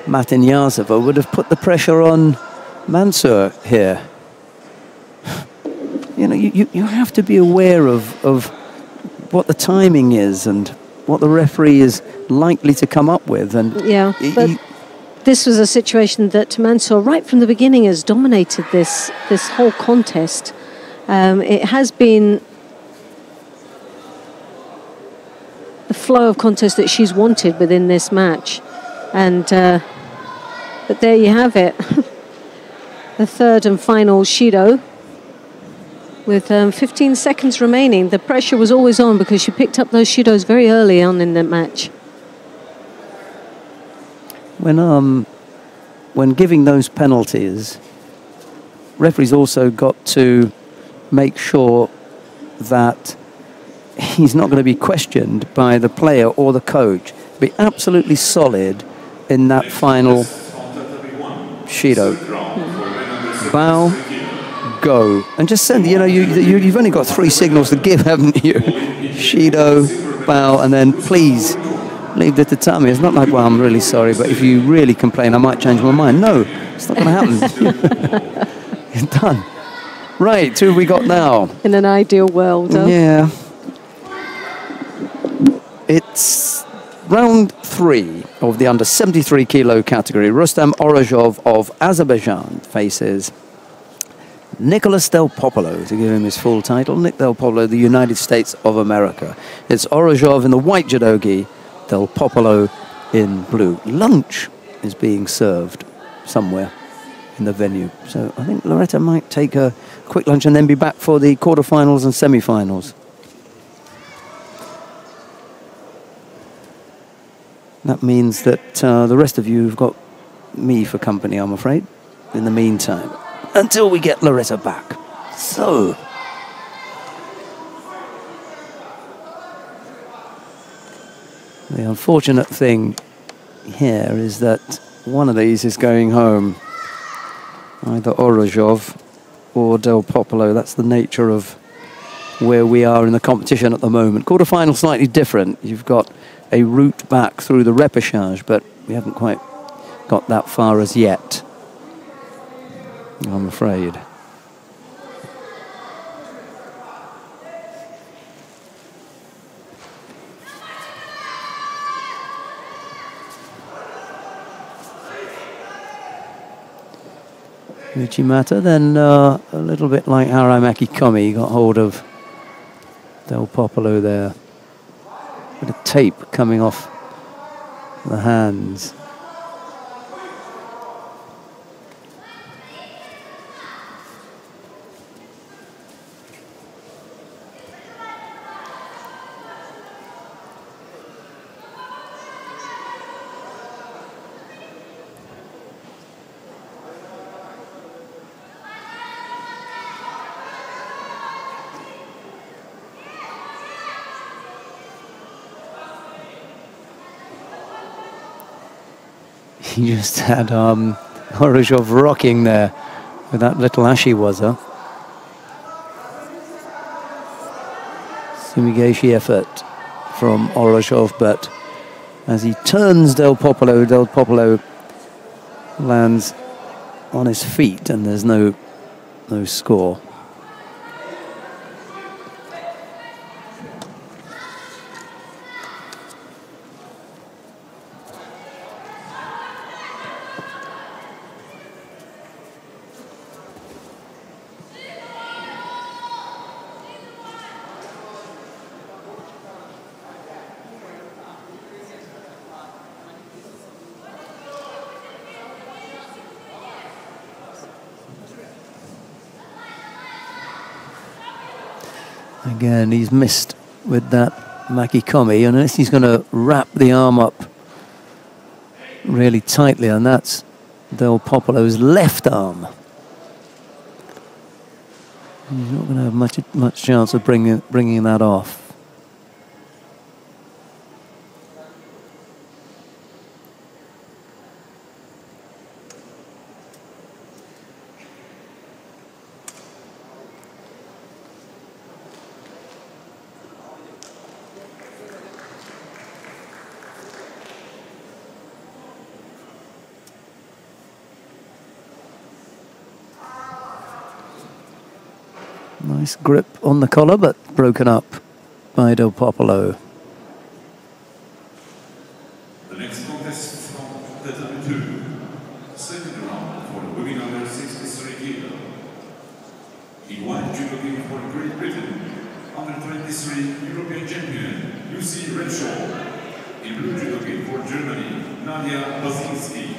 Matinyazova would have put the pressure on Mansour here. You know, you have to be aware of what the timing is and what the referee is likely to come up with. And yeah, but this was a situation that Mansour, right from the beginning, has dominated this whole contest. It has been the flow of contest that she's wanted within this match. And but there you have it. The third and final Shido. With 15 seconds remaining, the pressure was always on because she picked up those Shidos very early on in that match. When giving those penalties, referees also got to make sure that he's not going to be questioned by the player or the coach. Be absolutely solid in that final Shido. Bow, go, and just send. You know, you've only got 3 signals to give, haven't you? Shido, bow, and then please leave the tatami. It's not like, well, I'm really sorry, but if you really complain, I might change my mind. No, it's not going to happen. It's done. Right, who have we got now? In an ideal world, huh? Yeah. It's round 3 of the under 73 kilo category. Rustam Orozhov of Azerbaijan faces Nicholas Del Popolo, to give him his full title. Nick Del Popolo, the United States of America. It's Orozhov in the white judogi, Del Popolo in blue. Lunch is being served somewhere in the venue. So I think Loretta might take a quick lunch and then be back for the quarterfinals and semi-finals. That means that the rest of you have got me for company, I'm afraid, in the meantime, until we get Loretta back. So, the unfortunate thing here is that one of these is going home, either Orozhov or Del Popolo. That's the nature of where we are in the competition at the moment. Quarterfinal slightly different. You've got a route back through the repechage, but we haven't quite got that far as yet, I'm afraid. Uchimata then, a little bit like Haramaki Komi, got hold of Del Popolo there. Bit of tape coming off the hands. He just had Orozhov rocking there with that little ashiwaza. Sumigeshi effort from Orozhov, but as he turns Del Popolo lands on his feet and there's no score. Again, he's missed with that Makikomi, unless he's going to wrap the arm up really tightly, and that's Del Popolo's left arm. He's not going to have much chance of bringing that off. Nice grip on the collar, but broken up by Del Popolo. The next contest from the Dhabi 2, second round for women under 63 kg. In white judo for Great Britain, under 23 European champion Lucy Renshaw. In blue judo for Germany, Nadia Basinski.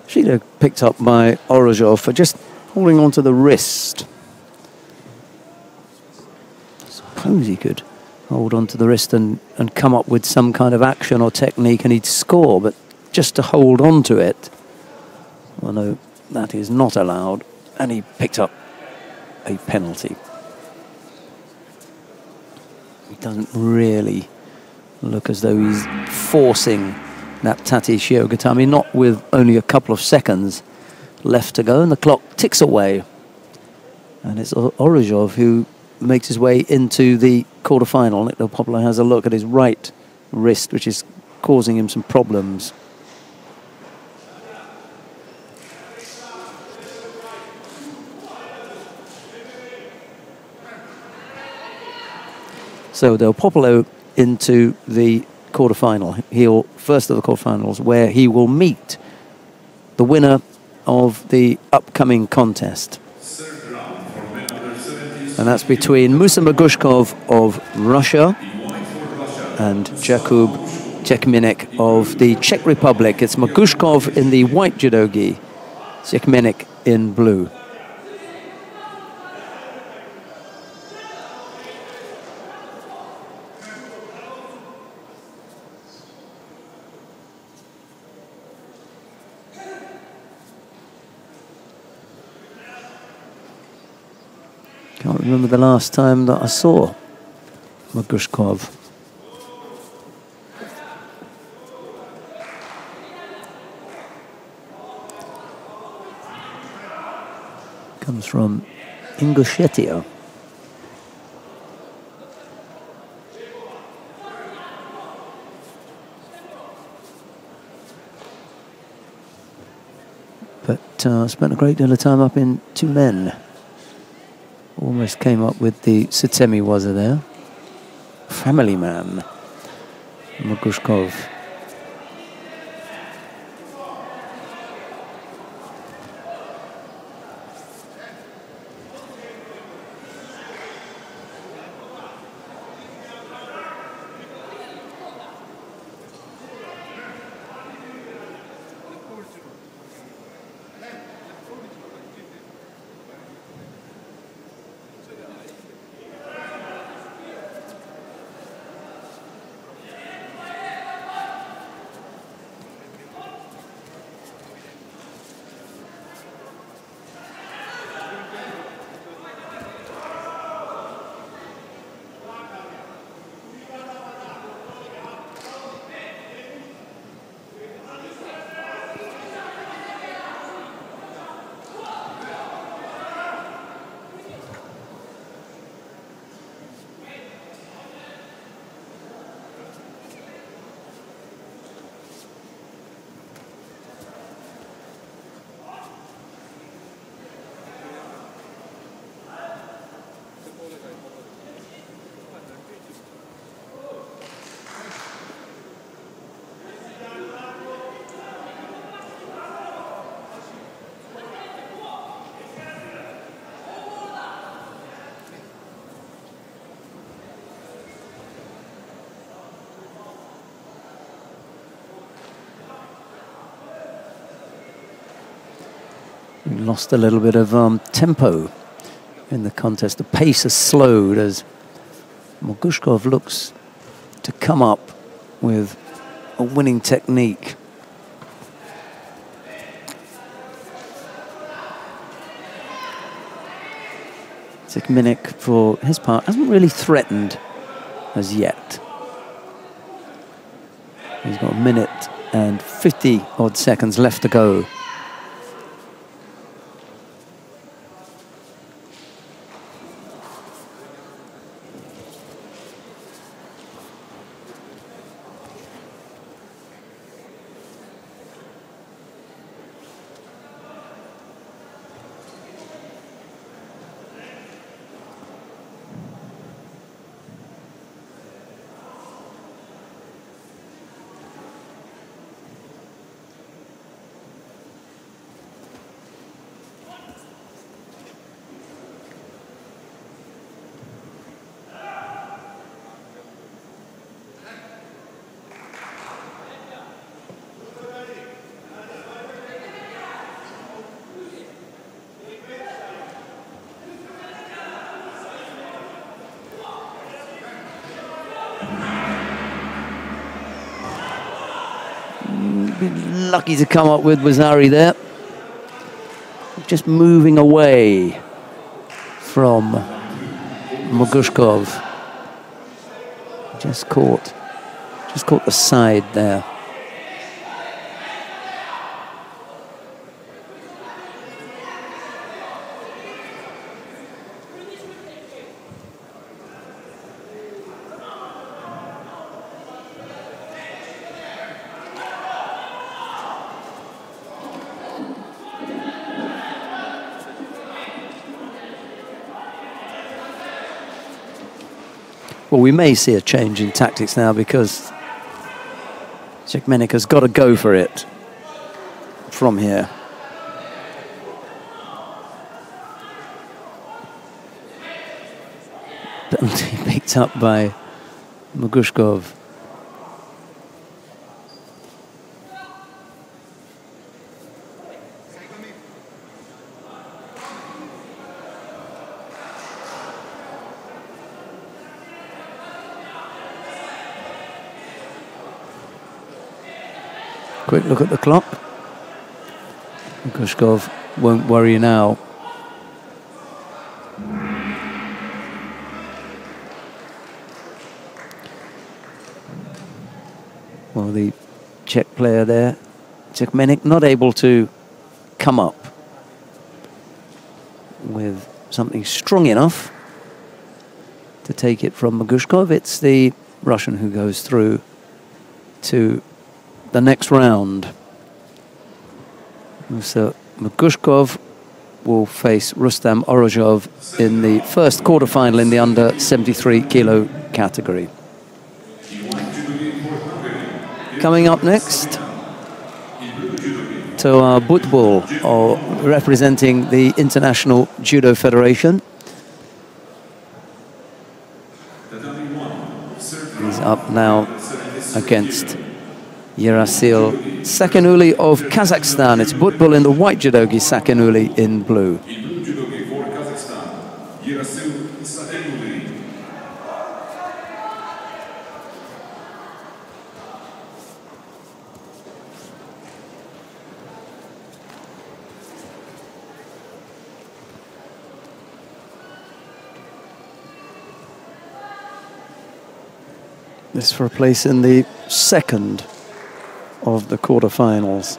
Judo picked up by Orozhov for just holding onto the wrist. I suppose he could hold onto the wrist and come up with some kind of action or technique and he'd score, but just to hold on to it, well, no, that is not allowed, and he picked up a penalty. It doesn't really look as though he's forcing that Tati Shiogatami, not with only a couple of seconds left to go, and the clock ticks away. And it's Orozhov who makes his way into the quarterfinal. Nick Del Popolo has a look at his right wrist, which is causing him some problems. So Del Popolo into the quarterfinal. He'll first of the quarterfinals, where he will meet the winner of the upcoming contest. And that's between Musa Magushkov of Russia and Jakub Czechminek of the Czech Republic. It's Magushkov in the white judogi, Czechminek in blue. Can't remember the last time that I saw Magushkov. Comes from Ingushetia. But spent a great deal of time up in Tumen. Almost came up with the Sutemi Waza there. Family man, Magushkov. We lost a little bit of tempo in the contest. The pace has slowed as Magushkov looks to come up with a winning technique. Czechminek, for his part, hasn't really threatened as yet. He's got a minute and 50 odd seconds left to go. Been lucky to come up with Wazari there. Just moving away from Mogushkov. Just caught the side there. Well, we may see a change in tactics now because Cekmenik has got to go for it from here. Penalty picked up by Mogushkov. Quick look at the clock. Mogushkov won't worry now. Well, the Czech player there, Cekmenik, not able to come up with something strong enough to take it from Mogushkov. It's the Russian who goes through to the next round. So Mogushkov will face Rustam Orozhov in the first quarterfinal in the under 73 kilo category. Coming up next, Toa Butbul, representing the International Judo Federation. He's up now against Yerasil Sakanuli of Kazakhstan. It's Butbul in the white judogi, Sakanuli in blue. This for a place in the second of the quarterfinals.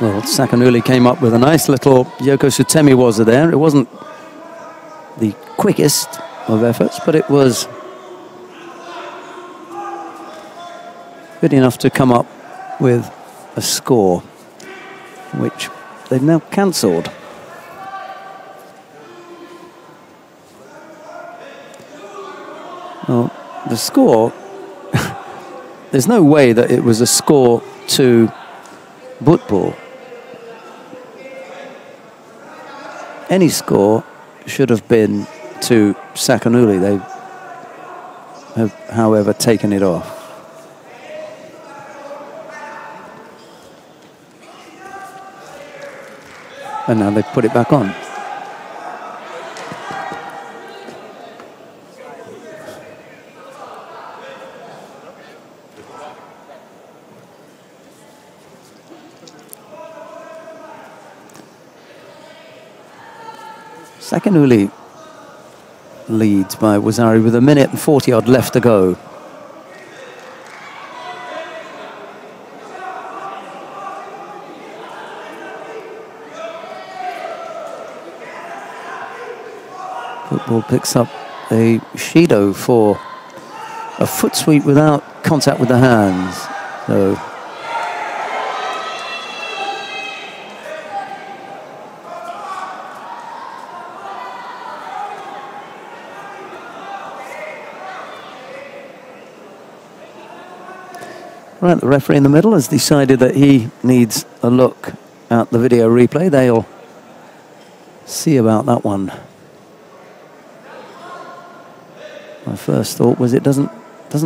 Well, Sakanuli came up with a nice little Yoko Sutemi waza there. It wasn't the quickest of efforts, but it was good enough to come up with a score, which they've now cancelled. Well, the score, there's no way that it was a score to Butbul. Any score should have been to Sakanuli. They have, however, taken it off. And now they put it back on. Sakanuli leads by Wazari with 1 minute and 40 odd left to go. Football picks up a Shido for a foot sweep without contact with the hands. So right, the referee in the middle has decided that he needs a look at the video replay. They'll see about that one. My first thought was it doesn't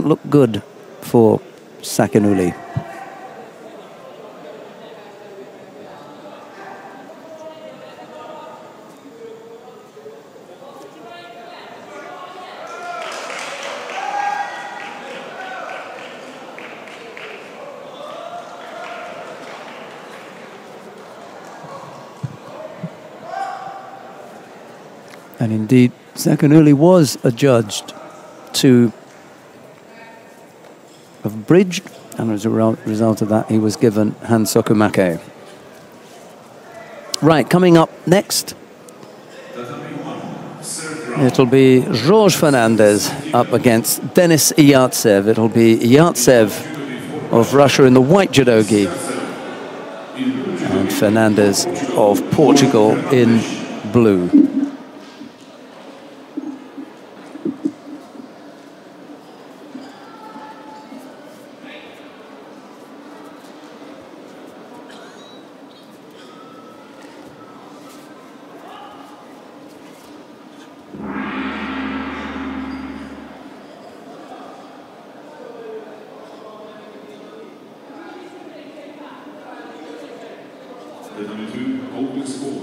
look good for Sakanuli. And indeed, Sakanuli was adjudged to have bridged, and as a result of that, he was given Hansokumake. Right, coming up next, it'll be Jorge Fernandez up against Denis Iyatsev. It'll be Iyatsev of Russia in the white judogi, and Fernandez of Portugal in blue. The number 2 open score.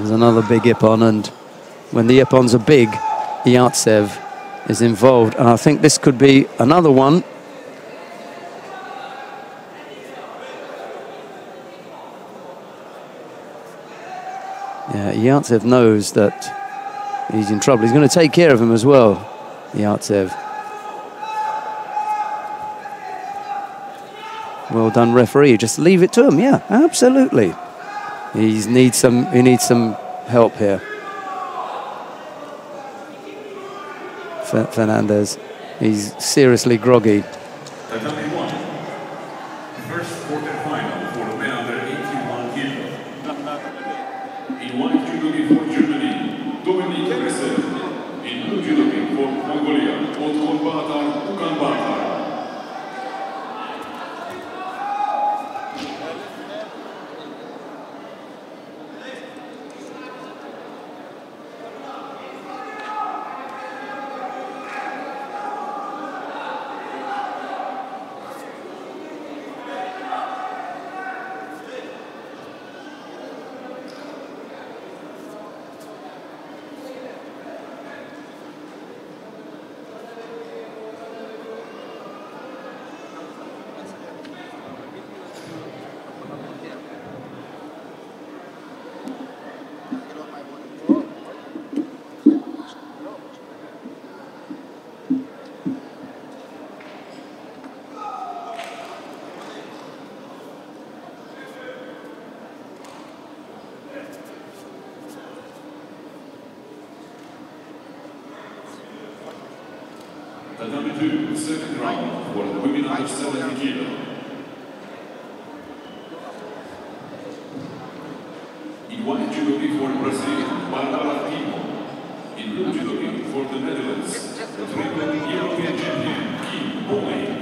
There's another big ippon, and when the ippons are big, Yartsev is involved. And I think this could be another one. Yeah, Yartsev knows that he's in trouble. He's going to take care of him as well, Yartsev. Well done, referee. Just leave it to him. Yeah, absolutely. He needs some help here. Fernandez, he's seriously groggy. First quarter-final for the men under 81 kilo. In white judo for Germany, Dominic Resel. In blue judo for Mongolia, Ukanbatar. Number 2, second round for the women under 70 kilo. In white judo for Brazil, Barbara Timo. In blue judo for the Netherlands, the triple European champion, Kim Boy.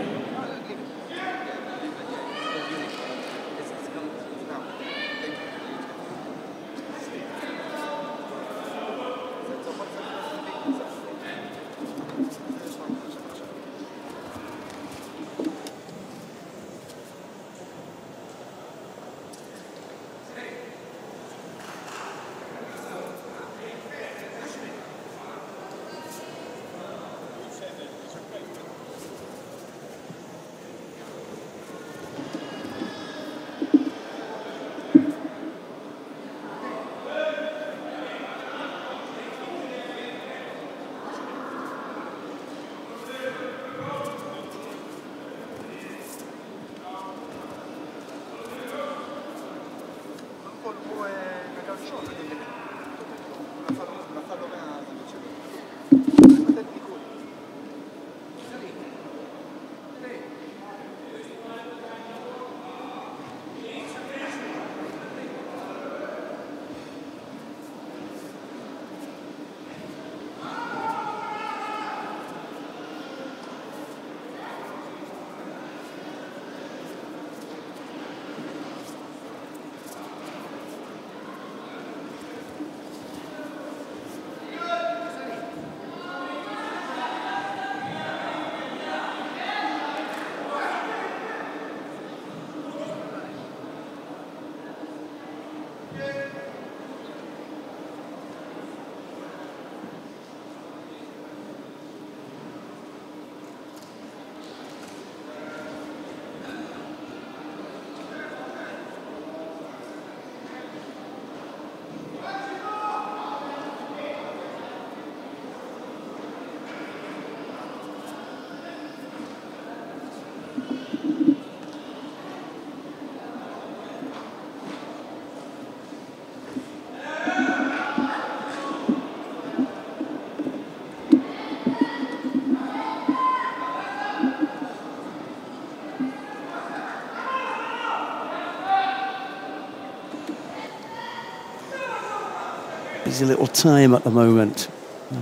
Busy little time at the moment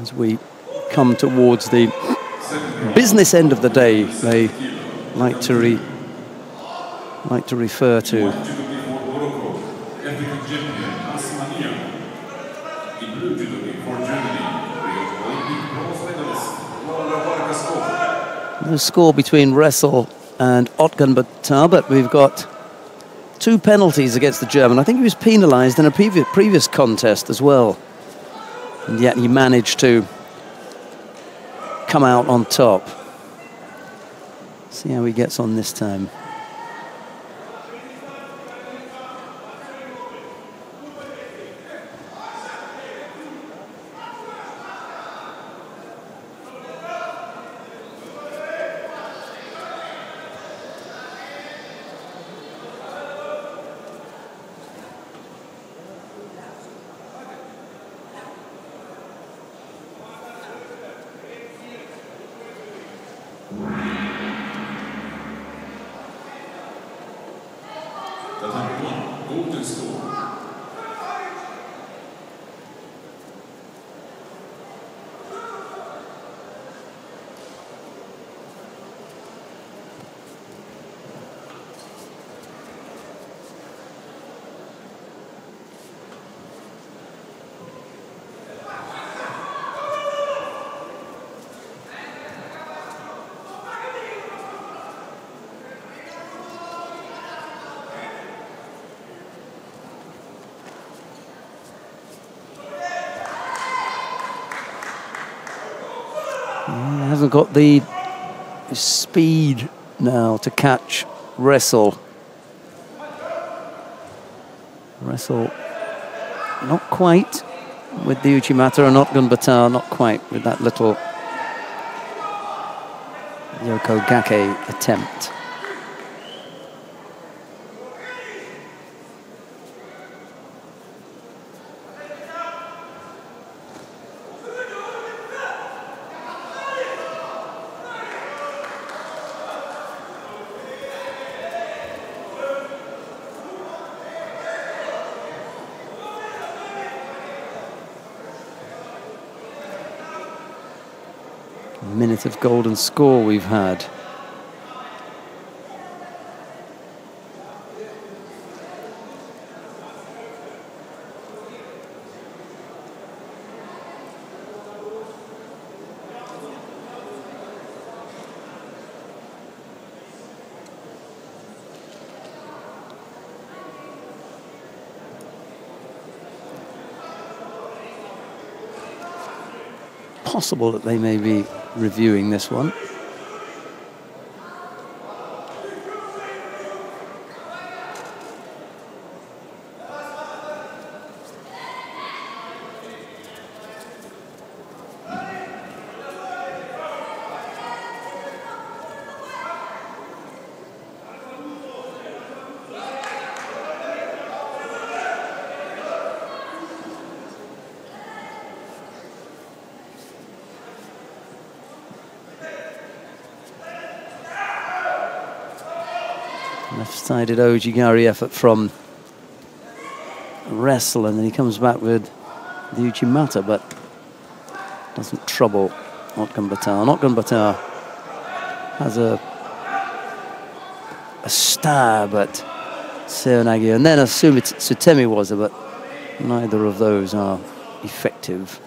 as we come towards the business end of the day, they like to refer to. The score between Ressel and Otgenbatar, but we've got 2 penalties against the German. I think he was penalised in a previous contest as well. And yet he managed to come out on top. See how he gets on this time. Hasn't got the speed now to catch Wrestle. Wrestle not quite with the Uchimata, or not Gunbata, not quite with that little Yoko Gake attempt. Minute of golden score we've had. Possible that they may be reviewing this one. Left-sided Ojigari effort from Wrestle, and then he comes back with the Uchimata, but doesn't trouble Gunbata. Gunbata has a stab at Seoinage, and then Tsutemi was, but neither of those are effective.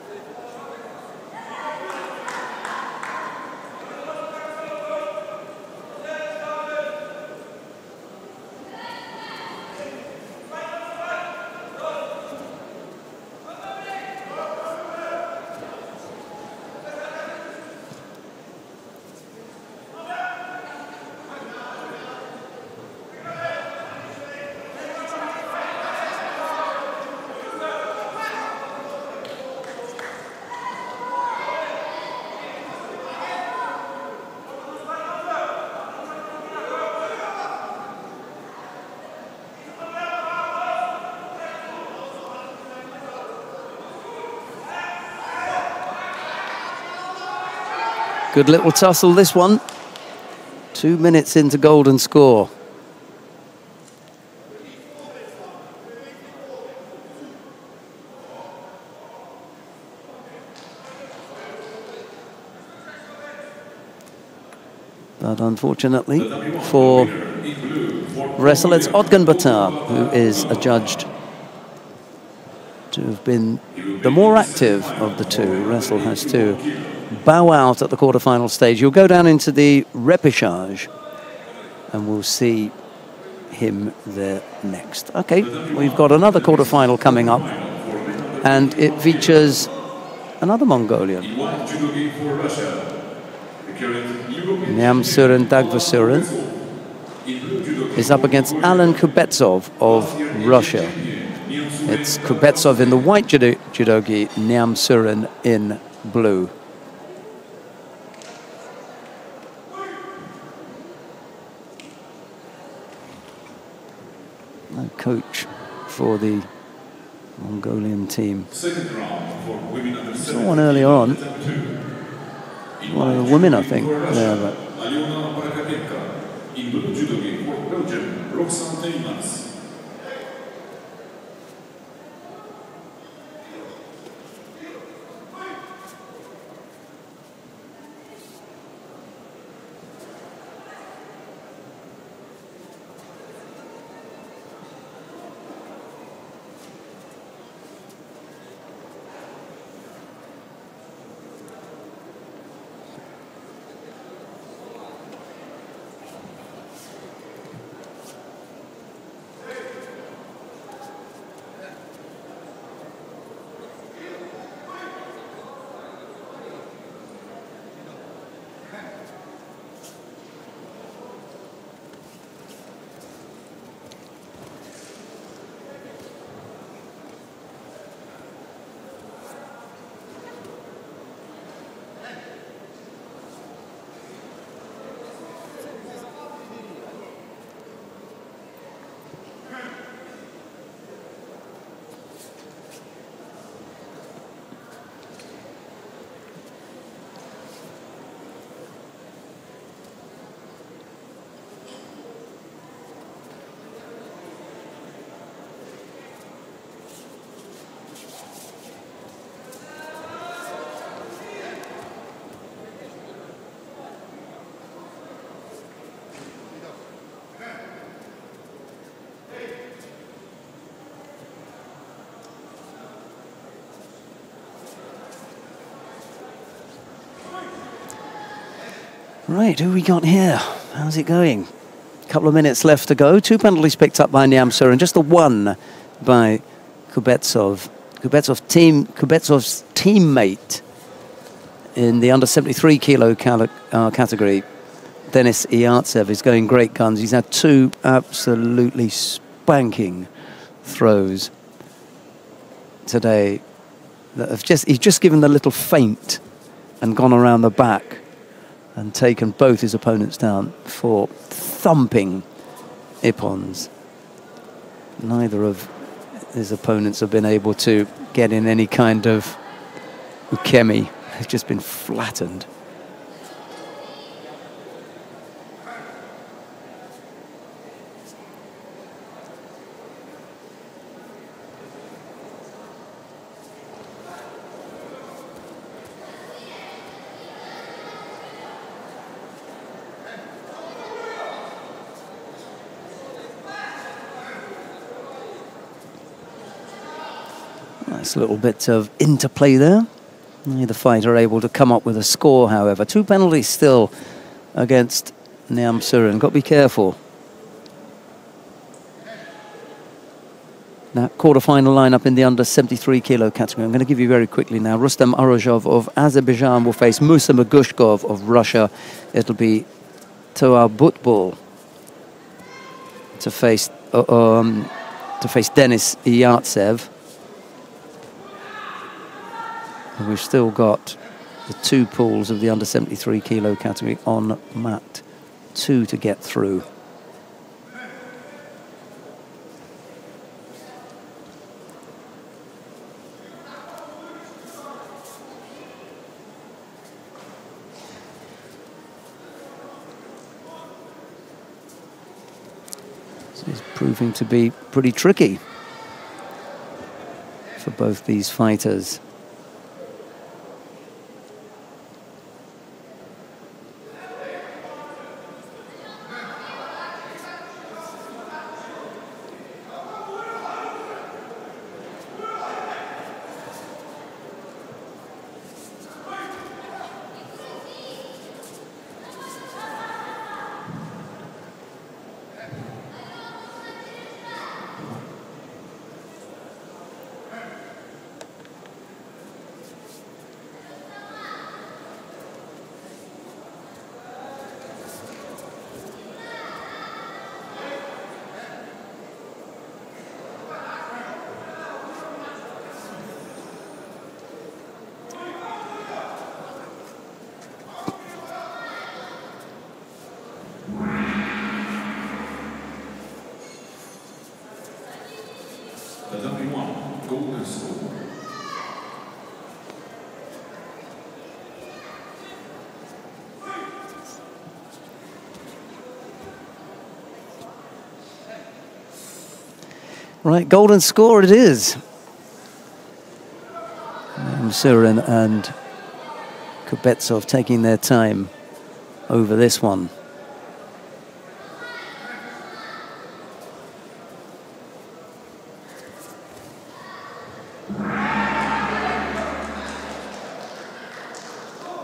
Good little tussle, this one. 2 minutes into golden score. But unfortunately for Wrestle, it's Gunbata who is adjudged to have been the more active of the two. Wrestle has to bow out at the quarterfinal stage. You'll go down into the repechage and we'll see him there next. Okay, we've got another quarterfinal coming up, and it features another Mongolian. Nyamsuren Dagvasuren is up against Alan Kubetsov of Russia. It's Kubetsov in the white judogi, Nyamsuren in blue. No coach for the Mongolian team. Saw one earlier on. One of the women, I think. Yeah, but right, who we got here? How's it going? A couple of minutes left to go. 2 penalties picked up by Nyamsuren, just the one by Kubetsov. Kubetsov's teammate in the under 73 kilo category, Denis Iyartsev, is going great guns. He's had 2 absolutely spanking throws today. That have he's just given the little feint and gone around the back and taken both his opponents down for thumping ippons. Neither of his opponents have been able to get in any kind of ukemi. They've just been flattened. Nice little bit of interplay there. Neither fighter able to come up with a score, however. 2 penalties still against Nyamsuren. Got to be careful. Now, quarter-final lineup in the under 73 kilo category. I'm going to give you very quickly now. Rustam Arozhov of Azerbaijan will face Musa Magushkov of Russia. It'll be Toar Butbul to face Denis Iyartsev. And we've still got the 2 pools of the under 73 kilo category on mat 2 to get through. This is proving to be pretty tricky for both these fighters. Right, golden score it is. Surin and Kubetsov taking their time over this one.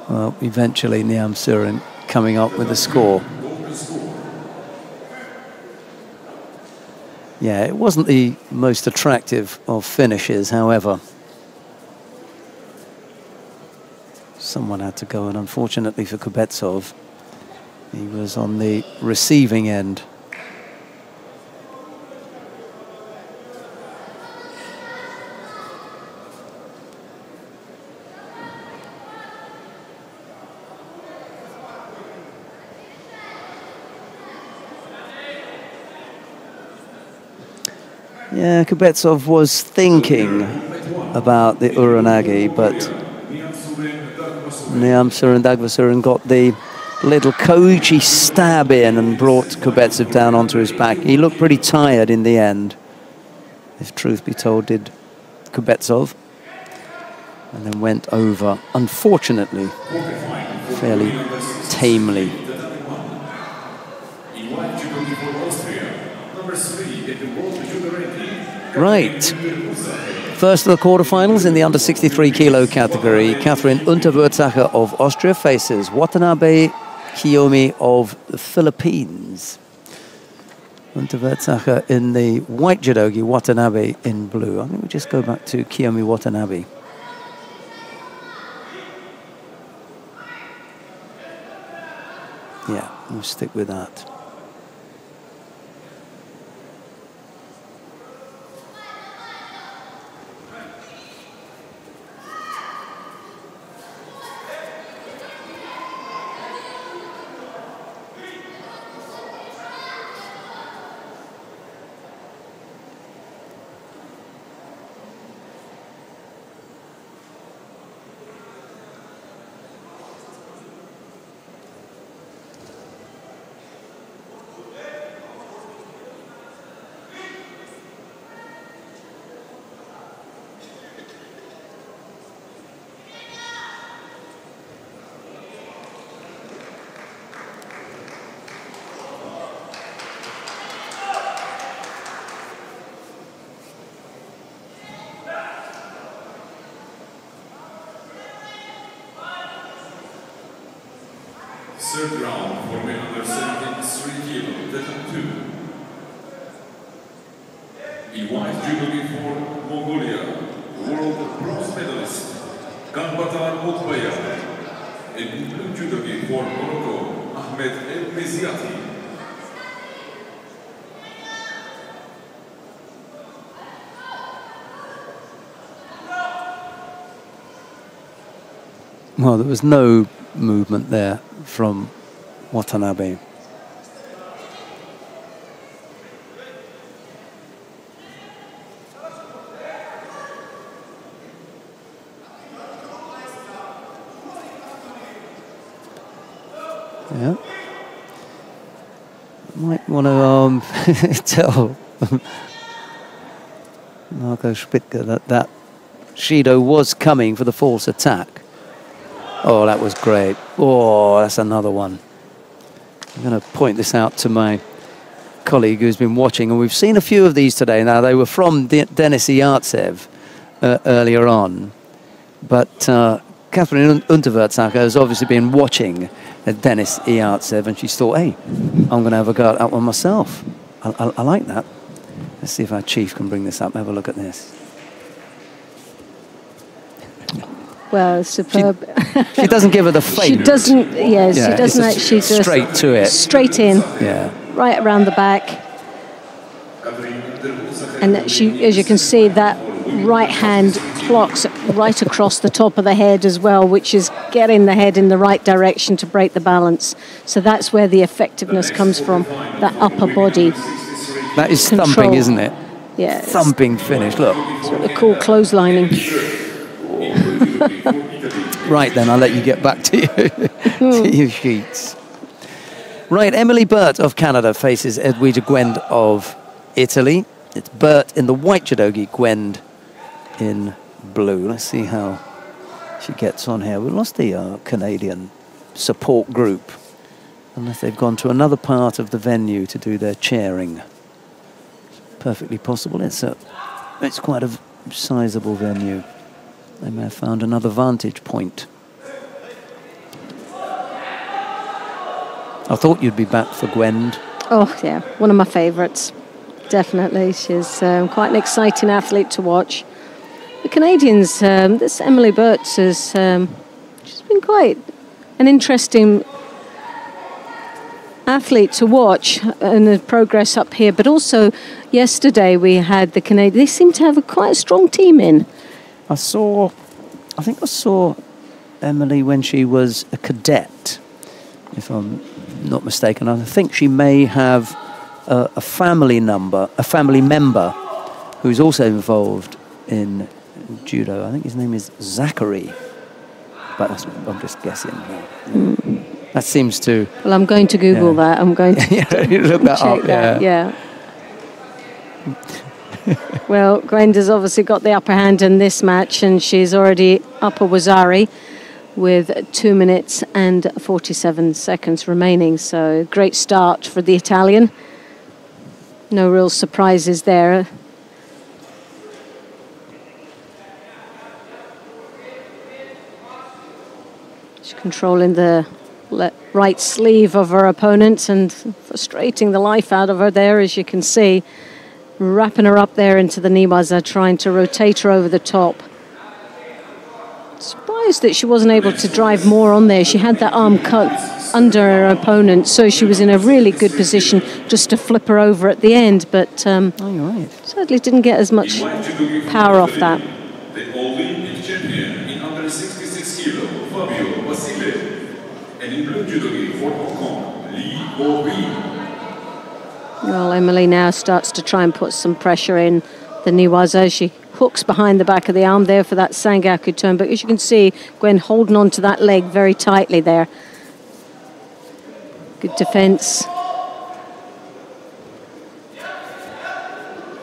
Well, eventually Niam Surin coming up with a score. Yeah, it wasn't the most attractive of finishes, however. Someone had to go, and unfortunately for Kubetsov, he was on the receiving end. Yeah, Kubetsov was thinking about the Uranagi, but Niam Surin Dagvasurin got the little Koichi stab in and brought Kubetsov down onto his back. He looked pretty tired in the end, if truth be told, did Kubetsov. And then went over, unfortunately, fairly tamely. Right. First of the quarterfinals in the under 63 kilo category. Catherine Unterwürzacher of Austria faces Watanabe Kiyomi of the Philippines. Unterwürzacher in the white judogi, Watanabe in blue. I think we'll just go back to Kiyomi Watanabe. Yeah, we'll stick with that. Third round for men under 73 kilo, Tetan 2. In white judogi for Mongolia, world bronze medalist, Ganbatar Otbaya. In blue judogi for Morocco, Ahmed El Meziati. Well, there was no movement there from Watanabe. Yeah. Might want to tell Marco Spitka that Shido was coming for the false attack. Oh, that was great. Oh, that's another one. I'm going to point this out to my colleague who's been watching, and we've seen a few of these today. Now, they were from Denis Iyartsev earlier on, but Catherine Unterwürzacher has obviously been watching Denis Iyartsev, and she thought, hey, I'm going to have a go at that one myself. I like that. Let's see if our chief can bring this up. Have a look at this. Well, superb. She doesn't give her the feint. She doesn't, yes, yeah, she doesn't actually just... Straight to it. Straight in. Yeah. Right around the back. And she, as you can see, that right hand clocks right across the top of the head as well, which is getting the head in the right direction to break the balance. So that's where the effectiveness comes from, that upper body. That is control. Thumping, isn't it? Yeah. Thumping finish, look. It's what they call clotheslining. Right then, I'll let you get back to, to your sheets. Right, Emily Burt of Canada faces Edwige Gwend of Italy It's Bert in the white judogi, Gwend in blue. Let's see how she gets on here. We lost the Canadian support group, unless they've gone to another part of the venue to do their chairing. It's perfectly possible. It's quite a sizable venue. They may have found another vantage point. I thought you'd be back for Gwend. Oh, yeah, one of my favourites. Definitely. She's quite an exciting athlete to watch. The Canadians, this Emily Burt, she's been quite an interesting athlete to watch in the progress up here. But also, yesterday we had the Canadians. They seem to have quite a strong team in. I think I saw Emily when she was a cadet, if I'm not mistaken. I think she may have a family member who's also involved in judo. I think his name is Zachary, but I'm just guessing. That seems to... Well, I'm going to Google that. I'm going to look that check up. That. Yeah. Well, Gwenda's obviously got the upper hand in this match, and she's already up a Wazari with 2 minutes and 47 seconds remaining. So great start for the Italian. No real surprises there. She's controlling the right sleeve of her opponent and frustrating the life out of her there, as you can see. Wrapping her up there into the niwaza, trying to rotate her over the top. Surprised that she wasn't able to drive more on there. She had that arm cut under her opponent, so she was in a really good position just to flip her over at the end, but you're right. Certainly didn't get as much power off that. The Olympic champion in under 66 kilo, Fabio Basile, and in blue judogi for Hong Kong, Lee Bo-Wee. Well, Emily now starts to try and put some pressure in the niwaza. She hooks behind the back of the arm there for that sangaku turn, but as you can see, Gwen holding on to that leg very tightly there. Good defence.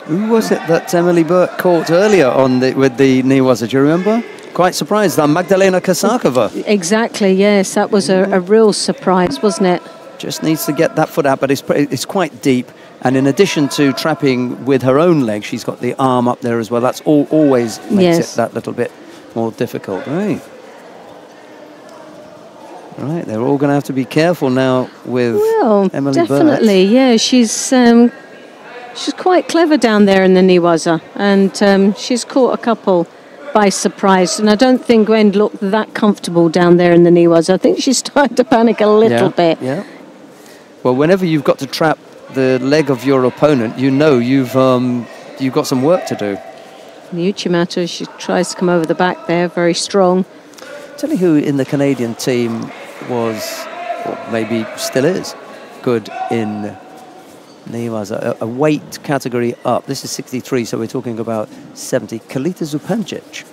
Who was it that Emily Burt caught earlier on with the niwaza? Do you remember? Quite surprised. Magdalena Kosakova. Exactly, yes. That was a real surprise, wasn't it? Just needs to get that foot out, but it's quite deep. And in addition to trapping with her own leg, she's got the arm up there as well. That's always makes it that little bit more difficult. Right. Right, they're all going to have to be careful now with Emily Burt. Definitely, yeah. She's quite clever down there in the niwaza, and she's caught a couple by surprise. And I don't think Gwen looked that comfortable down there in the niwaza. I think she started to panic a little bit. Yeah. Well, whenever you've got to trap the leg of your opponent, you know you've got some work to do. Uchimata, she tries to come over the back there, very strong. Tell you who in the Canadian team was, or maybe still is, good in niwaza, a weight category up. This is 63, so we're talking about 70. Kalita Zupancic.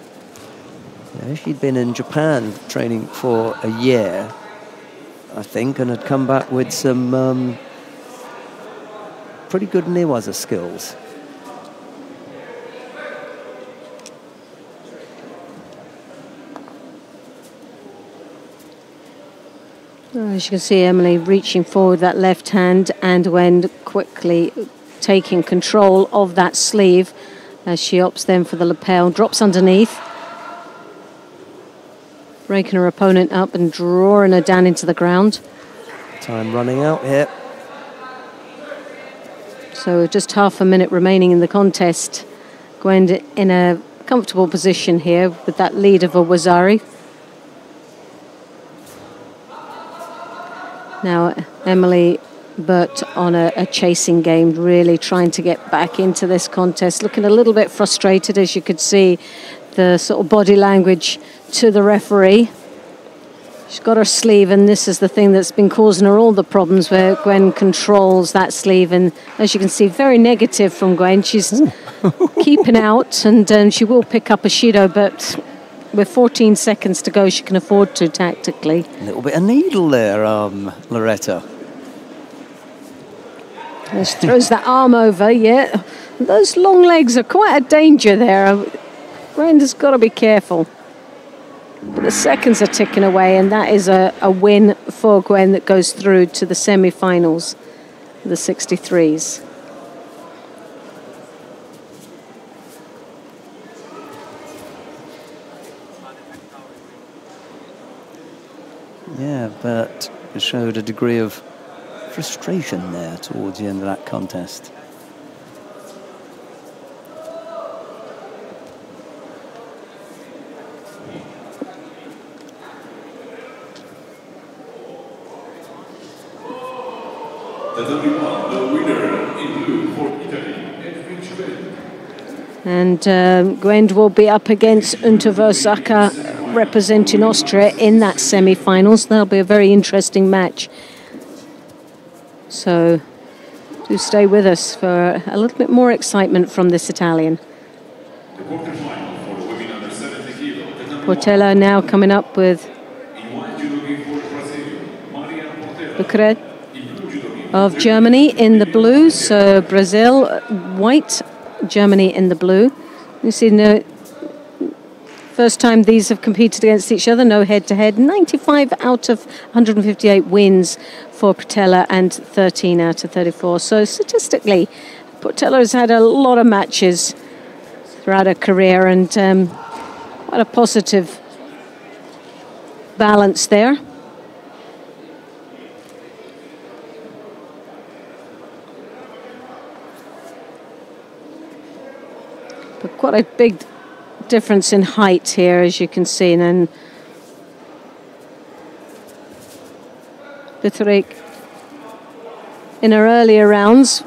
Yeah, she'd been in Japan training for a year, I think, and had come back with some pretty good niwaza skills. As you can see, Emily reaching forward that left hand, and when quickly taking control of that sleeve as she opts then for the lapel, drops underneath, breaking her opponent up and drawing her down into the ground. Time running out here. So just half a minute remaining in the contest. Gwen in a comfortable position here with that lead of a Wazari. Now Emily Burt on a chasing game, really trying to get back into this contest, looking a little bit frustrated, as you could see the sort of body language to the referee. She's got her sleeve, and this is the thing that's been causing her all the problems, where Gwen controls that sleeve, and as you can see, very negative from Gwen. She's keeping out, and she will pick up a Shido, but with 14 seconds to go, she can afford to tactically. A little bit of needle there, Loretta. Just throws that arm over, yeah. Those long legs are quite a danger there. Brenda's got to be careful. But the seconds are ticking away, and that is a win for Gwen that goes through to the semi-finals, the 63s. Yeah, but it showed a degree of frustration there towards the end of that contest. The winner in blue for Italy. And Gwend will be up against Unterwersaka representing Austria in that semi-finals. That'll be a very interesting match. So do stay with us for a little bit more excitement from this Italian. Portela now coming up with Bucret of Germany in the blue. So Brazil white, Germany in the blue. You see, no, first time these have competed against each other, no head-to-head. 95 out of 158 wins for Portela and 13 out of 34. So statistically, Portela has had a lot of matches throughout her career, and quite a positive balance there. But quite a big difference in height here, as you can see. And then Bucret in her earlier rounds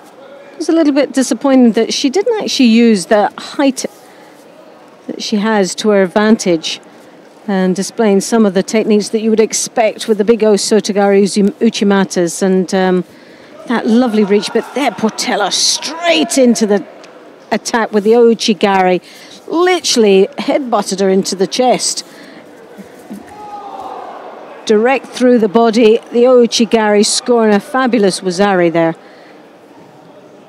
was a little bit disappointed that she didn't actually use the height that she has to her advantage, and displaying some of the techniques that you would expect with the big Osotogari Uchimatas, and that lovely reach. But there, Portela straight into the attack with the Ouchigari, literally headbutted her into the chest. Direct through the body, the Ouchigari scoring a fabulous Wazari there.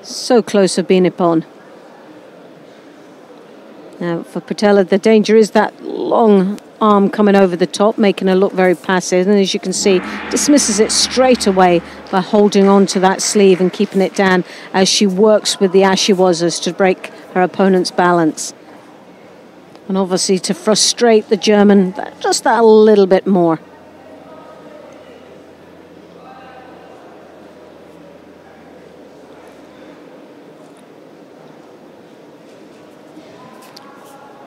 So close of being upon. Now for Portela, the danger is that long arm coming over the top, making her look very passive, and as you can see, dismisses it straight away by holding on to that sleeve and keeping it down as she works with the ashiwazas to break her opponent's balance. And obviously to frustrate the German just that a little bit more.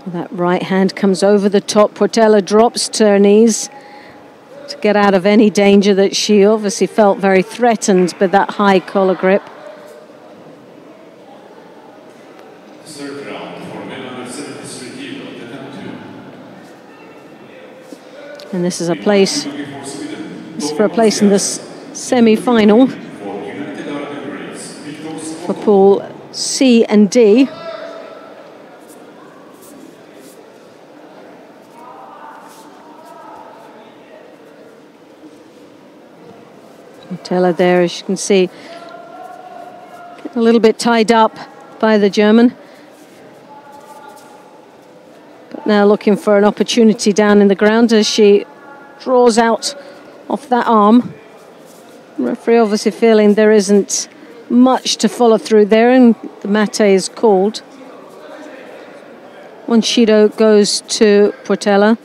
That right hand comes over the top. Portela drops to her knees to get out of any danger that she obviously felt very threatened by that high collar grip. Third round for men under 73 kilo, and this is a place, this is for a place in this semi-final for Pool C and D. Portela there, as you can see, getting a little bit tied up by the German. But now looking for an opportunity down in the ground as she draws out off that arm. The referee obviously feeling there isn't much to follow through there, and the mate is called. One Shido goes to Portela.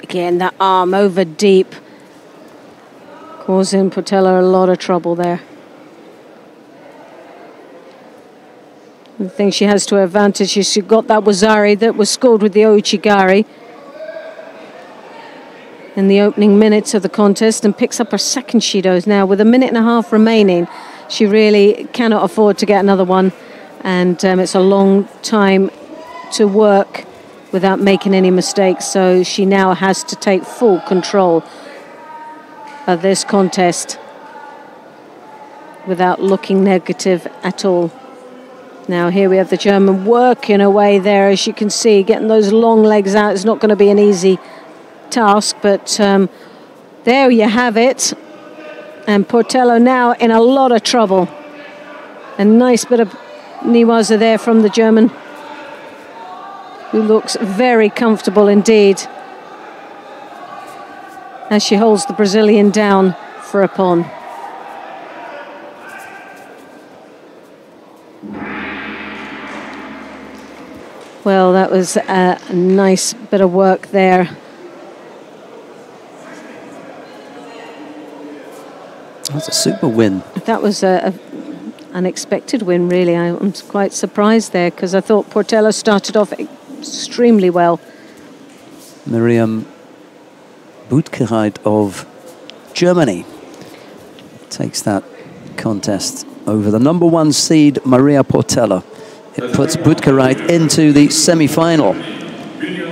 Again, that arm over deep, causing Portela a lot of trouble there. The thing she has to her advantage is she got that Wazari that was scored with the Ouchigari in the opening minutes of the contest, and picks up her second Shidos now with a minute and a half remaining. She really cannot afford to get another one, and it's a long time to work without making any mistakes, so she now has to take full control of this contest without looking negative at all. Now here we have the German working away there, as you can see, getting those long legs out. It's not going to be an easy task, but there you have it. And Portello now in a lot of trouble. A nice bit of niwaza there from the German, who looks very comfortable indeed as she holds the Brazilian down for a pawn. Well, that was a nice bit of work there. That's a super win. That was a unexpected win, really. I'm quite surprised there because I thought Portello started off extremely well. Miriam Boutkereit of Germany takes that contest over the number 1 seed, Maria Portela. It puts Boutkereit into the semi-final.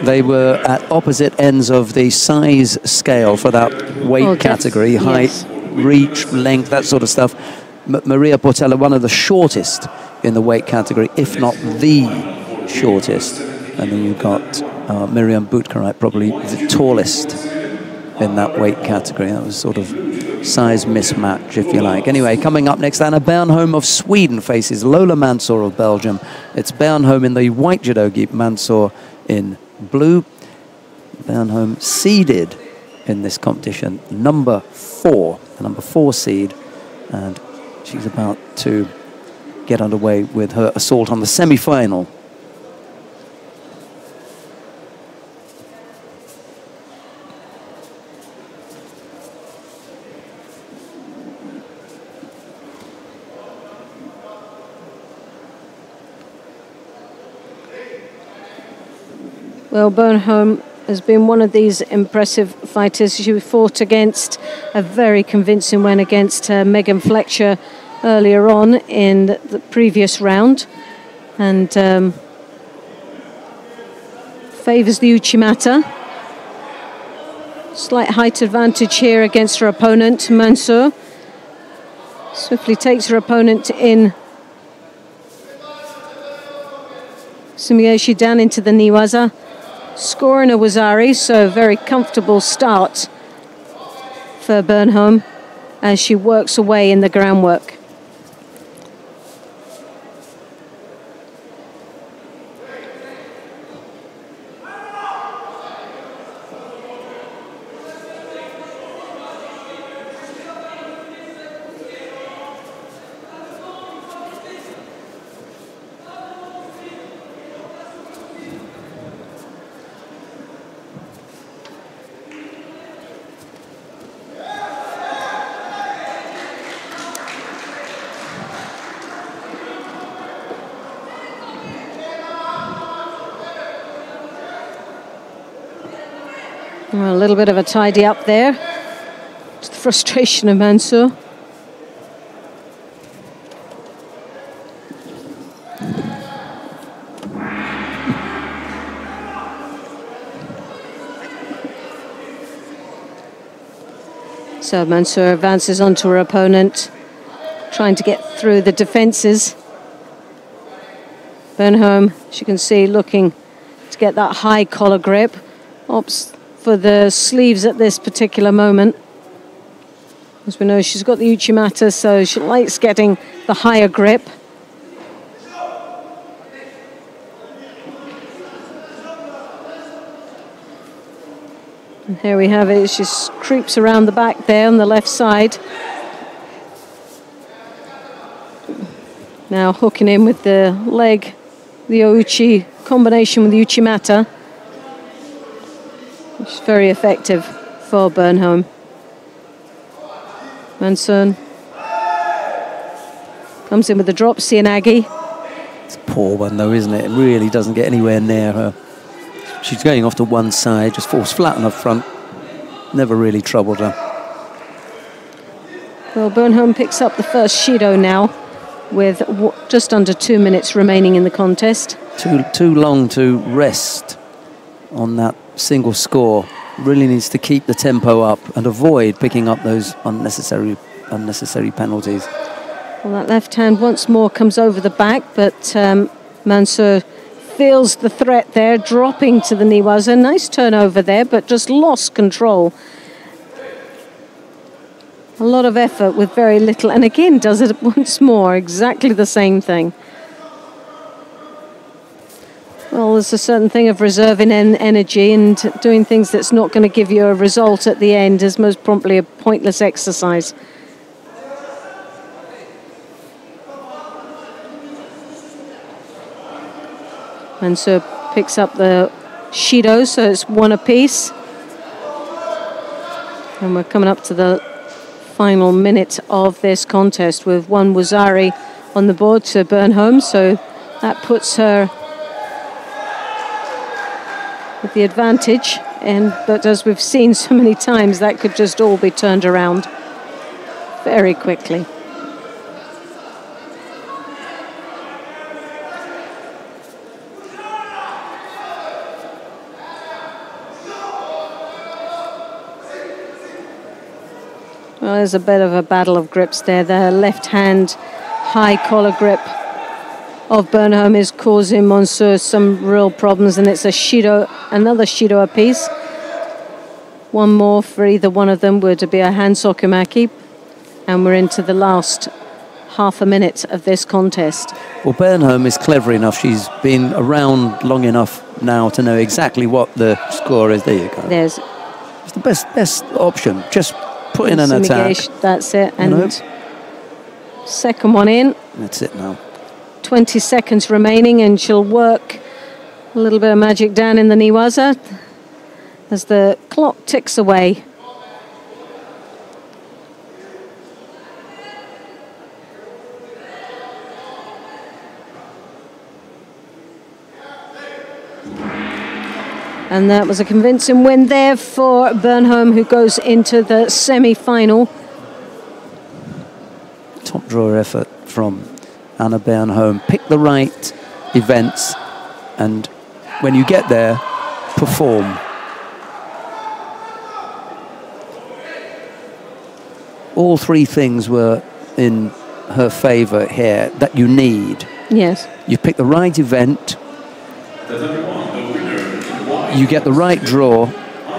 They were at opposite ends of the size scale for that weight category, height, yes, reach, length, that sort of stuff. Maria Portela, one of the shortest in the weight category, if not the shortest. And then you've got Miriam Boutkereit, probably the tallest in that weight category. That was sort of size mismatch, if you like. Anyway, coming up next, Anna Bernholm of Sweden faces Lola Mansour of Belgium. It's Bernholm in the white judo gi, Mansour in blue. Bernholm seeded in this competition, number 4, the number 4 seed, and she's about to get underway with her assault on the semi-final. Well, Bernholm has been one of these impressive fighters. She fought against a very convincing win against Megan Fletcher earlier on in the previous round, and favours the Uchimata. Slight height advantage here against her opponent, Mansour. Swiftly takes her opponent in Sumiyoshi down into the Niwaza. Scoring a Wazari, so very comfortable start for Bernholm as she works away in the groundwork. Well, a little bit of a tidy up there. To the frustration of Mansour. So Mansour advances onto her opponent, trying to get through the defences. Bernholm, as you can see, looking to get that high collar grip. Opts for the sleeves at this particular moment. As we know, she's got the Uchimata, so she likes getting the higher grip. And here we have it. She creeps around the back there on the left side. Now hooking in with the leg, the Ouchi combination with the Uchimata. Which is very effective for Bernholm. Mansour comes in with the drop, Cianagi. It's a poor one though, isn't it? It really doesn't get anywhere near her. She's going off to one side, just falls flat on her front. Never really troubled her. Well, Bernholm picks up the first Shido now with just under 2 minutes remaining in the contest. Too long to rest on that single score. Really needs to keep the tempo up and avoid picking up those unnecessary penalties. Well, that left hand once more comes over the back, but Mansour feels the threat there, dropping to the knee. Was a nice turnover there, but just lost control. A lot of effort with very little, and again does it once more, exactly the same thing. Well, there's a certain thing of reserving energy, and doing things that's not going to give you a result at the end is most promptly a pointless exercise. And so picks up the Judo, so it's one apiece. And we're coming up to the final minute of this contest with one Wazari on the board to Bernholm, so that puts her with the advantage, but as we've seen so many times, that could just all be turned around very quickly. Well, there's a bit of a battle of grips there. The left hand high collar grip of Bernholm is causing Monsieur some real problems, and it's a Judo, another Judo apiece. One more for either one of them would be a hand sokumaki, and we're into the last half a minute of this contest. Well, Bernholm is clever enough. She's been around long enough now to know exactly what the score is. There you go. There's it's the best option. Just put in an attack. That's it. And second one in. That's it now. 20 seconds remaining, and she'll work a little bit of magic down in the Niwaza as the clock ticks away. And that was a convincing win there for Bernholm, who goes into the semi-final. Top drawer effort from Anna Bernholm. Pick the right events, and when you get there, perform. All three things were in her favour here that you need. Yes. You pick the right event, you get the right draw,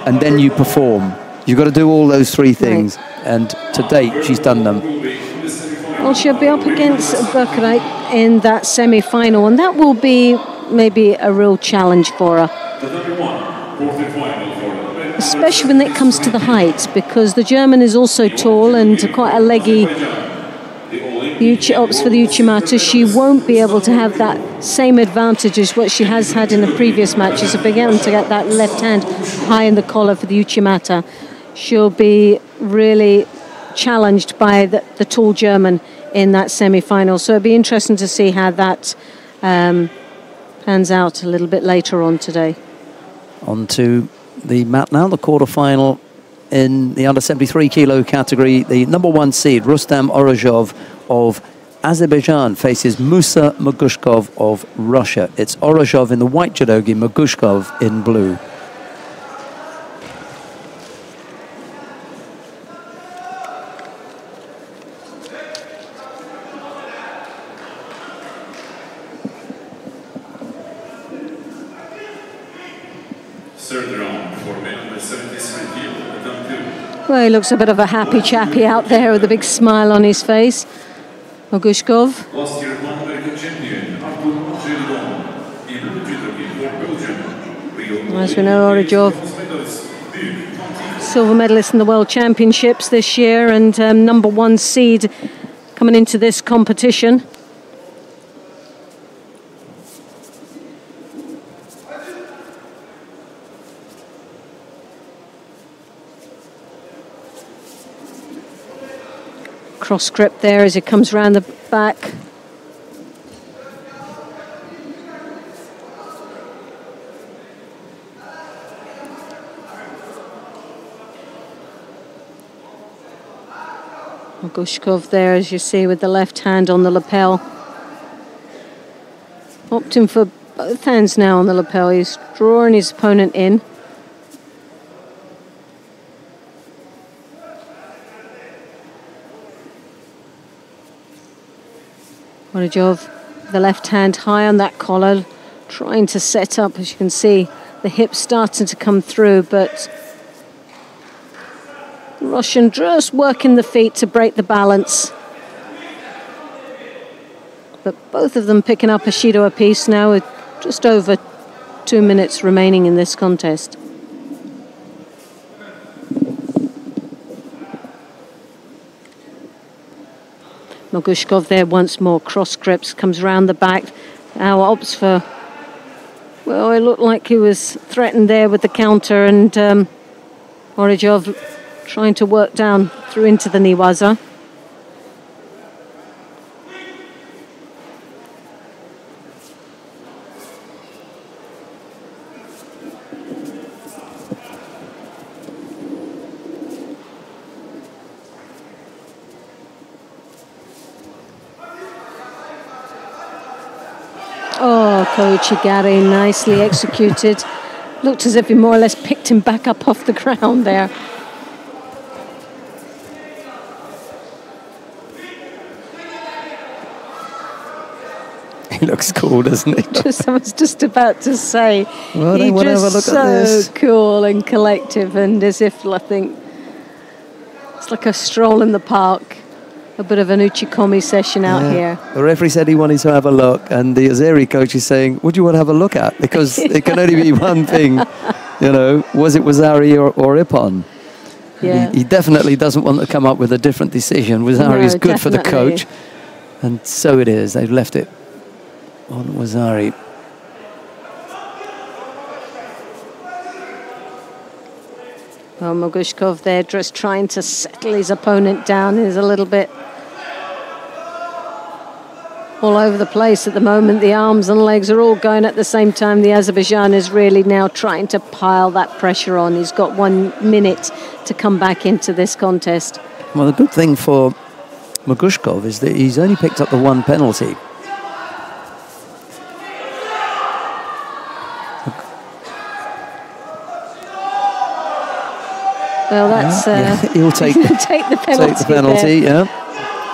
and then you perform. You've got to do all those three things, right. And to date, she's done them. Well, she'll be up against Burkhardt in that semi-final, and that will be maybe a real challenge for her. Especially when it comes to the height, because the German is also tall and quite a leggy. Opts for the Uchimata. She won't be able to have that same advantage as what she has had in the previous matches of being able to get that left hand high in the collar for the Uchimata. She'll be really challenged by the tall German in that semi-final. So it'll be interesting to see how that pans out a little bit later on today. On to the mat now, the quarter-final in the under 73 kilo category. The number one seed, Rustam Orozhov of Azerbaijan, faces Musa Magushkov of Russia. It's Orozhov in the white judogi, Magushkov in blue. Well, he looks a bit of a happy chappy out there with a big smile on his face. Magushkov. As we know, Orozhov, silver medalist in the World Championships this year, and number one seed coming into this competition. Cross grip there as it comes round the back. Magushkov there, as you see, with the left hand on the lapel. Opting for both hands now on the lapel. He's drawing his opponent in. Orozhov, the left hand high on that collar, trying to set up, as you can see, the hips starting to come through, but Russian just working the feet to break the balance. But both of them picking up a Shido apiece now with just over 2 minutes remaining in this contest. Mogushkov there once more, cross grips, comes round the back. Now opts for, well, it looked like he was threatened there with the counter, and Orazhov trying to work down through into the Niwaza. Oh, Koichigari, nicely executed. Looked as if he more or less picked him back up off the ground there. He looks cool, doesn't he? I was just about to say, well, he's just so cool and collective, and as if, I think, it's like a stroll in the park. A bit of an uchikomi session out here. The referee said he wanted to have a look, and the Azeri coach is saying, what do you want to have a look at? Because it can only be one thing, you know, was it Wazari or Ippon? Yeah. He definitely doesn't want to come up with a different decision. Wazari is good for the coach, and so it is. They've left it on Wazari. Well, Mogushkov there just trying to settle his opponent down. He's a little bit all over the place at the moment. The arms and legs are all going at the same time. The Azerbaijan is really now trying to pile that pressure on. He's got 1 minute to come back into this contest. Well, the good thing for Mogushkov is that he's only picked up the 1 penalty. Well, that's he'll take take the penalty. Take the penalty. There. Yeah.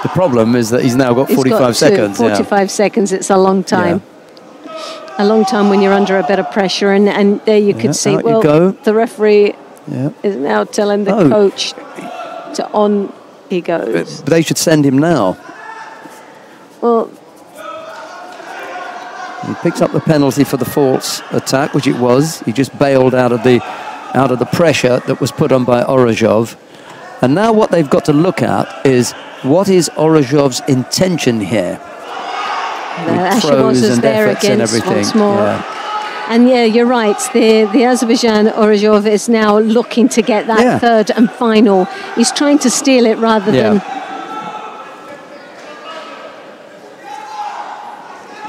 The problem is that he's now got 45 seconds. 45 seconds. It's a long time. Yeah. A long time when you're under a bit of pressure, and there you could see. Well, the referee is now telling the coach to on he goes. But they should send him now. Well, he picks up the penalty for the false attack, which it was. He just bailed out of the pressure that was put on by Orazhov. And now what they've got to look at is, what is Orazhov's intention here? With throws and efforts and everything. Once more. Yeah. And yeah, you're right. The Azerbaijan Orazhov is now looking to get that third and final. He's trying to steal it rather than...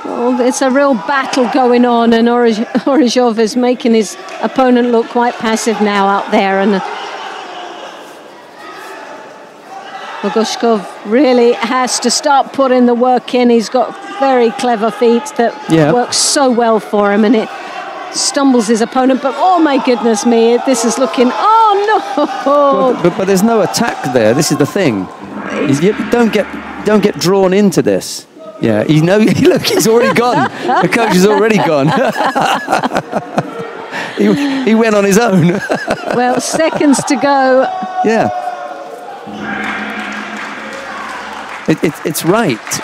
Well, it's a real battle going on, and Orazhov is making his opponent look quite passive now out there, and Mogushkov really has to start putting the work in. He's got very clever feet that work so well for him, and it stumbles his opponent, but oh my goodness me, this is looking, oh no! But there's no attack there. This is the thing. You don't get drawn into this. Yeah, look, he's already gone. The coach is already gone. he went on his own. Well, seconds to go. Yeah. It's right.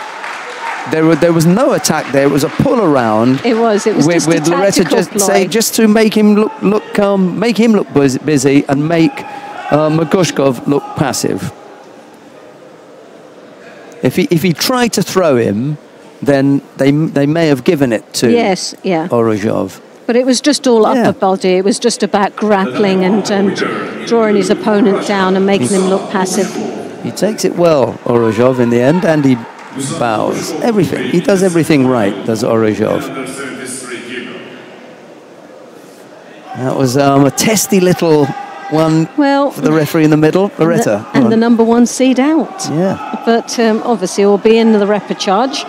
There was no attack there. It was a pull around. It was with Loretta just to make him look calm, make him look busy, and make Mogushkov look passive. If he tried to throw him, then they may have given it to Orazhov. But it was just all upper body. It was just about grappling and drawing his opponent down and making him look passive. He takes it well, Orazhov, in the end, and he bows. Everything. He does everything right, does Orazhov. That was a testy little one for the referee in the middle, Loretta. And the number 1 seed out. Yeah. But obviously it will be in the repechage.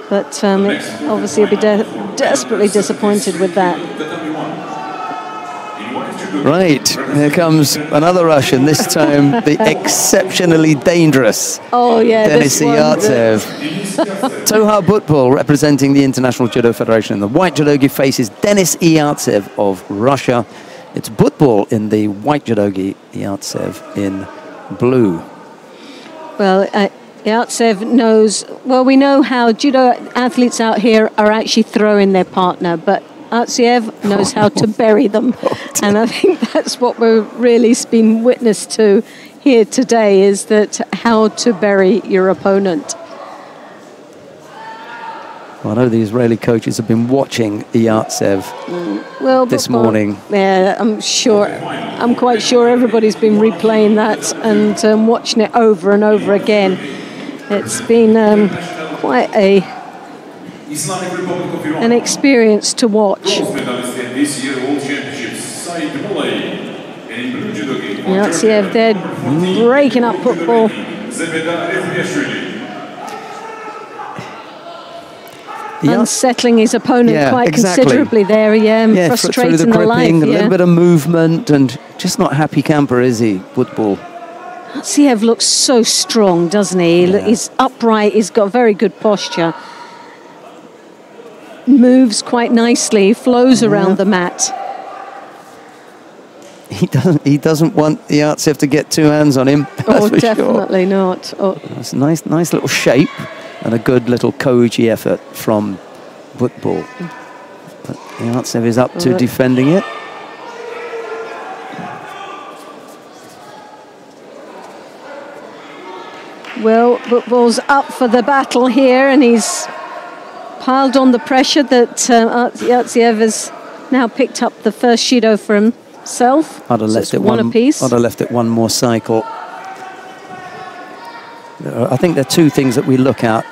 But obviously he'll be desperately disappointed with that. Right, here comes another Russian, this time the exceptionally dangerous Denis Yartsev. Toha Butbul, representing the International Judo Federation in the white judogi, faces Denis Yartsev of Russia. It's Butbul in the white judogi, Yartsev in blue. Well, Yartsev knows, well, we know how judo athletes out here are actually throwing their partner, but Yartsev knows how to bury them. And I think that's what we've really been witness to here today, is that how to bury your opponent. Well, I know the Israeli coaches have been watching Yartsev this morning. Yeah, I'm quite sure everybody's been replaying that and watching it over and over again. It's been quite an experience to watch. Yartsev there breaking up football. Unsettling his opponent quite considerably there. Frustrating the life. A little bit of movement and just not happy camper, is he, Butbul? Yartsev looks so strong, doesn't he? Yeah. He's upright, he's got very good posture. Moves quite nicely, flows around the mat. He doesn't want Yartsev to get two hands on him. Definitely not. That's a nice little shape and a good little koji effort from Butbul. But Yartsev is up to defending it. Well, Butbul's up for the battle here, and he's piled on the pressure that Yartsev has now picked up the first Judo for himself. I'd have left it one apiece. I'd have left it one more cycle. I think there are two things that we look at.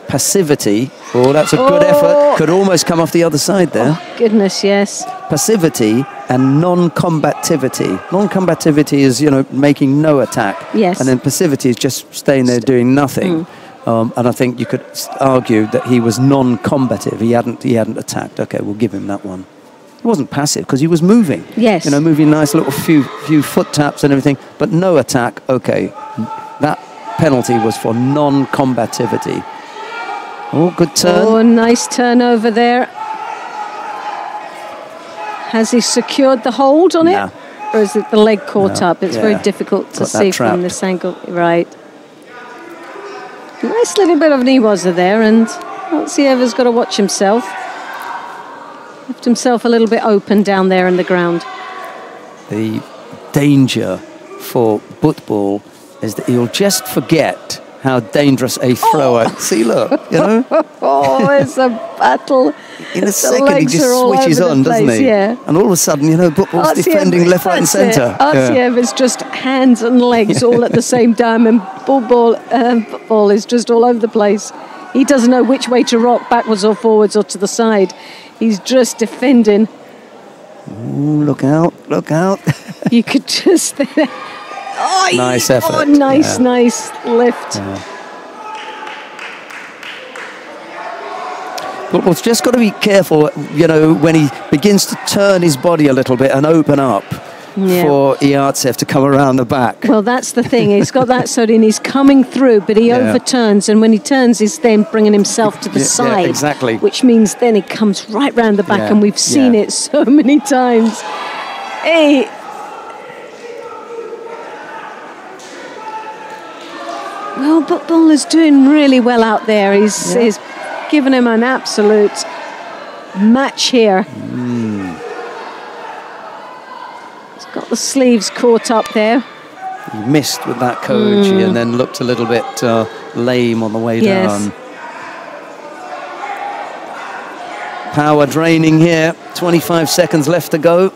Passivity. Oh, that's a good effort. Could almost come off the other side there. Oh, goodness, yes. Passivity and non-combativity. Non-combativity is, making no attack. Yes. And then passivity is just staying there doing nothing. And I think you could argue that he was non-combative. He hadn't attacked. Okay, we'll give him that one. He wasn't passive because he was moving. Yes. Moving nice little few foot taps and everything, but no attack. Okay, that penalty was for non-combativity. Oh, good turn. Oh, nice turn over there. Has he secured the hold on it? Or is it the leg caught up? It's very difficult to see from this angle. Right. Nice little bit of knee wasser there, and Yartsev has got to watch himself. Left himself a little bit open down there in the ground. The danger for Butbul is that he'll just forget how dangerous a thrower. See, look, it's a battle. In a second, he just switches on, doesn't he? Yeah. And all of a sudden, Butbul's defending left, right, and centre. Yartsev is just hands and legs all at the same time, and Butbul is just all over the place. He doesn't know which way to rock, backwards or forwards or to the side. He's just defending. Ooh, look out, look out. You could just... nice effort. Oh, nice lift. Yeah. But we've just got to be careful, when he begins to turn his body a little bit and open up for Yartsev to come around the back. Well, that's the thing. He's got that sort and he's coming through, but he overturns, and when he turns, he's then bringing himself to the side. Yeah, exactly. Which means then he comes right round the back, and we've seen it so many times. Hey. Well, Butbul is doing really well out there. He's given him an absolute match here. He's got the sleeves caught up there. He missed with that koji and then looked a little bit lame on the way down. Power draining here. 25 seconds left to go.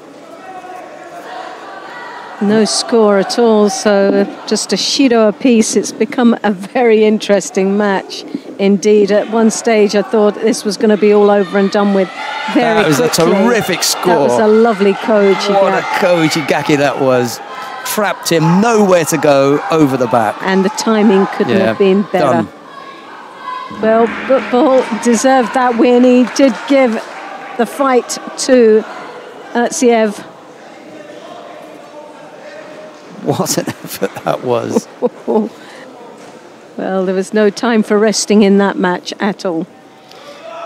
No score at all, so just a Judo apiece. It's become a very interesting match indeed. At one stage I thought this was going to be all over and done with very quickly. That was a terrific score. That was a lovely koji. What a koji gaki that was. Trapped him, nowhere to go, over the back. And the timing couldn't have been better. Done. Well, Butbul deserved that win. He did give the fight to Tsiev. What an effort that was. Well, there was no time for resting in that match at all.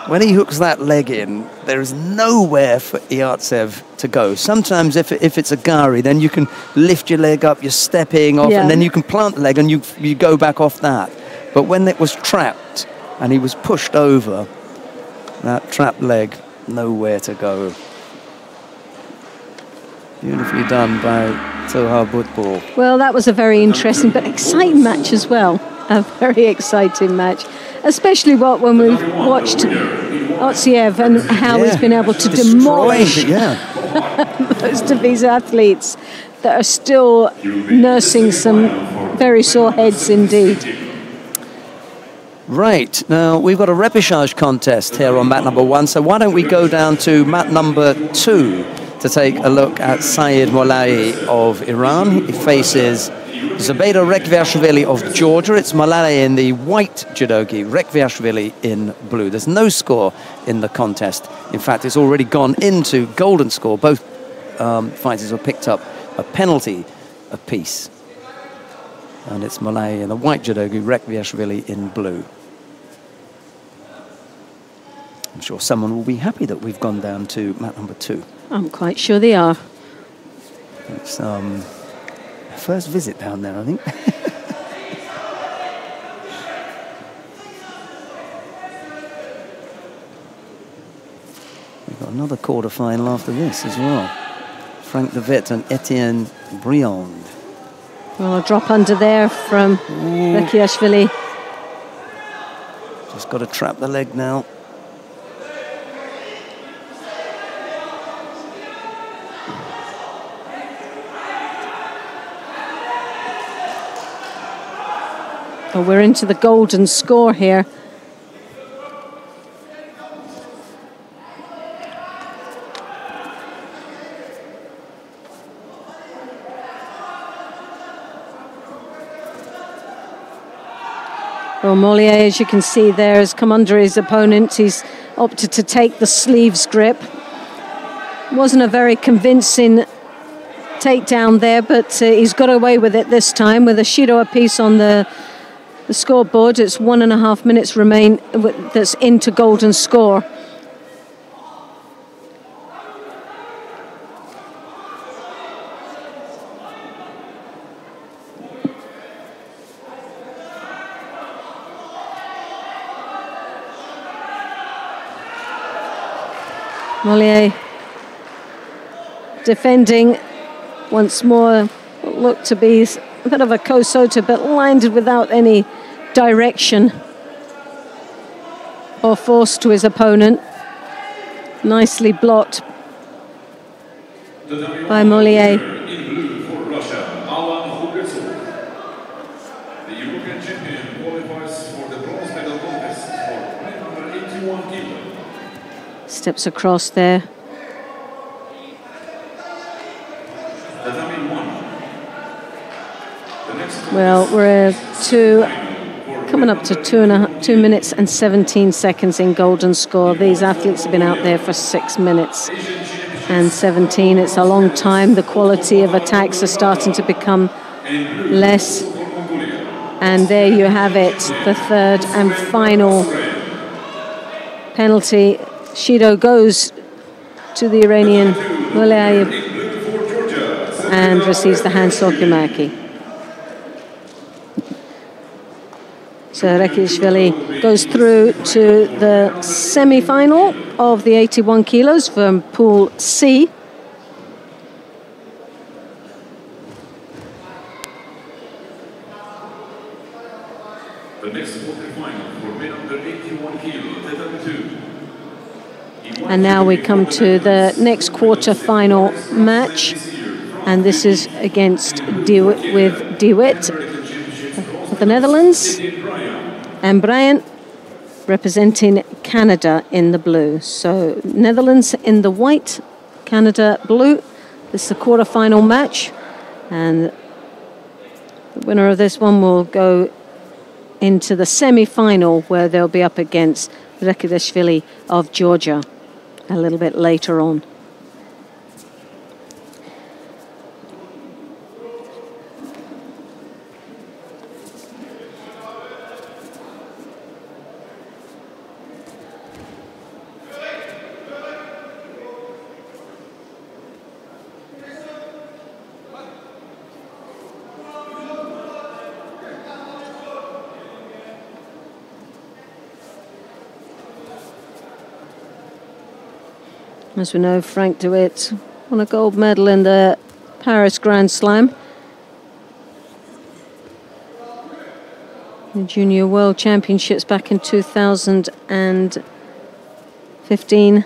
When he hooks that leg in, there is nowhere for Yartsev to go. Sometimes if it's a gari, then you can lift your leg up, you're stepping off, and then you can plant the leg and you go back off that. But when it was trapped and he was pushed over, that trapped leg, nowhere to go. Beautifully done by Toha Budbul. Well, that was a very interesting but exciting match as well. A very exciting match. Especially when we've watched Otsiev and how he's been able to demolish most of these athletes that are still nursing some very sore heads indeed. Right, now we've got a repechage contest here on mat number 1, so why don't we go down to mat number 2 to take a look at Saeed Molai of Iran. He faces Zubaida Rekviashvili of Georgia. It's Molai in the white judogi, Rekviashvili in blue. There's no score in the contest. In fact, it's already gone into golden score. Both fighters have picked up a penalty apiece. And it's Molai in the white judogi, Rekviashvili in blue. I'm sure someone will be happy that we've gone down to mat number 2. I'm quite sure they are. It's first visit down there, I think. We've got another quarter-final after this as well. Frank De Witt and Etienne Briand. Well, a drop under there from Rekviashvili. Just got to trap the leg now. Oh, we're into the golden score here. Well, Mollier, as you can see there, has come under his opponent. He's opted to take the sleeves grip. Wasn't a very convincing takedown there, but he's got away with it this time with a Shido apiece on the scoreboard. It's 1.5 minutes remain that's into golden score. Mollier defending once more. Looked to be a bit of a Kosota, but landed without any direction or force to his opponent. Nicely blocked by Mollier. Steps across there. Well, we're coming up to 2 minutes and 17 seconds in golden score. These athletes have been out there for 6 minutes and 17. It's a long time. The quality of attacks are starting to become less. And there you have it, the third and final penalty. Shido goes to the Iranian Mulayev and receives the hand Sokimaki. So Rekviashvili goes through to the semi-final of the 81 kilos from Pool C. The next quarter-final for men under 81 kilos, Tatami 2. And now we come to the next quarter-final match, and this is against De Witt of the Netherlands, and Bryant representing Canada in the blue. So Netherlands in the white, Canada blue. This is the quarter-final match, and the winner of this one will go into the semi-final, where they'll be up against Rekviashvili of Georgia. a little bit later on. As we know, Frank de Witt won a gold medal in the Paris Grand Slam. The Junior World Championships back in 2015.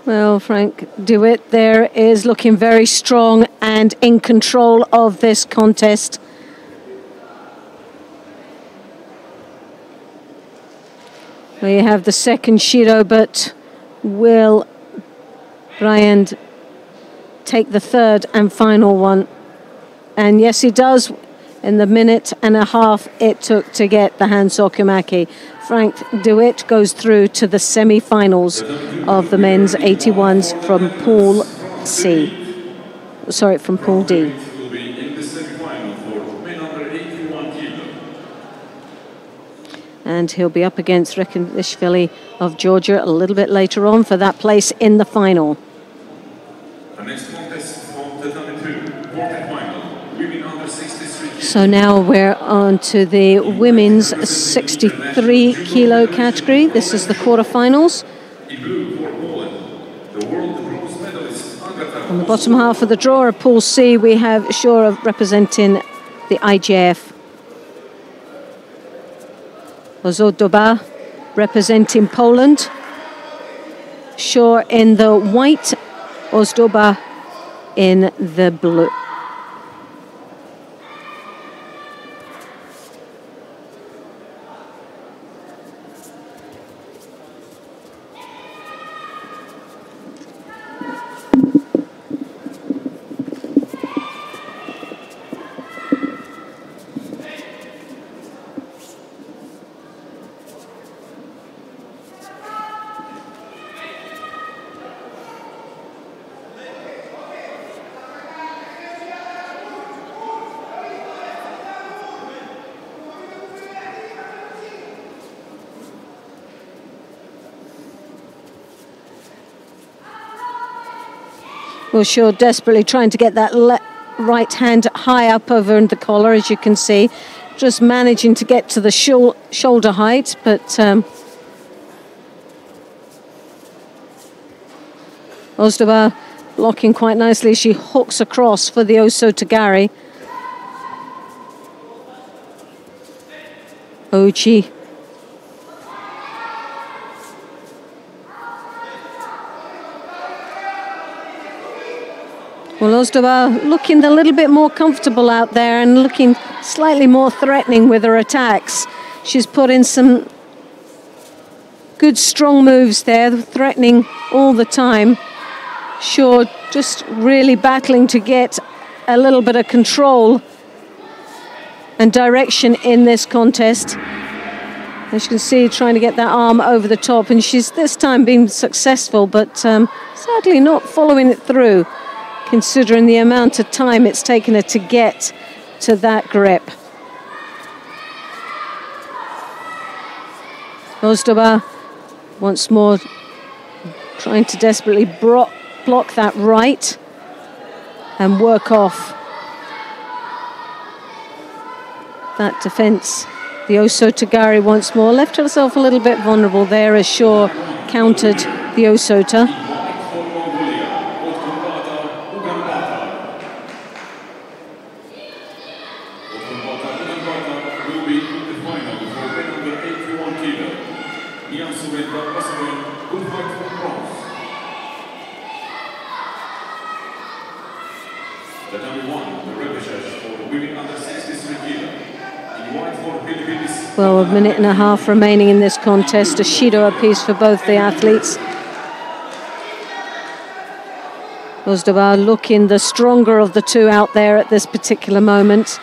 Well, Frank de Witt there is looking very strong and in control of this contest. We have the second Shiro, but will Brian take the third and final one? And yes, he does. In the minute and a half it took to get the hand sokumaki. Frank de Witt goes through to the semi-finals of the men's 81s from Pool C. Sorry, from Pool D. And he'll be up against Rekindishvili of Georgia a little bit later on for that place in the final. The next contest from the quarter-final, women under 63. So now we're on to the women's 63 kilo category. This is the quarterfinals. In blue for Poland, the world bronze medalist On the bottom half of the draw of Pool C, we have Shura representing the IJF. Ozdoba representing Poland. Shore in the white, Ozdoba in the blue. Well, Shaw desperately trying to get that right hand high up over the collar, as you can see. Just managing to get to the shoulder height, but Ozdoba blocking quite nicely as she hooks across for the Oso Tagari. Ochi. Well, Ozdoba looking a little bit more comfortable out there and looking slightly more threatening with her attacks. She's put in some good strong moves there, threatening all the time. Shaw just really battling to get a little bit of control and direction in this contest. As you can see, trying to get that arm over the top, and she's this time been successful, but sadly not following it through, considering the amount of time it's taken her to get to that grip. Ozdoba once more trying to desperately block that right and work off that defence. The Oso Tagari once more left herself a little bit vulnerable there as Shaw countered the Osota. The number one, the repechage for women under 63 kilo. In white for Philippines. Well, a minute and a half remaining in this contest. A Shido apiece for both the athletes. Ozdaba looking the stronger of the two out there at this particular moment.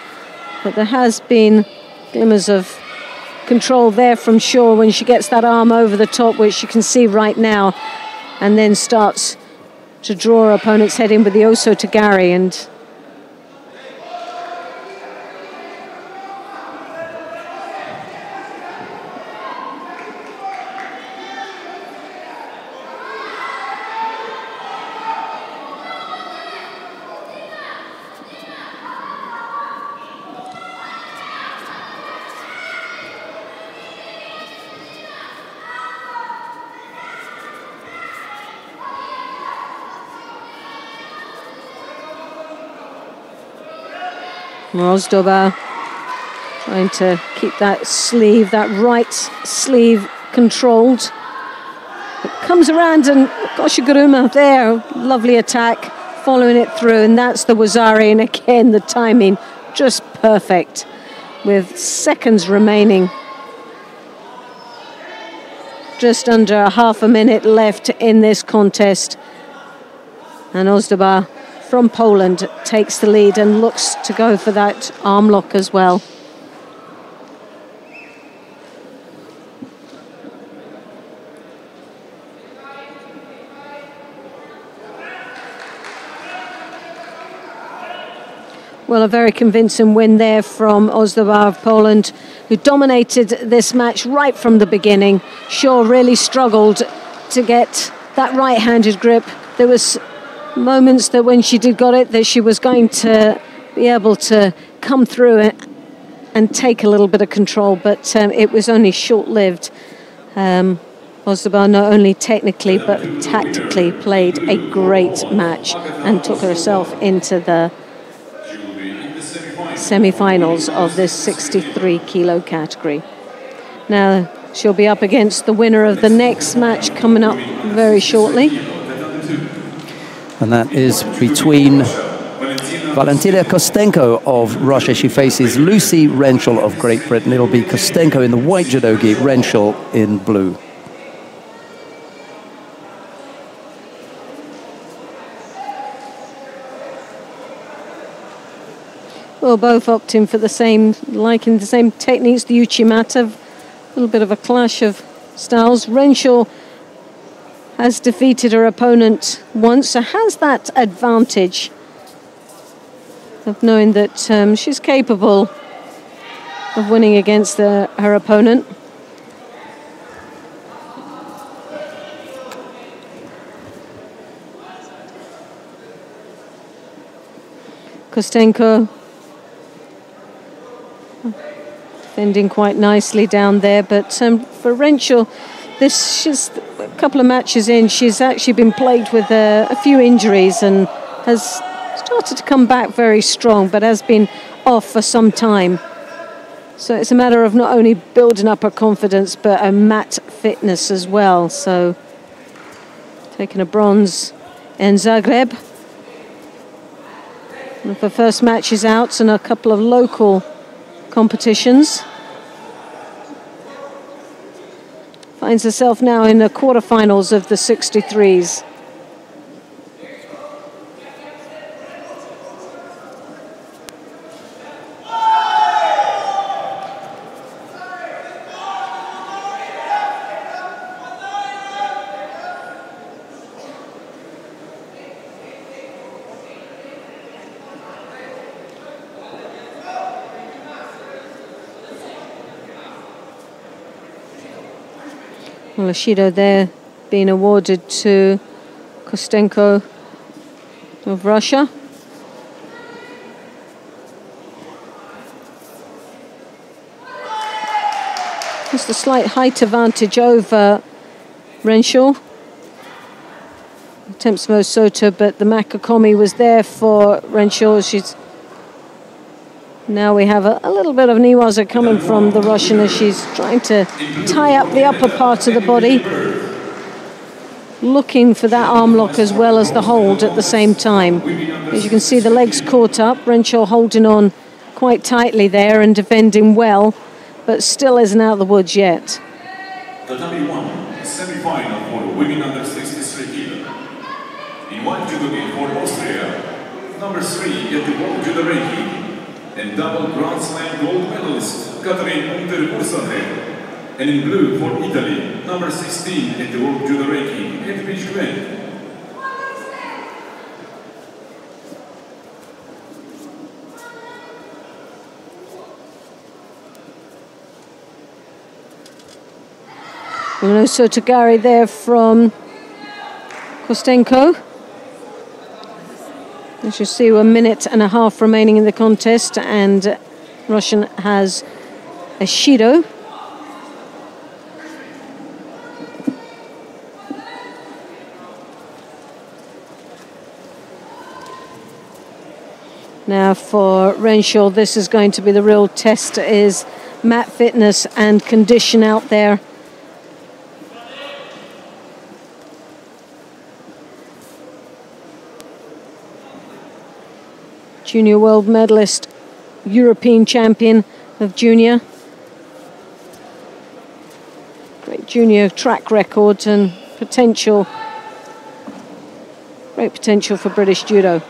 But there has been glimmers of control there from Shaw when she gets that arm over the top, which you can see right now, and then starts to draw her opponent's head in with the Oso to Gary. And Ozdaba trying to keep that sleeve, that right sleeve controlled. It comes around and Goshiguruma there, lovely attack, following it through, and that's the Wazari, and again the timing just perfect with seconds remaining. Just under half a minute left in this contest, and Ozdaba from Poland takes the lead and looks to go for that arm lock as well. Well, a very convincing win there from Ozdaba of Poland, who dominated this match right from the beginning. Shaw really struggled to get that right-handed grip. There was moments that when she did got it, that she was going to be able to come through it and take a little bit of control, but it was only short-lived. Ozdaba not only technically but tactically played a great match and took herself into the semi-finals of this 63 kilo category. Now she'll be up against the winner of the next match coming up very shortly. And that is between Valentina Kostenko of Russia. She faces Lucy Renshaw of Great Britain. It'll be Kostenko in the white judogi, Renshaw in blue. Well, both opting for the same, liking the same techniques, the Uchimata. A little bit of a clash of styles. Renshaw has defeated her opponent once, so has that advantage of knowing that she's capable of winning against her opponent. Kostenko defending quite nicely down there, but for Renshaw, she's a couple of matches in, she's actually been plagued with a few injuries and has started to come back very strong, but has been off for some time. So it's a matter of not only building up her confidence, but a mat fitness as well. So taking a bronze in Zagreb. One of her first matches out and a couple of local competitions. Finds herself now in the quarterfinals of the 63s. Well, Shido there being awarded to Kostenko of Russia. Just a slight height advantage over Renshaw. Attempts from Osoto, but the Makakomi was there for Renshaw. Now we have a little bit of Niwaza coming from the Russian as she's trying to tie up the upper part of the body. Looking for that arm lock as well as the hold at the same time. As you can see, the legs caught up. Renshaw holding on quite tightly there and defending well, but still isn't out of the woods yet. The Dhabi 1 semi-final for women under 63 kg. In one judo game for Austria, number 3 at the World Judo ranking, and double Grand Slam gold medalist Catherine Unterbursaner. And in blue for Italy, number 16 at the World Judo ranking, Hedwig Gwen. So Tagari there from Kostenko. As you see, 1 minute and a half remaining in the contest, and Russian has a Shido. Now for Renshaw, this is going to be the real test, is mat fitness and condition out there. Junior world medalist, European champion of junior. Great junior track record and potential, great potential for British judo.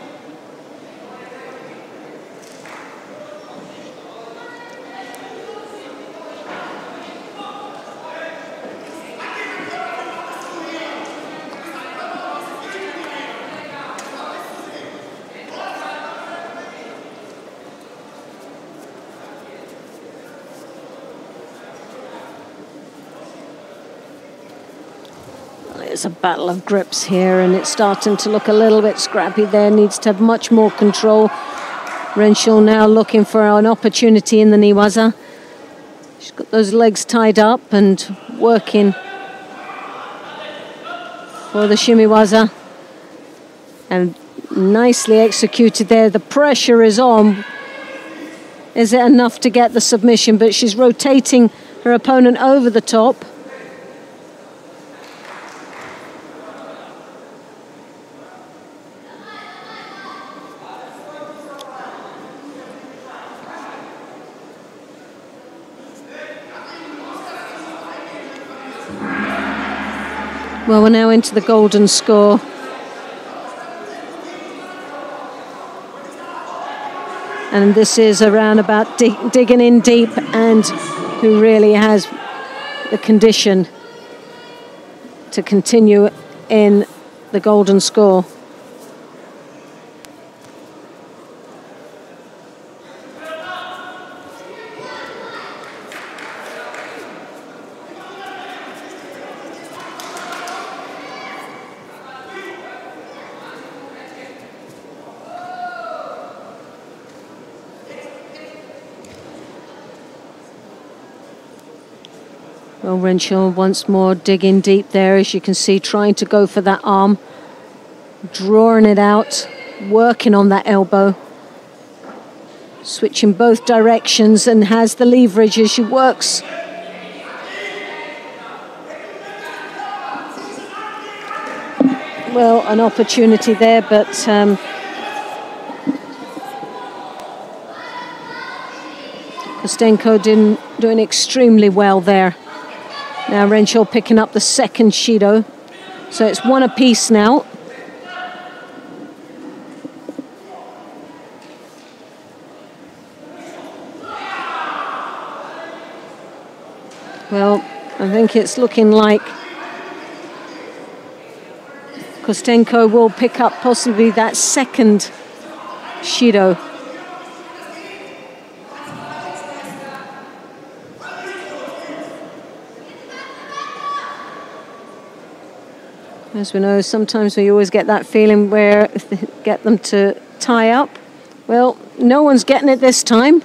It's a battle of grips here, and it's starting to look a little bit scrappy there. Needs to have much more control. Renshaw now looking for an opportunity in the Niwaza. She's got those legs tied up and working for the Shimiwaza. And nicely executed there. The pressure is on. Is it enough to get the submission? But she's rotating her opponent over the top. Well, we're now into the golden score. And this is around about digging in deep, and who really has the condition to continue in the golden score. Well, Renshaw once more digging deep there, as you can see, trying to go for that arm, drawing it out, working on that elbow, switching both directions, and has the leverage as she works. Well, an opportunity there, but Kostenko doing extremely well there. Now Renshaw picking up the second Shido. So it's one apiece now. Well, I think it's looking like Kostenko will pick up possibly that second Shido. As we know, sometimes we always get that feeling where if they get them to tie up. Well, no one's getting it this time.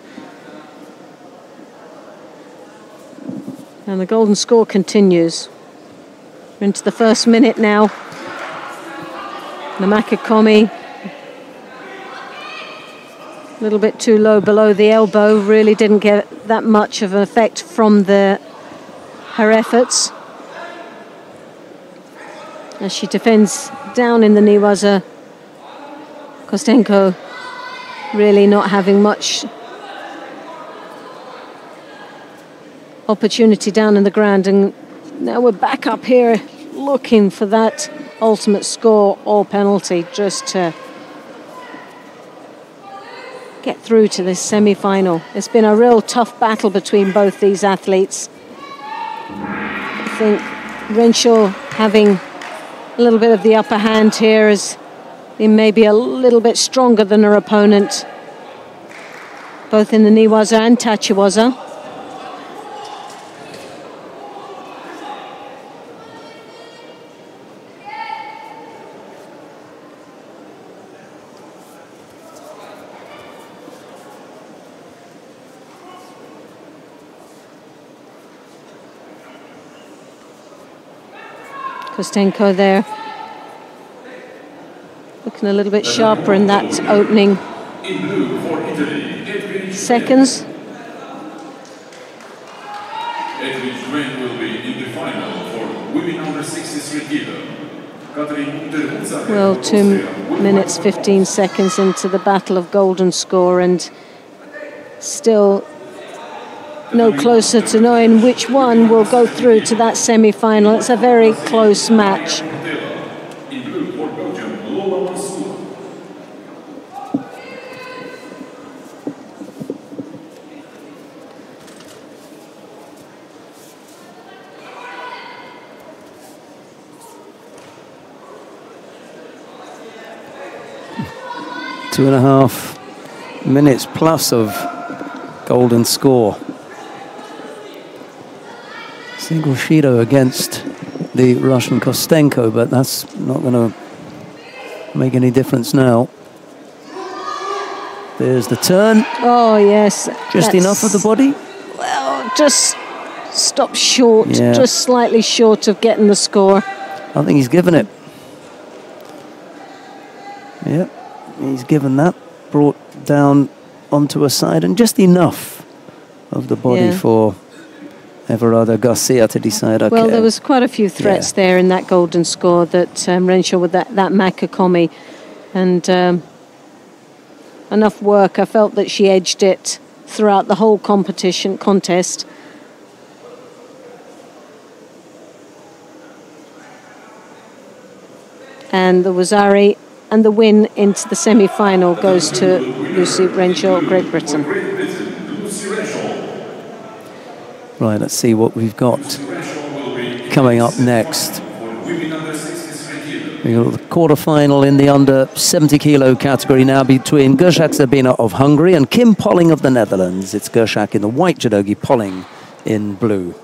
And the golden score continues. We're into the first minute now. Namaka Komi, a little bit too low below the elbow, really didn't get that much of an effect from her efforts. As she defends down in the Niwaza. Kostenko really not having much opportunity down in the ground, and now we're back up here looking for that ultimate score or penalty just to get through to this semi-final. It's been a real tough battle between both these athletes. I think Renshaw having a little bit of the upper hand here, as he may be a little bit stronger than her opponent, both in the Niwaza and Tachiwaza. Kostenko there, looking a little bit sharper in that opening seconds. Edwidge Wayne will be in the final for women under 63 kilo. Well, 2 minutes 15 seconds into the battle of golden score, and still no closer to knowing which one will go through to that semi-final. It's a very close match. In blue for Belgium, Lola Mansour. Two and a half minutes plus of golden score. Single Shido against the Russian Kostenko, but that's not going to make any difference now. There's the turn. Oh, yes. Just enough of the body? Well, just stopped short, Yeah. just slightly short of getting the score. I think he's given it. Yep, he's given that. Brought down onto a side, and just enough of the body for Everardo Garcia to decide, okay. Well, there was quite a few threats there in that golden score that Renshaw with that Makakomi, and enough work. I felt that she edged it throughout the whole contest. And the Wazari and the win into the semi-final goes to Lucy Renshaw, Great Britain. Right, let's see what we've got coming up next. We've got the quarter-final in the under 70 kilo category now between Gershak Sabina of Hungary and Kim Polling of the Netherlands. It's Gershak in the white judogi, Polling in blue.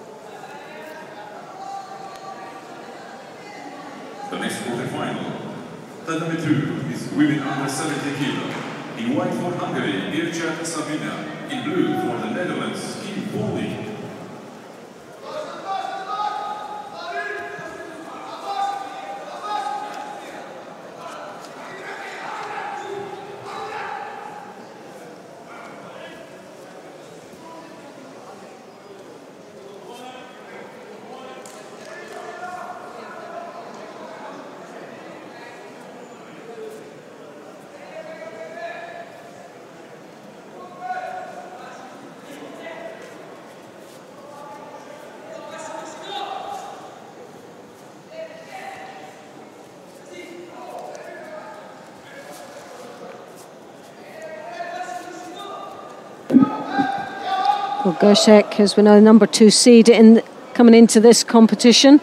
The next quarter-final, number 2 is women under 70 kilo. In white for Hungary, Gershak Sabina. In blue for the Netherlands, Kim Polling. Well, Gershak, as we know, number 2 seed coming into this competition.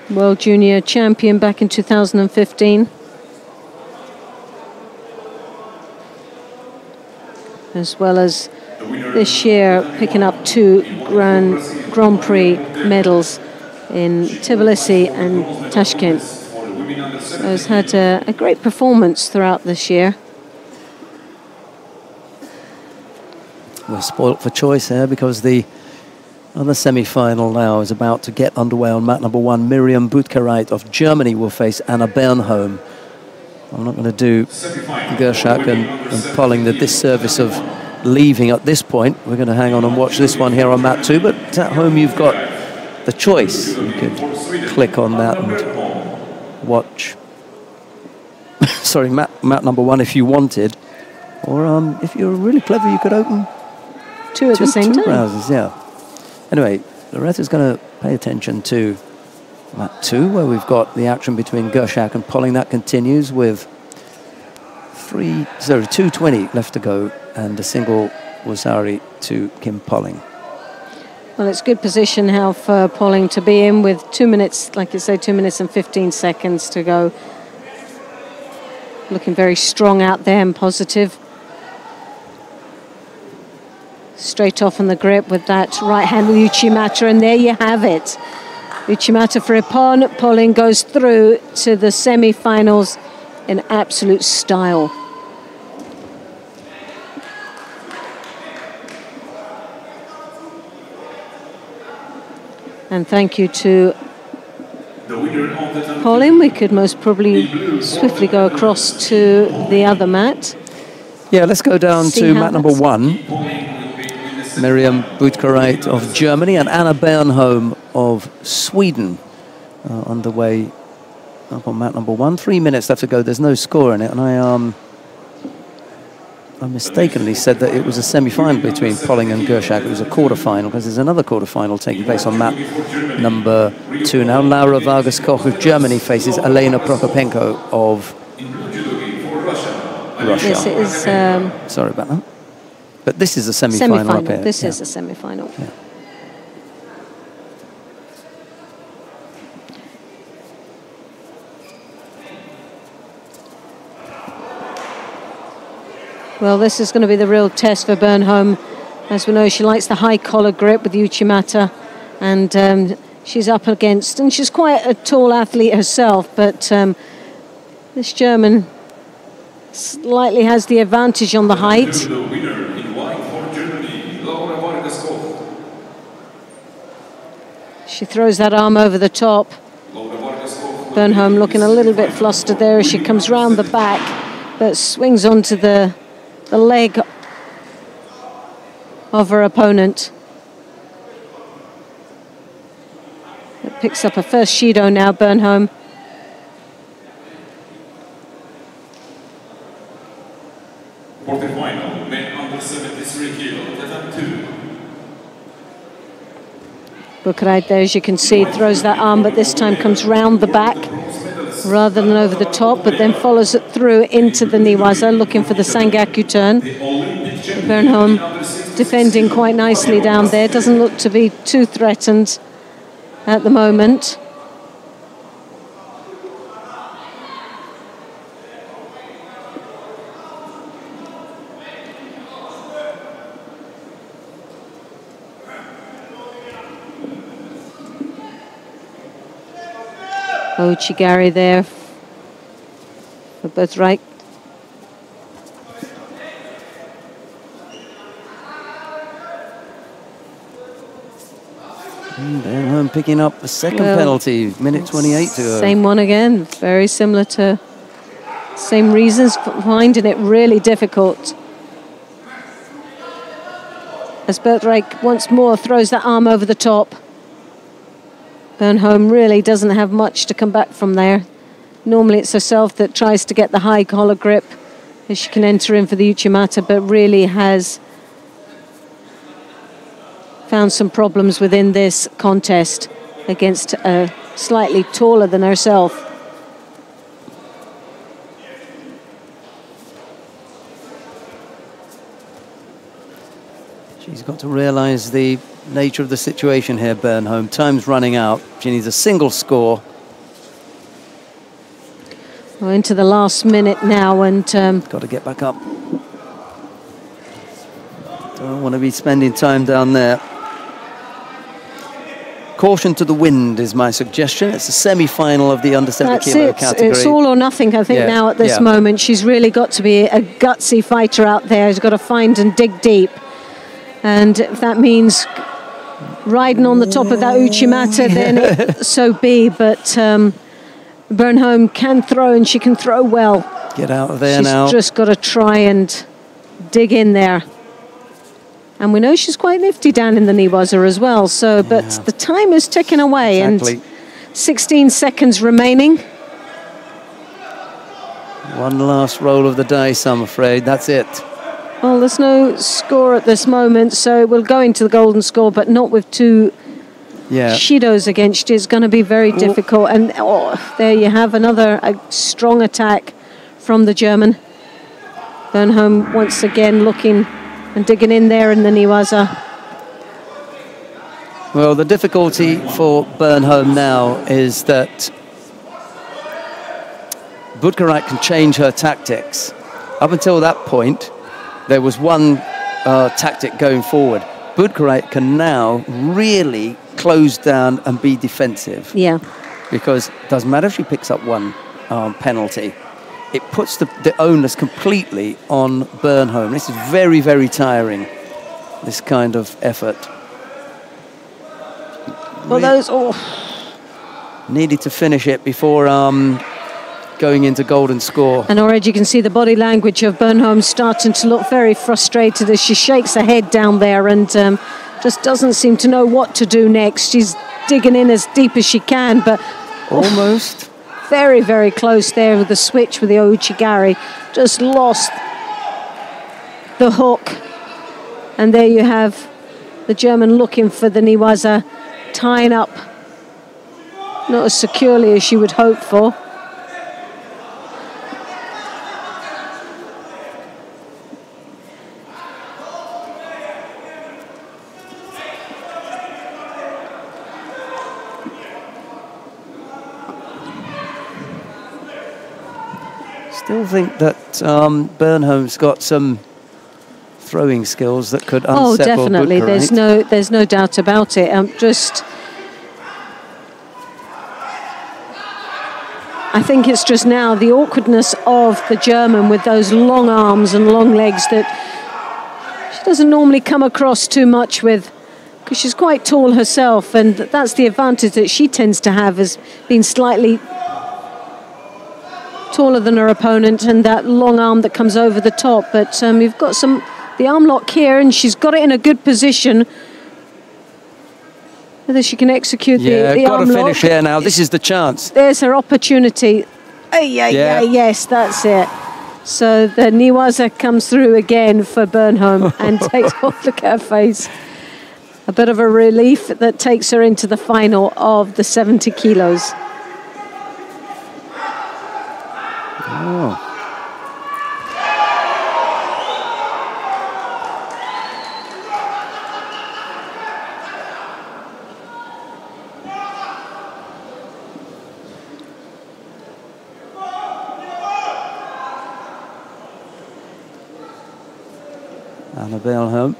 World Junior champion back in 2015. As well as this year picking up 2 Grand Prix medals in Tbilisi and Tashkent. So has had a great performance throughout this year. We're spoilt for choice here because the other semi-final now is about to get underway on mat number 1. Miriam Butkereit of Germany will face Anna Bernholm. I'm not going to do Gershak and Polling the disservice of leaving at this point. We're going to hang on and watch this one here on mat 2, but at home you've got the choice. You could click on that and watch sorry, mat number 1 if you wanted. Or if you're really clever, you could open two at the same time. Browsers, yeah. Anyway, Loretta's going to pay attention to mat 2, where we've got the action between Gershak and Polling. That continues with 2:20 left to go, and a single Wasari to Kim Polling. Well, it's good position now for Polling to be in with 2 minutes, like you say, 2 minutes and 15 seconds to go. Looking very strong out there and positive. Straight off on the grip with that right hand with Uchimata, and there you have it. Uchimata for Ippon. Polling goes through to the semi-finals in absolute style. And thank you to Polling. We could most probably swiftly go across to the other mat. Yeah, let's go down to mat number 1. Miriam Butkareit of Germany and Anna Bernholm of Sweden on the way up on mat number 1. 3 minutes left to go. There's no score in it, and I mistakenly said that it was a semi-final between Polling and Gershak. It was a quarter-final, because there's another quarter-final taking place on mat number 2 now. Laura Vargas-Koch of Germany faces Elena Prokopenko of Russia. Yes, it is. Sorry about that. But this is a semi-final up here. This is a semi-final. Yeah. Well, this is going to be the real test for Bernholm. As we know, she likes the high collar grip with Uchimata, and she's up against, and she's quite a tall athlete herself, but this German slightly has the advantage on the height. She throws that arm over the top. Bernholm looking a little bit flustered there as she comes round the back, but swings onto the leg of her opponent. It picks up her first Judo now, Bernholm. Quarterfinal, men under 73 kilo, Tatam 2. Butkareit there, as you can see, throws that arm, but this time comes round the back rather than over the top, but then follows it through into the Niwaza, looking for the Sangaku turn. Bernholm defending quite nicely down there, doesn't look to be too threatened at the moment. Chigari there for both right. Bernholm picking up the second penalty, minute 28 to go. Same one again, very similar to, same reasons for finding it really difficult. As Butkareit once more throws that arm over the top. Bernholm really doesn't have much to come back from there. Normally it's herself that tries to get the high collar grip as she can enter in for the Uchimata, but really has found some problems within this contest against a slightly taller than herself. She's got to realise the nature of the situation here, Bernholm. Time's running out. She needs a single score. We're into the last minute now, and got to get back up. Don't want to be spending time down there. Caution to the wind is my suggestion. It's a semi-final of the under 70 kilo category. It's all or nothing, I think, now at this moment. She's really got to be a gutsy fighter out there. She's got to find and dig deep. And if that means riding on the top of that Uchimata, then so be. But Bernholm can throw, and she can throw well. Get out of there now. She's just got to try and dig in there. And we know she's quite nifty down in the Niwaza as well. So, but the time is ticking away, and 16 seconds remaining. One last roll of the dice, I'm afraid. That's it. Well, there's no score at this moment, so we'll go into the golden score, but not with two Shidos against you. It's going to be very difficult. And there you have another strong attack from the German. Bernholm once again looking and digging in there in the Niwaza. Well, the difficulty for Bernholm now is that Budkarite can change her tactics. Up until that point, there was one tactic going forward. Budkarite can now really close down and be defensive. Yeah. Because it doesn't matter if she picks up one penalty. It puts the onus completely on Bernholm. This is very, very tiring, this kind of effort. Well, needed to finish it before going into golden score. And already you can see the body language of Bernholm starting to look very frustrated as she shakes her head down there and just doesn't seem to know what to do next. She's digging in as deep as she can, but almost very, very close there with the switch with the Ouchigari. Just lost the hook. And there you have the German looking for the Niwaza, tying up not as securely as she would hope for. Still think that Bernholm's got some throwing skills that could unsettle definitely. Budkarite. There's no doubt about it. I think it's just now the awkwardness of the German with those long arms and long legs that she doesn't normally come across too much with, because she's quite tall herself, and that's the advantage that she tends to have, as being slightly taller than her opponent, and that long arm that comes over the top. But you've got the arm lock here, and she's got it in a good position. Whether she can execute the arm lock. Got to finish here now. This is the chance. There's her opportunity. Yes, that's it. So the Niwaza comes through again for Bernholm and takes off. Look at her face. A bit of a relief that takes her into the final of the 70 kilos. Oh.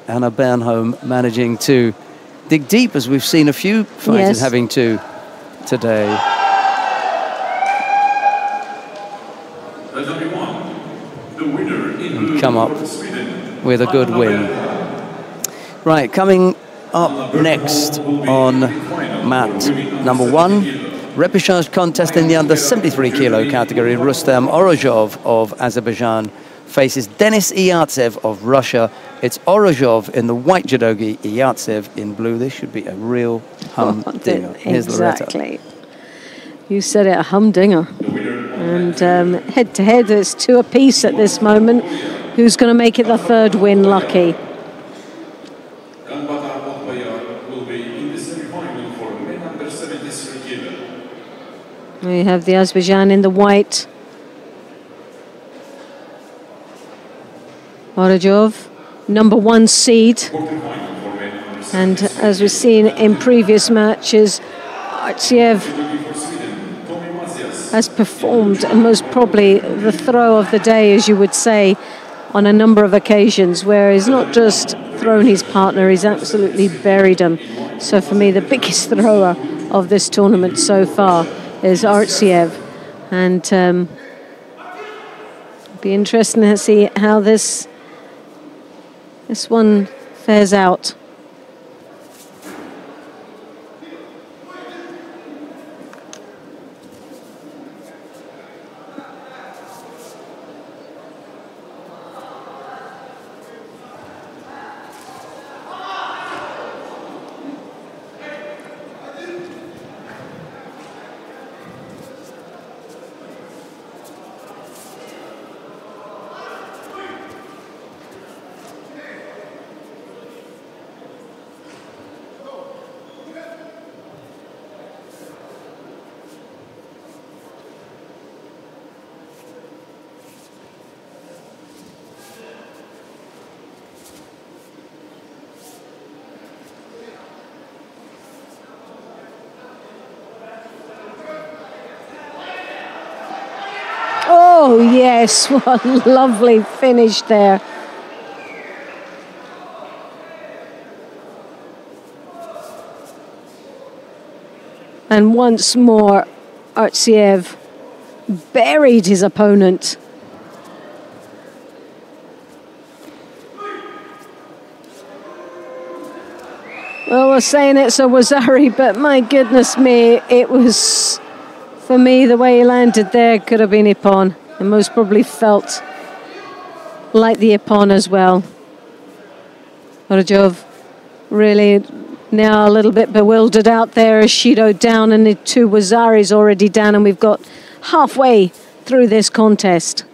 Anna Bernholm managing to dig deep, as we've seen a few fighters having to today. And come up with a good win. Right, coming up next on mat number 1, repechage contest in the under 73 kilo category. Rustam Orozhov of Azerbaijan faces Denis Iyatsev of Russia. It's Orozhov in the white judogi, Iyatsev in blue. This should be a real humdinger. Here's exactly. Loretta. You said it, a humdinger. And head-to-head, it's 2 apiece at this moment. Who's going to make it the 3rd win lucky? We have the Azerbaijan in the white. Orozhov, number 1 seed. And as we've seen in previous matches, Artsiev has performed most probably the throw of the day, as you would say, on a number of occasions, where he's not just thrown his partner, he's absolutely buried him. So for me, the biggest thrower of this tournament so far is Artsiev. And it'll be interesting to see how this one fares out. Oh, yes, what a lovely finish there. And once more, Artsiev buried his opponent. Well, we're saying it's a Wazari, but my goodness me, it was, for me, the way he landed there could have been Ippon. And most probably felt like the Ippon as well. Orojov really now a little bit bewildered out there as Shido down and the two Wazaris already down, and we've got halfway through this contest.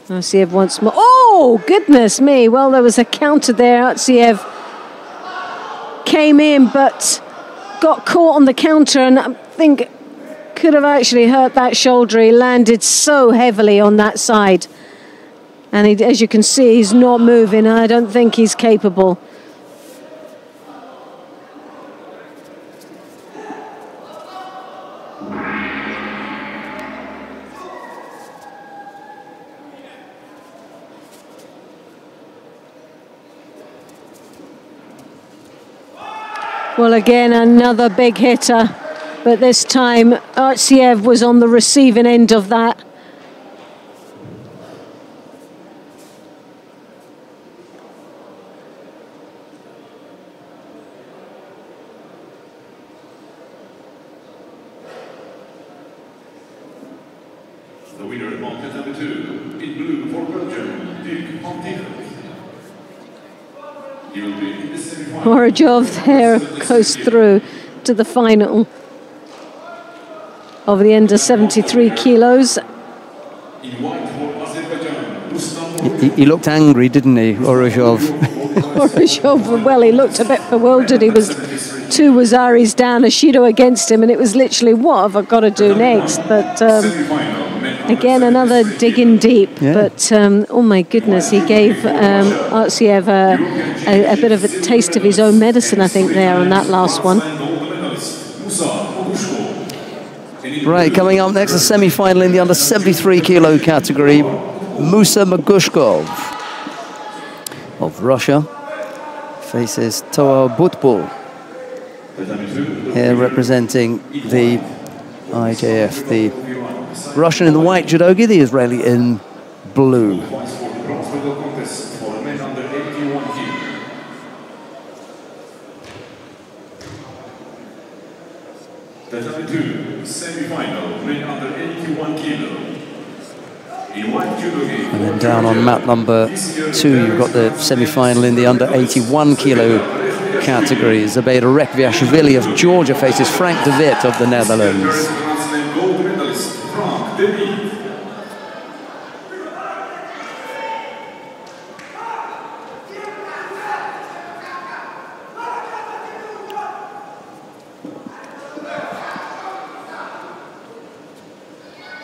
Artsiev once more. Oh, goodness me. Well, there was a counter there. Artsiev came in, but got caught on the counter, and I think could have actually hurt that shoulder. He landed so heavily on that side. And he, as you can see, he's not moving. I don't think he's capable. Well, again, another big hitter, but this time Artsiev was on the receiving end of that. The winner of market number 2, in blue for Belgium, Untitled. He will be in the semi-final. Orojov there goes through to the final of the under 73 kilos. In white for Azerbaijan, He looked angry, didn't he, Orojov? Orojov, well, he looked a bit bewildered. He was two Wazaris down, a Shido against him, and it was literally, what have I got to do next? But again, another digging deep. Yeah. But oh my goodness, he gave Artsiev a bit of a taste of his own medicine, I think, there on that last one. Right, coming up next, the semi-final in the under 73 kilo category, Musa Magushkov of Russia faces Toa Butbul, here representing the IJF, the Russian in the white judogi, the Israeli in blue. The number 2 semi-final, men under 81 kilo. In white judogi. And then down on mat number 2, you've got the semi-final in the under 81 kilo category. Zubaida Rekviashvili of Georgia faces Frank de Wit of the Netherlands. Gold medalist Frank de Wit.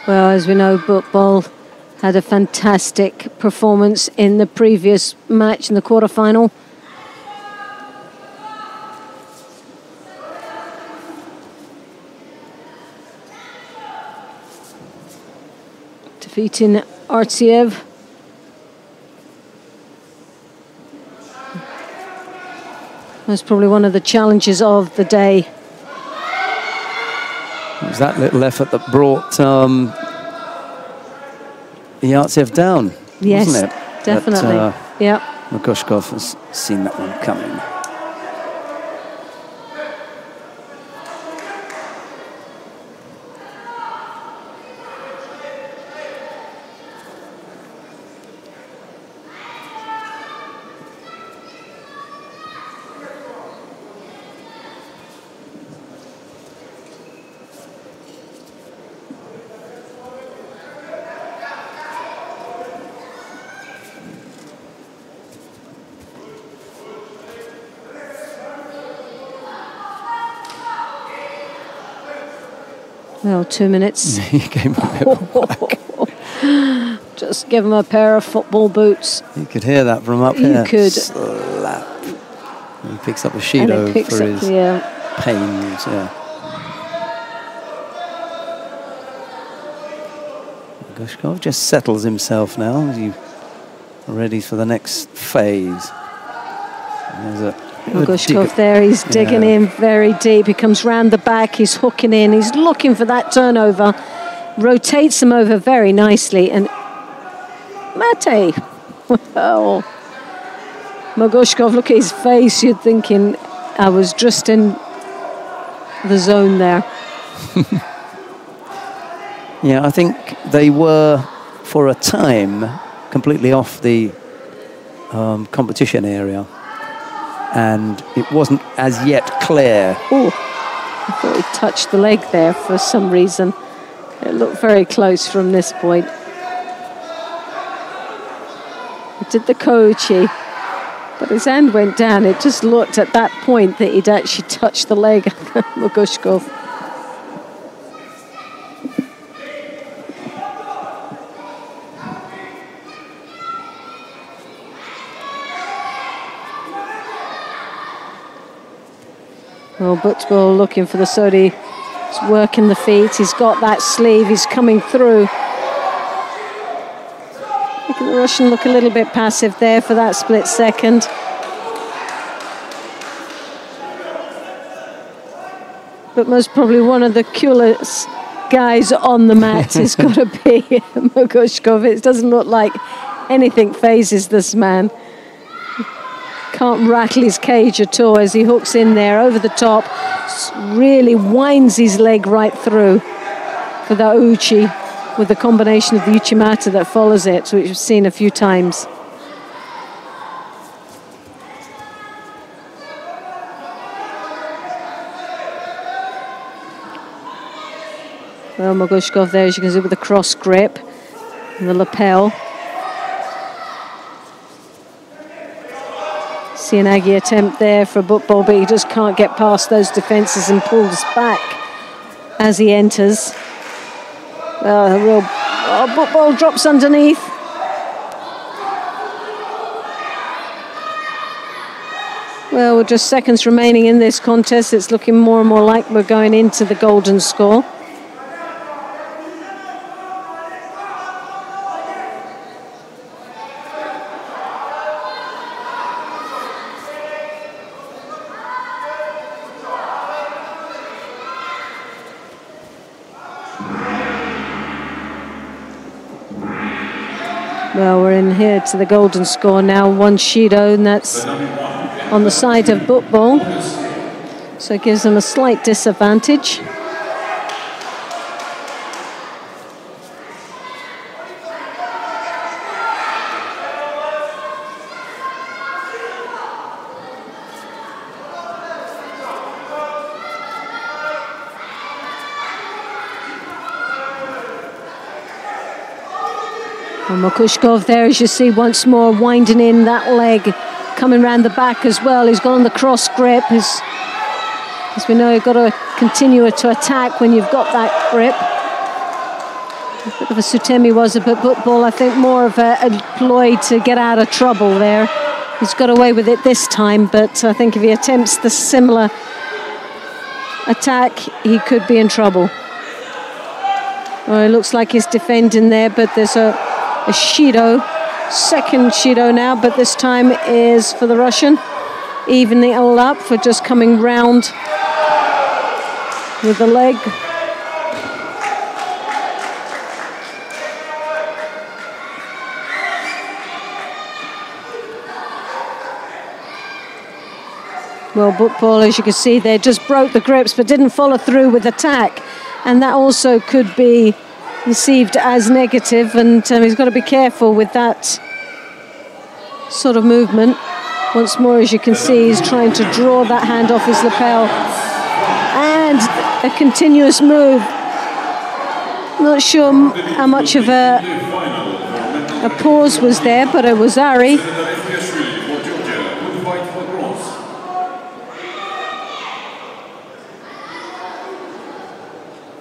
Well, as we know, Butbul had a fantastic performance in the previous match in the quarterfinal. Defeating Artsiev. That's probably one of the challenges of the day. It was that little effort that brought Yartsev down, yes, wasn't it? Definitely. Yeah. Magushkov has seen that one coming. Well, 2 minutes. He gave him a bit of whack. Just give him a pair of football boots. You could hear that from up here. You could. Slap. You picks up a Shido for his pains. Magushkov just settles himself now. Is he ready for the next phase? Magushkov there, he's digging in very deep. He comes round the back, he's hooking in, he's looking for that turnover, rotates him over very nicely, and Mate, well, Magushkov, look at his face, you're thinking, I was just in the zone there. Yeah, I think they were, for a time, completely off the competition area. And it wasn't as yet clear. Oh, I thought he touched the leg there for some reason. It looked very close from this point. He did the koichi, but his hand went down. It just looked at that point that he'd actually touched the leg of Magushkov. Well, Butbol looking for the Sodi. He's working the feet. He's got that sleeve. He's coming through. Making the Russian look a little bit passive there for that split second. But most probably one of the coolest guys on the mat has got to be Magushkov. It doesn't look like anything phases this man. Can't rattle his cage at all as he hooks in there over the top, really winds his leg right through for the uchi with the combination of the uchimata that follows it, which we've seen a few times. Well, Magushkov there, as you can see, with the cross grip and the lapel. Sianagi attempt there for Butbol, but he just can't get past those defences and pulls back as he enters. Butbol drops underneath. Well, with just seconds remaining in this contest, it's looking more and more like we're going into the golden score. Well, we're in here to the golden score now, one Shido, and that's on the side of Butbol. So it gives them a slight disadvantage. And Magushkov there, as you see, once more winding in that leg, coming round the back as well. He's got on the cross grip. As we know, you've got to continue to attack when you've got that grip. A bit of a Sutemi was a bit Butbol, I think more of a ploy to get out of trouble there. He's got away with it this time, but I think if he attempts the similar attack, he could be in trouble. Well, it looks like he's defending there, but there's a Shido, second Shido now, but this time is for the Russian, evening it all up for just coming round with the leg. Well, Butbol, as you can see, they just broke the grips but didn't follow through with attack, and that also could be received as negative, and he's got to be careful with that sort of movement. Once more, as you can see, he's trying to draw that hand off his lapel, and a continuous move. Not sure how much of a pause was there, but it was Ari.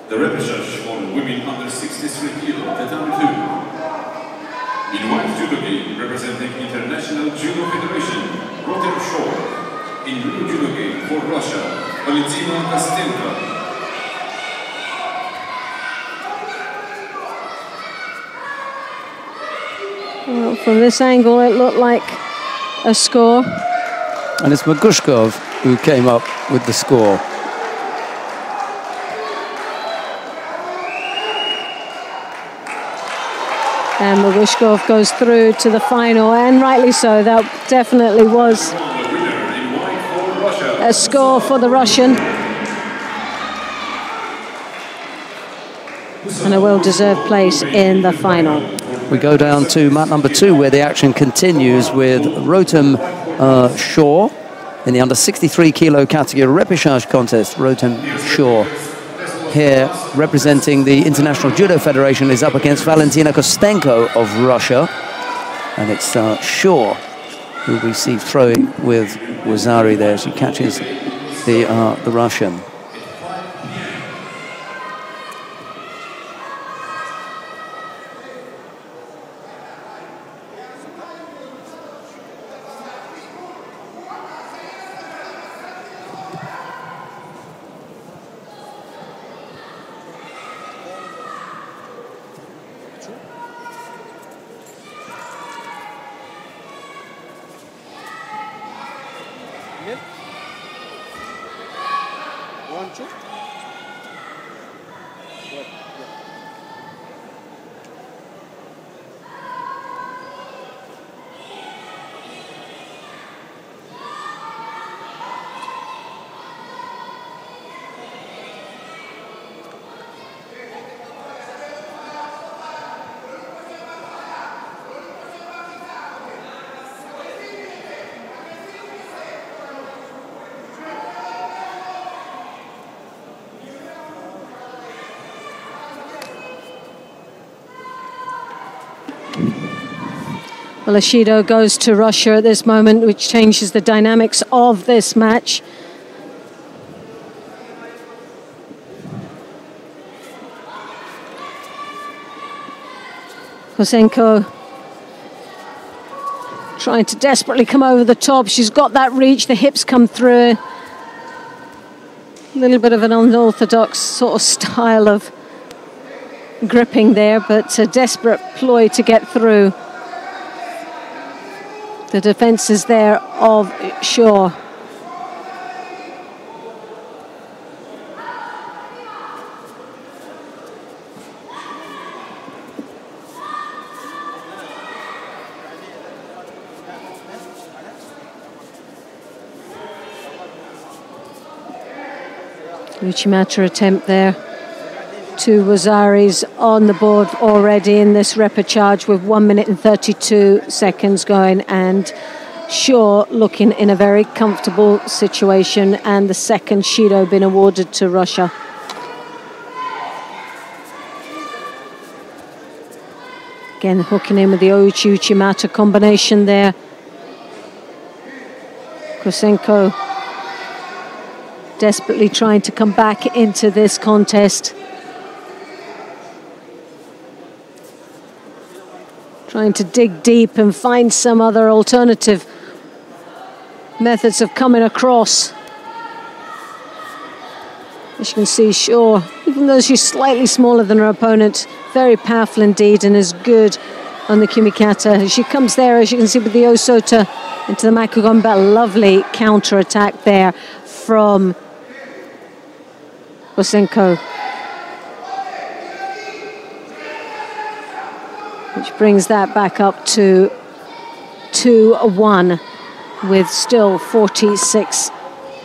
The repechage for women under 63 kilo, tatami 2. In white judo gi, representing International Judo Federation, Rotterdam Shore, In blue judo for Russia, Valentina Kostenko. Well, from this angle, it looked like a score. And it's Magushkov who came up with the score. And Magushkov goes through to the final, and rightly so. That definitely was a score for the Russian. And a well-deserved place in the final. We go down to mat number 2, where the action continues with Rotem Shaw in the under 63 kilo category repechage contest. Rotem Shaw here representing the International Judo Federation is up against Valentina Kostenko of Russia, and it's Shaw who we see throwing with Wazari there. She catches the Russian. Well, Judo goes to Russia at this moment, which changes the dynamics of this match. Kostenko trying to desperately come over the top. She's got that reach, the hips come through. A little bit of an unorthodox sort of style of gripping there, but a desperate ploy to get through the defences there of Shaw. Uchimata attempt there. 2 Wazaris on the board already in this repechage with 1 minute and 32 seconds going, and Shaw looking in a very comfortable situation, and the second Judo been awarded to Russia. Again, hooking in with the Uchimata combination there. Kostenko desperately trying to come back into this contest. Trying to dig deep and find some other alternative methods of coming across. As you can see, Shaw, even though she's slightly smaller than her opponent, very powerful indeed and is good on the Kumikata. She comes there, as you can see, with the Osota into the Makugon, but a lovely counter-attack there from Kostenko, which brings that back up to 2-1 with still 46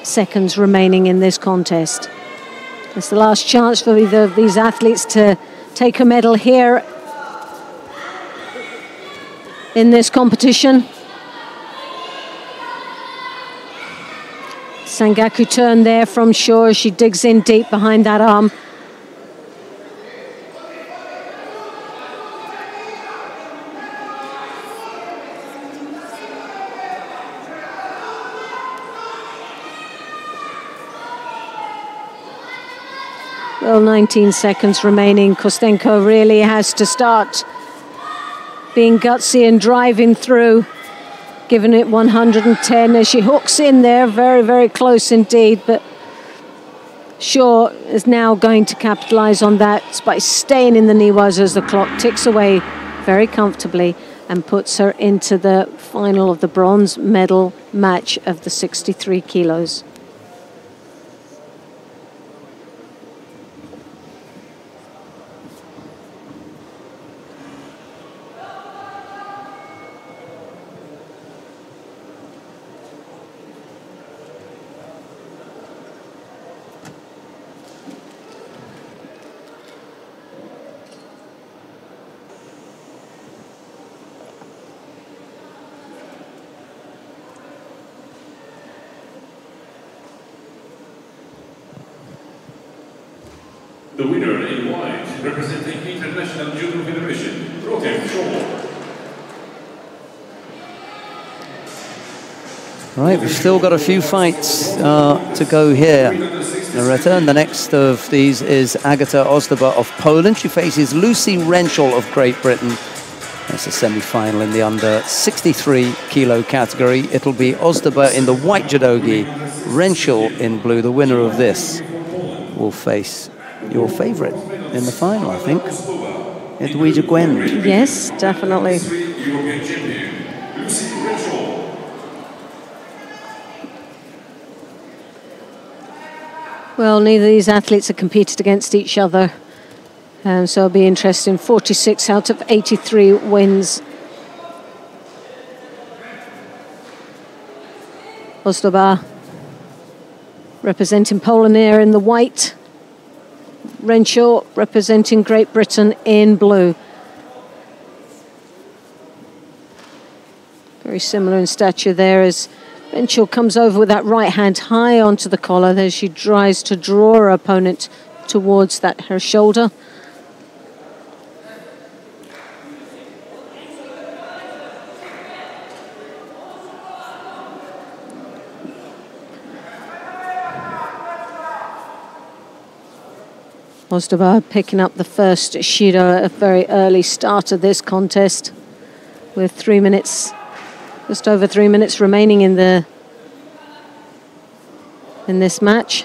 seconds remaining in this contest. It's the last chance for either of these athletes to take a medal here in this competition. Sangaku turn there from Shaw. She digs in deep behind that arm. Well, 19 seconds remaining. Kostenko really has to start being gutsy and driving through giving it 110 as she hooks in there. Very, very close indeed, but Shaw is now going to capitalise on that by staying in the Niwas as the clock ticks away very comfortably and puts her into the final of the bronze medal match of the 63 kilos. The winner in white, representing International Judo Federation, Shaw. Right, we've still got a few fights to go here, Loretta. And the next of these is Agata Ozdoba of Poland. She faces Lucy Renshaw of Great Britain. That's a semi-final in the under 63 kilo category. It'll be Ozdoba in the white judogi, Renshaw in blue. The winner of this will face your favourite in the final, I think, Edwidja Gwend. Yes, definitely. Well, neither of these athletes have competed against each other, so it'll be interesting. 46 out of 83 wins. Ozdoba representing Poland here in the white. Renshaw representing Great Britain in blue. Very similar in stature there as Renshaw comes over with that right hand high onto the collar. There she tries to draw her opponent towards her shoulder. Ozdoba picking up the first Shido at a very early start of this contest with 3 minutes, just over 3 minutes remaining in this match.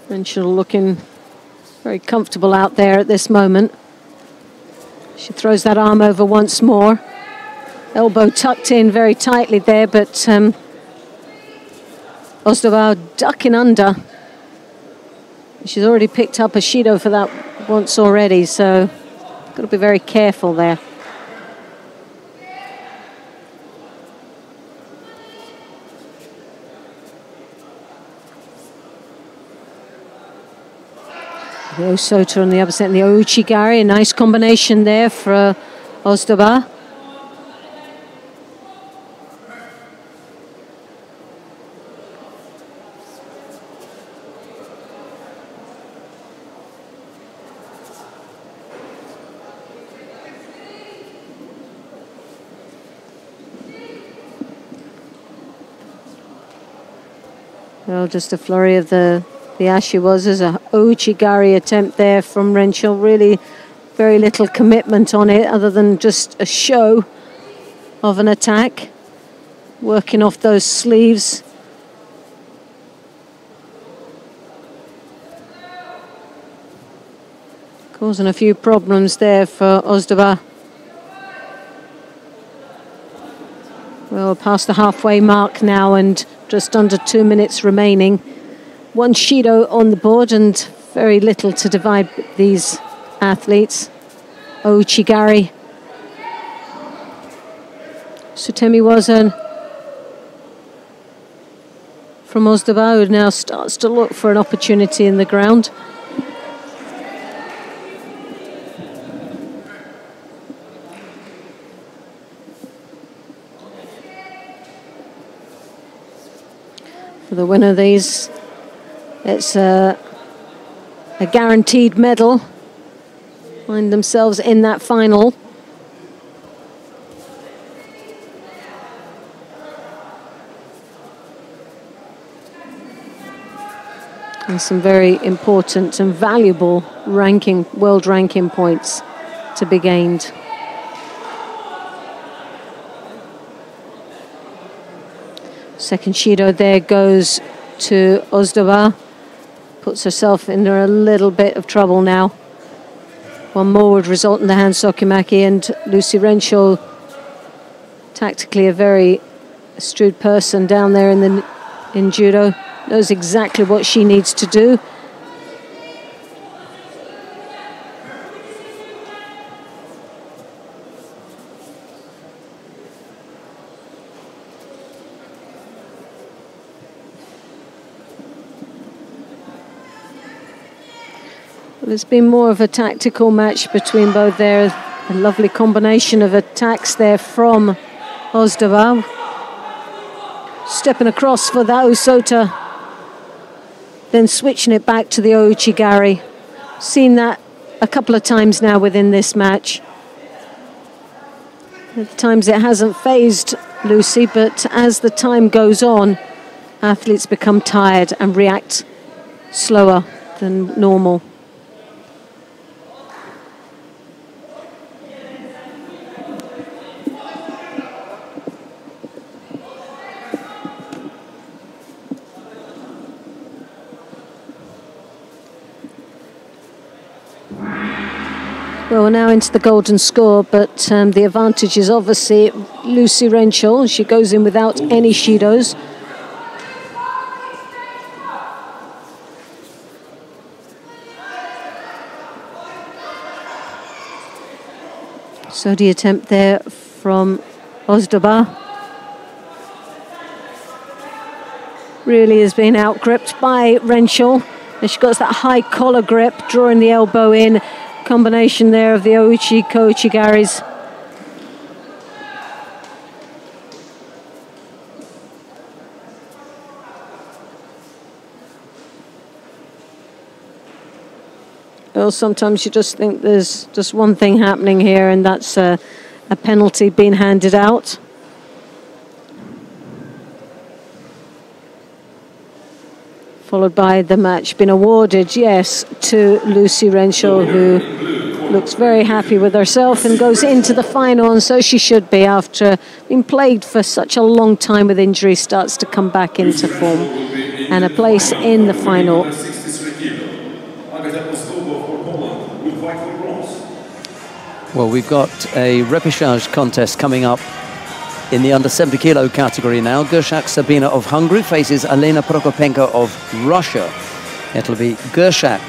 Renshaw looking very comfortable out there at this moment. She throws that arm over once more. Elbow tucked in very tightly there, but Ozdoba ducking under. She's already picked up a Shido for that once already, so got to be very careful there. The Osota on the other side, and the Ouchigari, a nice combination there for Ozdoba. Well, just a flurry of the ashiwazas, a Ouchigari attempt there from Renshaw. Really very little commitment on it other than just a show of an attack. Working off those sleeves. Causing a few problems there for Ozdoba. Well, past the halfway mark now and just under 2 minutes remaining. One Shido on the board and very little to divide these athletes. Ouchigari. Sutemiwaza from Ozdoba, who now starts to look for an opportunity in the ground. For the winner of these, it's a guaranteed medal. Find themselves in that final. And some very important and valuable world ranking points. to be gained. Second Shido there goes to Ozdova. Puts herself in a little bit of trouble now. One more would result in the hand Sokimaki, and Lucy Renshaw, tactically a very astute person down there in judo, knows exactly what she needs to do. Well, it's been more of a tactical match between both there. A lovely combination of attacks there from Ozdova. Stepping across for that Osota, then switching it back to the Ouchigari. Seen that a couple of times now within this match. At times it hasn't phased Lucy, but as the time goes on, athletes become tired and react slower than normal. Well, we're now into the golden score, but the advantage is obviously Lucy Renshaw. She goes in without any Shidos. So the attempt there from Ozdova really has been outgripped by Renshaw. And she got that high collar grip, drawing the elbow in. Combination there of the Ouchigaris. Well, sometimes you just think there's just one thing happening here, and that's a penalty being handed out. Followed by the match being awarded, yes, to Lucy Renshaw, who looks very happy with herself and goes into the final, and so she should be, after being plagued for such a long time with injury, starts to come back into form. And a place in the final. Well, we've got a repechage contest coming up in the under 70 kilo category now. Gershak Sabina of Hungary faces Elena Prokopenko of Russia. It'll be Gershak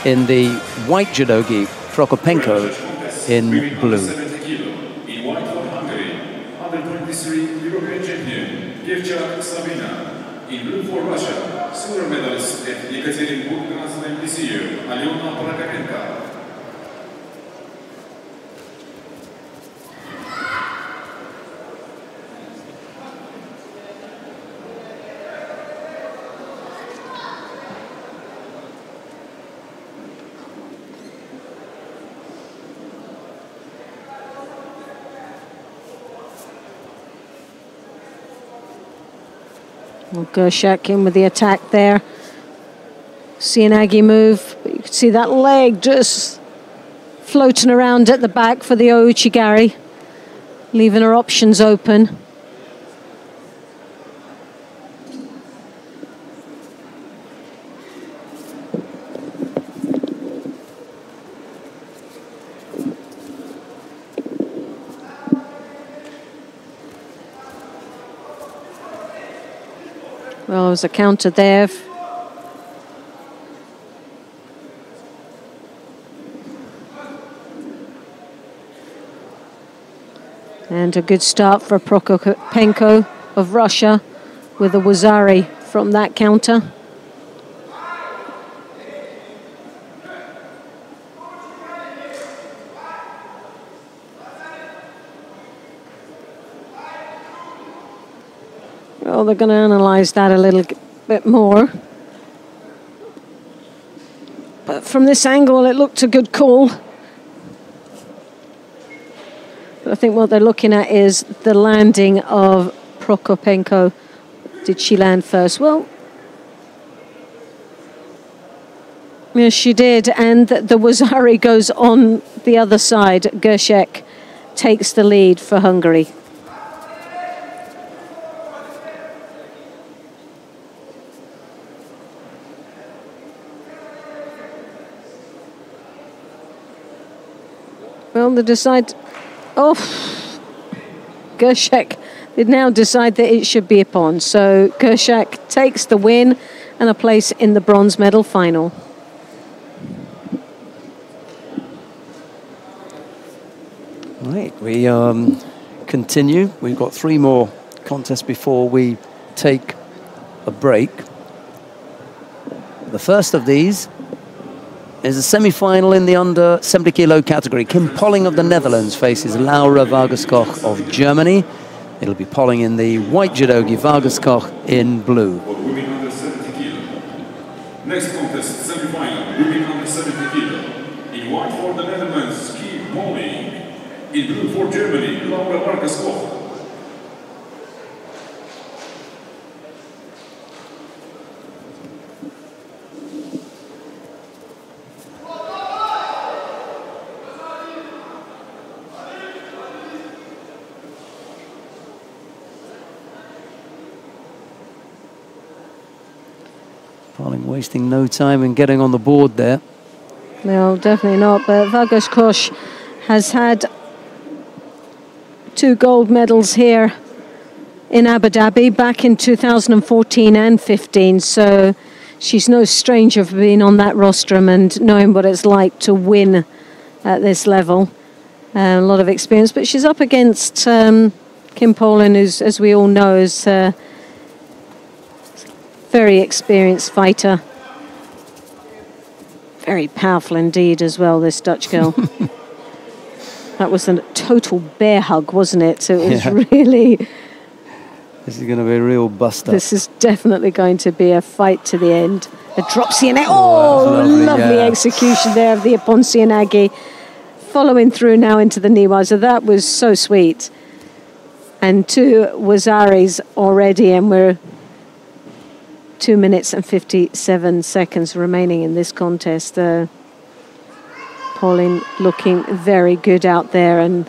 in the white judogi, Prokopenko in blue. In white for Hungary, 123 European champion, Gershak Sabina. In blue for Russia, silver medalist at Yekaterinburg Grand Slam this year, Elena Prokopenko. Well, Gershak in with the attack there. See an Aggie move, but you can see that leg just floating around at the back for the Ouchigari, leaving her options open. Well, there's a counter there. And a good start for Prokopenko of Russia with a Wazari from that counter. Well, they're going to analyse that a little bit more. But from this angle, it looked a good call. But I think what they're looking at is the landing of Prokopenko. Did she land first? Well, Yes, she did. And the Wazari goes on the other side. Gershek takes the lead for Hungary. Well, they decide... Oh, Gershek did now decide that it should be a pawn. So Gershek takes the win and a place in the bronze medal final. Right, we continue. We've got 3 more contests before we take a break. The first of these is a semi-final in the under 70 kilo category. Kim Polling of the Netherlands faces Laura Vargaskoch of Germany. It'll be Polling in the white judogi, Vargaskoch in blue. For women under 70 kilo. Next contest, semi-final, women under 70 kilo. In white for the Netherlands, Kim Polling. In blue for Germany, Laura Vargaskoch. Polling wasting no time in getting on the board there. No, definitely not. But Vargaskoch has had 2 gold medals here in Abu Dhabi back in 2014 and 15. So she's no stranger for being on that rostrum and knowing what it's like to win at this level. A lot of experience. But she's up against Kim Polling, who's, as we all know, is a very experienced fighter. Very powerful indeed as well, this Dutch girl. That was a total bear hug, wasn't it? So it was really... This is going to be a real buster. This is definitely going to be a fight to the end. A drop Sianagi. Oh, lovely execution there of the Ippon Sianagi. Following through now into the Niwaza. That was so sweet. And 2 Wazaris already, and we're 2 minutes and 57 seconds remaining in this contest. Polling looking very good out there and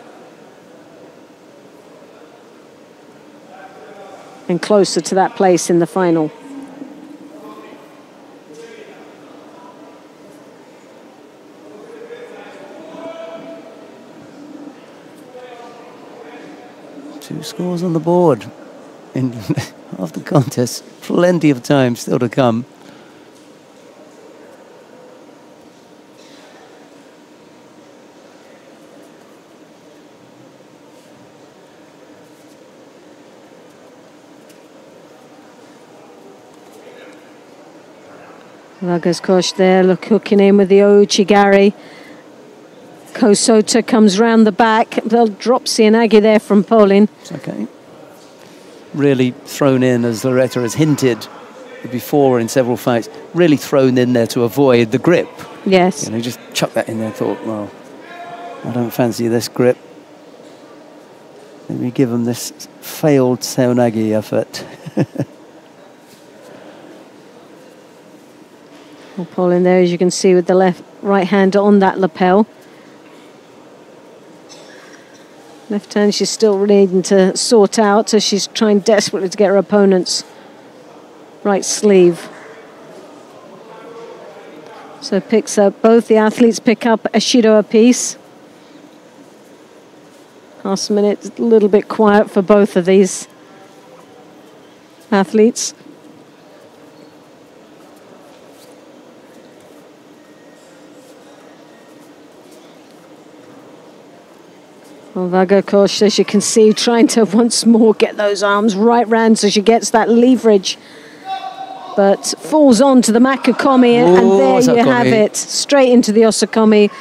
closer to that place in the final. Two scores on the board in half the contest. Plenty of time still to come. Vargaskoch there, look, hooking in with the Ouchigari. Kosota comes round the back. They'll drop Sianagi there from Polling. It's okay. Really thrown in, as Loretta has hinted before in several fights, really thrown in there to avoid the grip. Yes. You know, just chuck that in there, thought, well, I don't fancy this grip. Let me give them this failed Sianagi effort. Well, Polling there, as you can see, with the right hand on that lapel. Left hand she's still needing to sort out as she's trying desperately to get her opponent's right sleeve. So picks up, both the athletes pick up a Shido apiece. Last minute, a little bit quiet for both of these athletes. Well, Vargaskoch, as you can see, trying to once more get those arms right round so she gets that leverage. But falls on to the Makakomi, and there you have it. Straight into the Osakomi.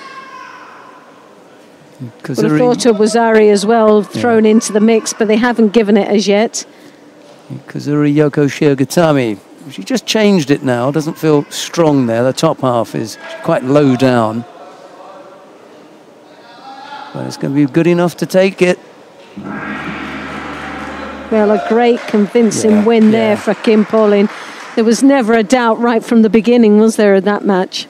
Would have thought of Wazari as well, thrown into the mix, but they haven't given it as yet. Kazuri Yoko Shiogatami. She just changed it now, doesn't feel strong there. The top half is quite low down. But it's going to be good enough to take it. Well, a great convincing win there for Kim Polling. There was never a doubt right from the beginning, was there, in that match?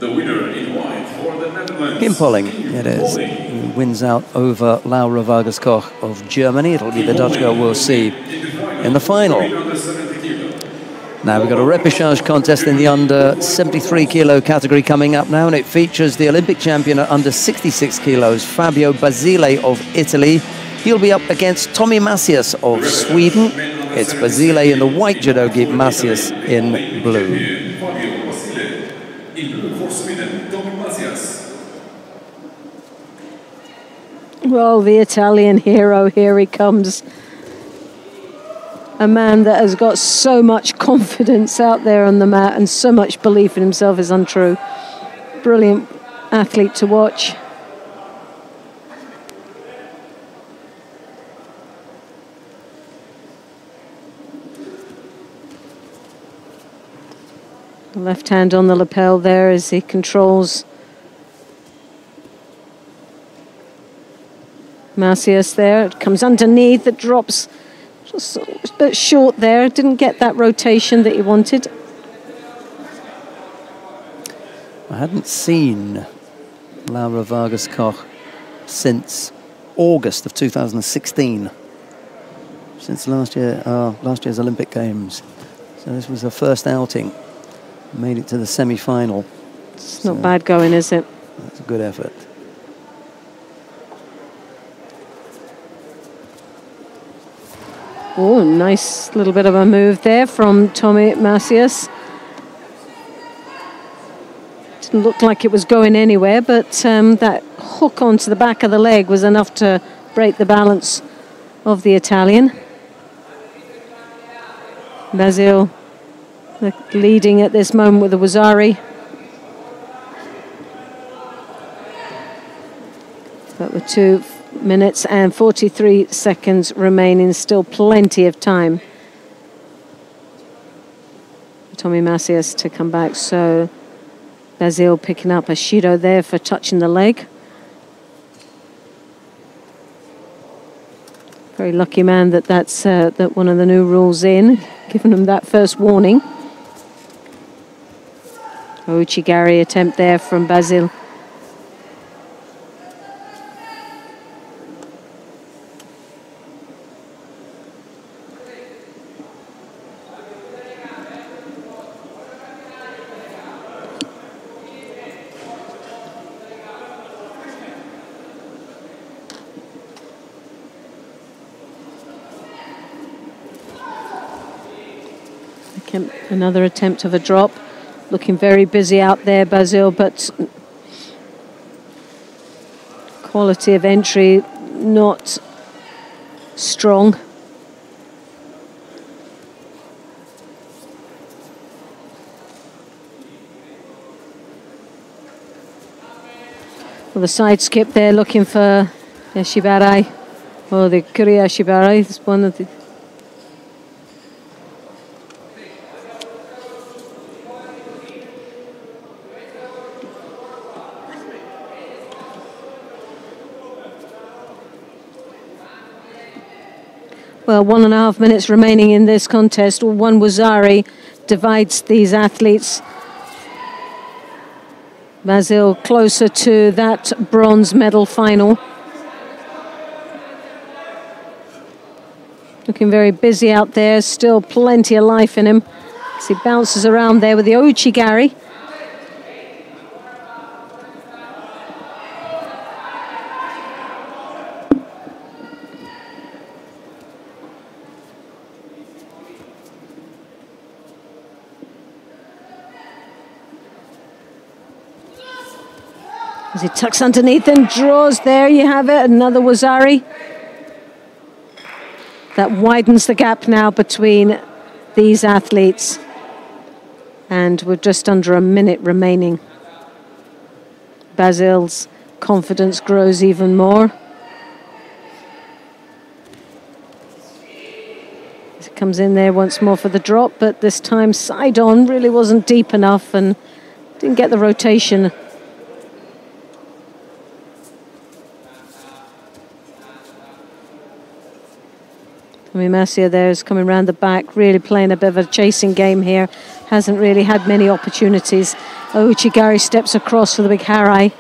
The winner in white for the Netherlands. Kim Polling, it is, who wins out over Laura Vargas Koch of Germany. It'll be the Dutch girl we'll see in the final. Now we've got a repechage contest in the under 73 kilo category coming up now, and it features the Olympic champion at under 66 kilos, Fabio Basile of Italy. He'll be up against Tommy Macias of Sweden. It's Basile in the white judogi, Macias in blue. Well, the Italian hero, here he comes. A man that has got so much confidence out there on the mat and so much belief in himself is untrue. Brilliant athlete to watch. The left hand on the lapel there as he controls Macias there. It comes underneath, it drops just a bit short there. Didn't get that rotation that he wanted. I hadn't seen Laura Vargas Koch since August of 2016. Since last year's Olympic Games. So this was her first outing. Made it to the semi-final. It's not bad going, is it? That's a good effort. Oh, nice little bit of a move there from Tommy Macias. Didn't look like it was going anywhere, but that hook onto the back of the leg was enough to break the balance of the Italian. Basile leading at this moment with the Wazzari. But with 2 minutes and 43 seconds remaining, still plenty of time for Tommy Macias to come back. So Basile picking up a Shido there for touching the leg. Very lucky man that that's that one of the new rules in, giving him that first warning. Ouchigari attempt there from Basile. Another attempt of a drop. Looking very busy out there, Basile, but quality of entry not strong. Well, the side skip there looking for Yashibarai, or the Kuriya Yashibarai. It's one of the Well, 1.5 minutes remaining in this contest. One Wazzari divides these athletes. Basile closer to that bronze medal final. Looking very busy out there, still plenty of life in him as he bounces around there with the Ouchigari. As he tucks underneath and draws, there you have it, another Wazzari. That widens the gap now between these athletes. And we're just under a minute remaining. Basile's confidence grows even more. As it comes in there once more for the drop, but this time side on really wasn't deep enough and didn't get the rotation. Tommy Macias there is coming around the back, really playing a bit of a chasing game here. hasn't really had many opportunities. Uchigari steps across for the big harai.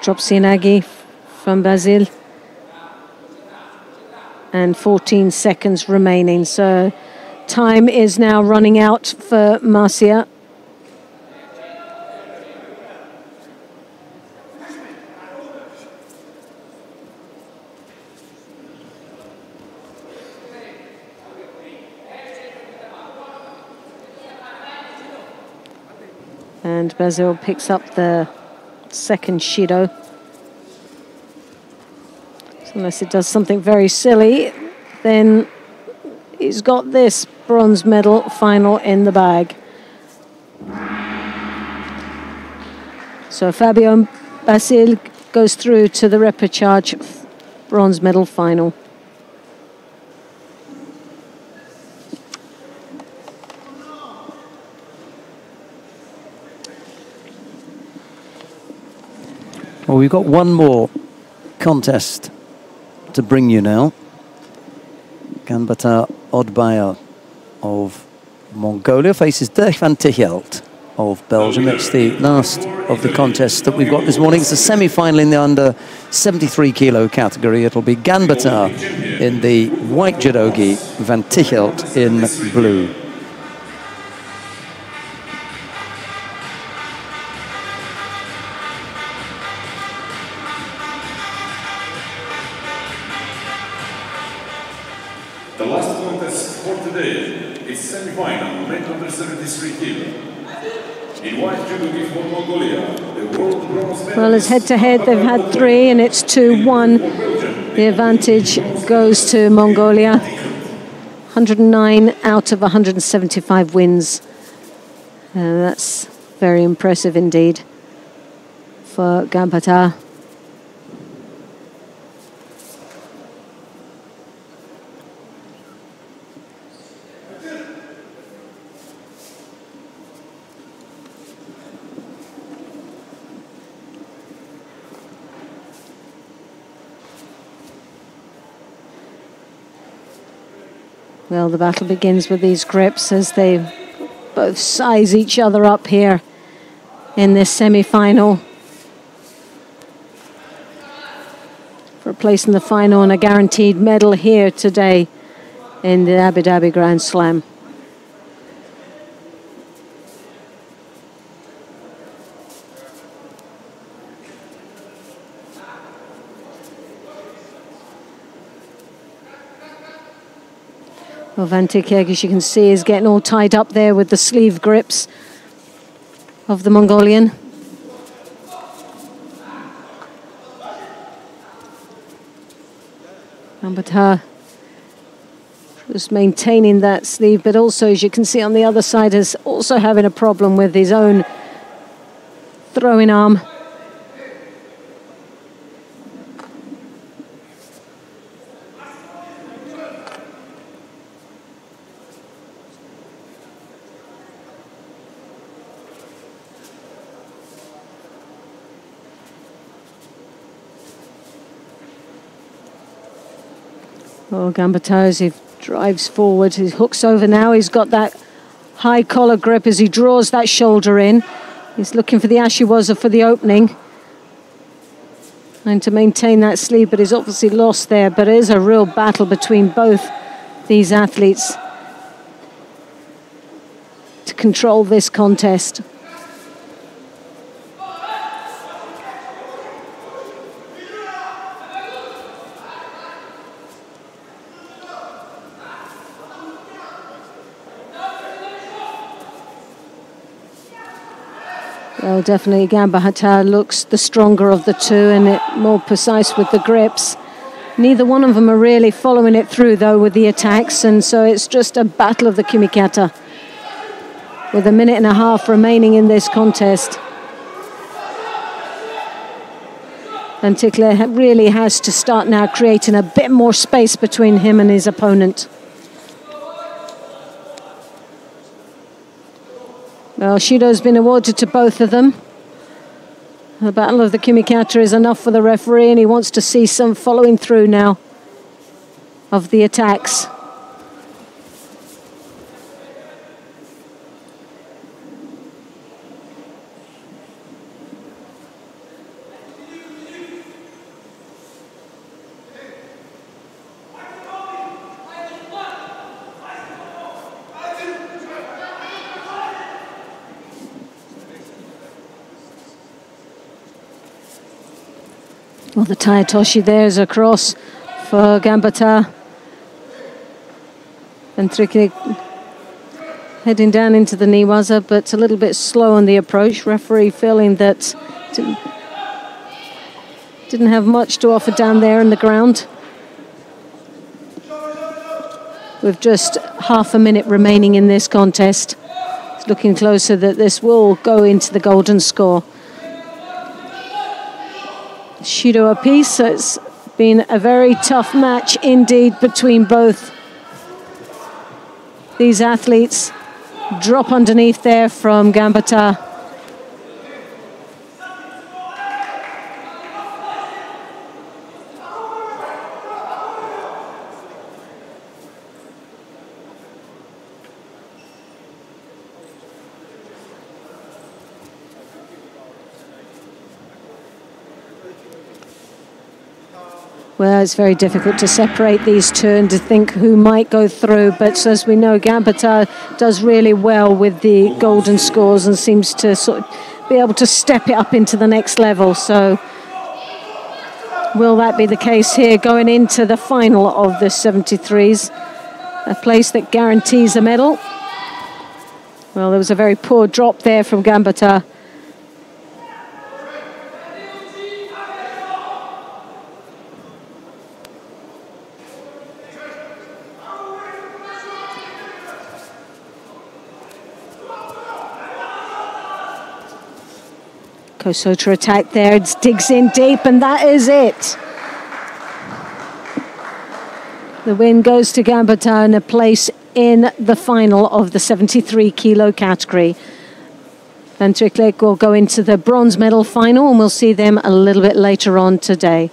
Drop Sinagi from Brazil. And 14 seconds remaining. So time is now running out for Marcia. And Brazil picks up the second Shido. So unless it does something very silly, then he's got this bronze medal final in the bag. So Fabio Basil goes through to the repechage bronze medal final. Well, we've got one more contest to bring you now. Ganbata Odbaya of Mongolia faces Dirk van Tichelt of Belgium. It's the last of the contests that we've got this morning. It's a semi-final in the under 73 kilo category. It'll be Ganbata in the white judogi, van Tichelt in blue. The last contest for today is semi-final, men under 73 kilo. In white judogi for Mongolia, the world bronze medalist. Well, as head-to-head, they've had 3, and it's 2-1. The advantage goes to Mongolia. 109 out of 175 wins. That's very impressive indeed for Ganbata. Well, the battle begins with these grips as they both size each other up here in this semi-final for a place in the final and a guaranteed medal here today in the Abu Dhabi Grand Slam. Well, Van Tichelt, as you can see, is getting all tied up there with the sleeve grips of the Mongolian. Ganbata just maintaining that sleeve, but also, as you can see on the other side, is also having a problem with his own throwing arm. Oh, Ganbata, as he drives forward, he hooks over now. He's got that high collar grip as he draws that shoulder in. He's looking for the ashiwaza for the opening. And to maintain that sleeve, but he's obviously lost there. But it is a real battle between both these athletes to control this contest. Well, definitely Ganbata looks the stronger of the two and more precise with the grips. Neither one of them are really following it through, though, with the attacks, and so it's just a battle of the kimikata with 1.5 minutes remaining in this contest. And Tichelt really has to start now creating a bit more space between him and his opponent. Well, Judo's been awarded to both of them. The Battle of the Kimikata is enough for the referee, and he wants to see some following through now of the attacks. Well, the Taitoshi there is across for Gambata. And Triklik heading down into the Niwaza, but a little bit slow on the approach. Referee feeling that didn't have much to offer down there in the ground. With just half a minute remaining in this contest. It's looking closer that this will go into the golden score. Judo apiece, so it's been a very tough match indeed between both these athletes. Drop underneath there from Gambata. Well, it's very difficult to separate these two and to think who might go through. But as we know, Gambata does really well with the golden scores and seems to sort of be able to step it up into the next level. So will that be the case here going into the final of the 73s? A place that guarantees a medal. Well, there was a very poor drop there from Gambata. Kosota attack there, it digs in deep, and that is it. The win goes to Gambata and a place in the final of the 73 kilo category. Van Triklik will go into the bronze medal final, and we'll see them a little bit later on today.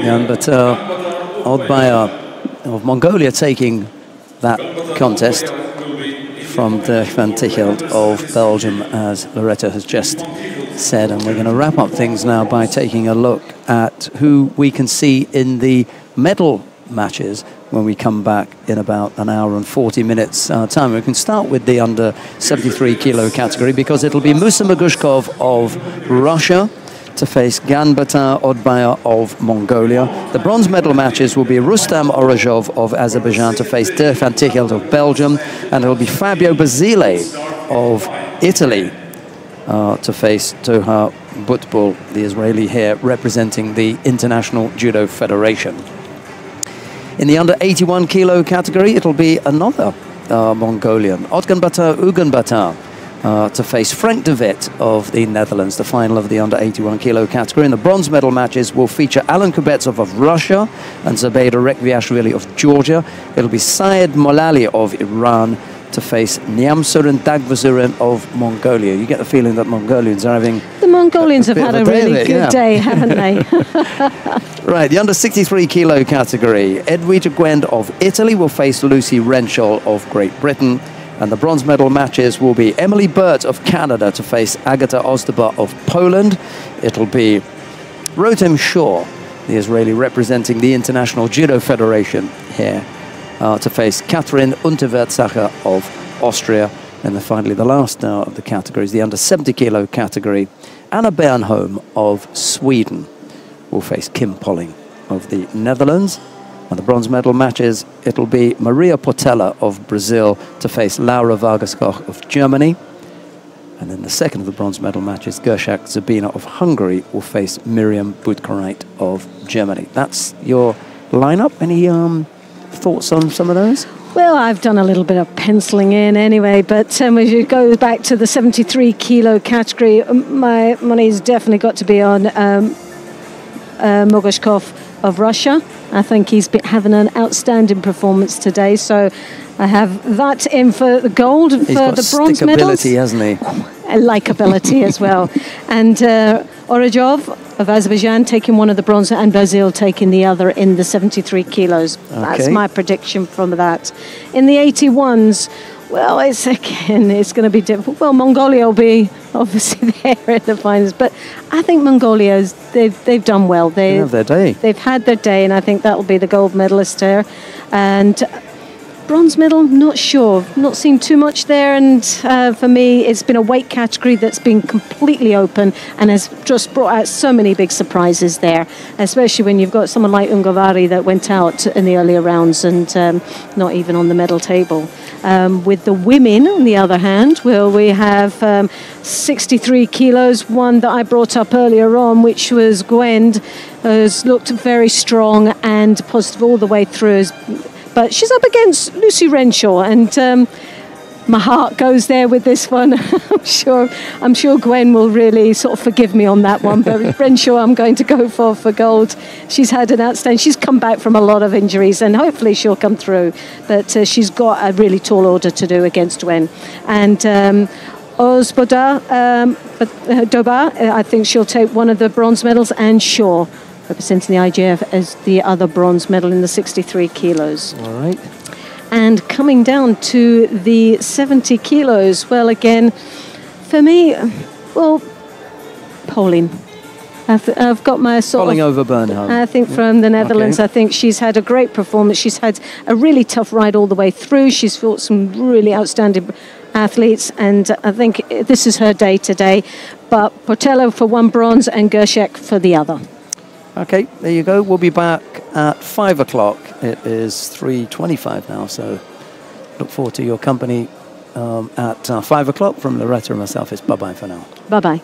Gambata Odbaya of Mongolia taking that contest from the Untitled of Belgium, as Loretta has just said. And we're going to wrap up things now by taking a look at who we can see in the medal matches when we come back in about an hour and 40 minutes time. We can start with the under 73 kilo category, because it'll be Musa Magushkov of Russia to face Gambata Odbaya of Mongolia. The bronze medal matches will be Rustam Orozhov of Azerbaijan to face Dirk van Tichelt of Belgium, and it'll be Fabio Basile of Italy to face Toha Butbul, the Israeli here, representing the International Judo Federation. In the under 81 kilo category, it'll be another Mongolian, Otganbata Uganbata, to face Frank de Wit of the Netherlands, the final of the under 81 kilo category. And the bronze medal matches will feature Alan Kubetsov of Russia and Zubaida Rekviashvili of Georgia. It'll be Syed Molali of Iran to face Nyamsurin Dagvazurin of Mongolia. You get the feeling that Mongolians are having... The Mongolians have had a really good day, haven't they? Right, the under 63 kilo category. Edwidja Gwend of Italy will face Lucy Renshaw of Great Britain. And the bronze medal matches will be Emily Burt of Canada to face Agata Ozdaba of Poland. It'll be Rotem Shaw, the Israeli representing the International Judo Federation here, to face Katrin Unterwertsacher of Austria. And then finally, the last now of the categories, the under 70 kilo category, Anna Bernholm of Sweden will face Kim Polling of the Netherlands. And the bronze medal matches, it'll be Maria Portela of Brazil to face Laura Vargaskoch of Germany. And then the second of the bronze medal matches, Gershak Zabina of Hungary will face Miriam Budkareit of Germany. That's your lineup. Any thoughts on some of those? Well, I've done a little bit of penciling in anyway, but if you go back to the 73 kilo category, my money's definitely got to be on Mogoshkov of Russia. I think he's been having an outstanding performance today, so I have that in for the gold. He's for got the bronze medals. stickability, hasn't he? Likability as well. And Orejov of Azerbaijan taking one of the bronze, and Brazil taking the other in the 73 kilos. That's my prediction from that. In the 81s, well, it's going to be difficult. Well, Mongolia will be obviously there in the finals, but I think Mongolia, they've done well. They have their day. They've had their day, and I think that will be the gold medalist there. And bronze medal, not sure. Not seen too much there, and for me, it's been a weight category that's been completely open and has just brought out so many big surprises there, especially when you've got someone like Ungavari that went out in the earlier rounds and not even on the medal table. With the women, on the other hand, well, we have 63 kilos, one that I brought up earlier on, which was Gwend, has looked very strong and positive all the way through. But she's up against Lucy Renshaw, and my heart goes there with this one. I'm sure Gwen will really sort of forgive me on that one. But Renshaw, I'm going to go for gold. She's had an outstanding. She's come back from a lot of injuries, and hopefully she'll come through. But she's got a really tall order to do against Gwen. And Ozboda Doba, I think she'll take one of the bronze medals, and Shaw, representing the IJF, as the other bronze medal in the 63 kilos. All right. And coming down to the 70 kilos, well, again, for me, well, Pauline. I've got my sort Falling of... over Bernhard. I think from the Netherlands. I think she's had a great performance. She's had a really tough ride all the way through. She's fought some really outstanding athletes, and I think this is her day today. But Portello for one bronze and Gershek for the other. Okay, there you go. We'll be back at 5 o'clock. It is 3:25 now, so look forward to your company at 5 o'clock. From Loretta and myself, it's bye-bye for now. Bye-bye.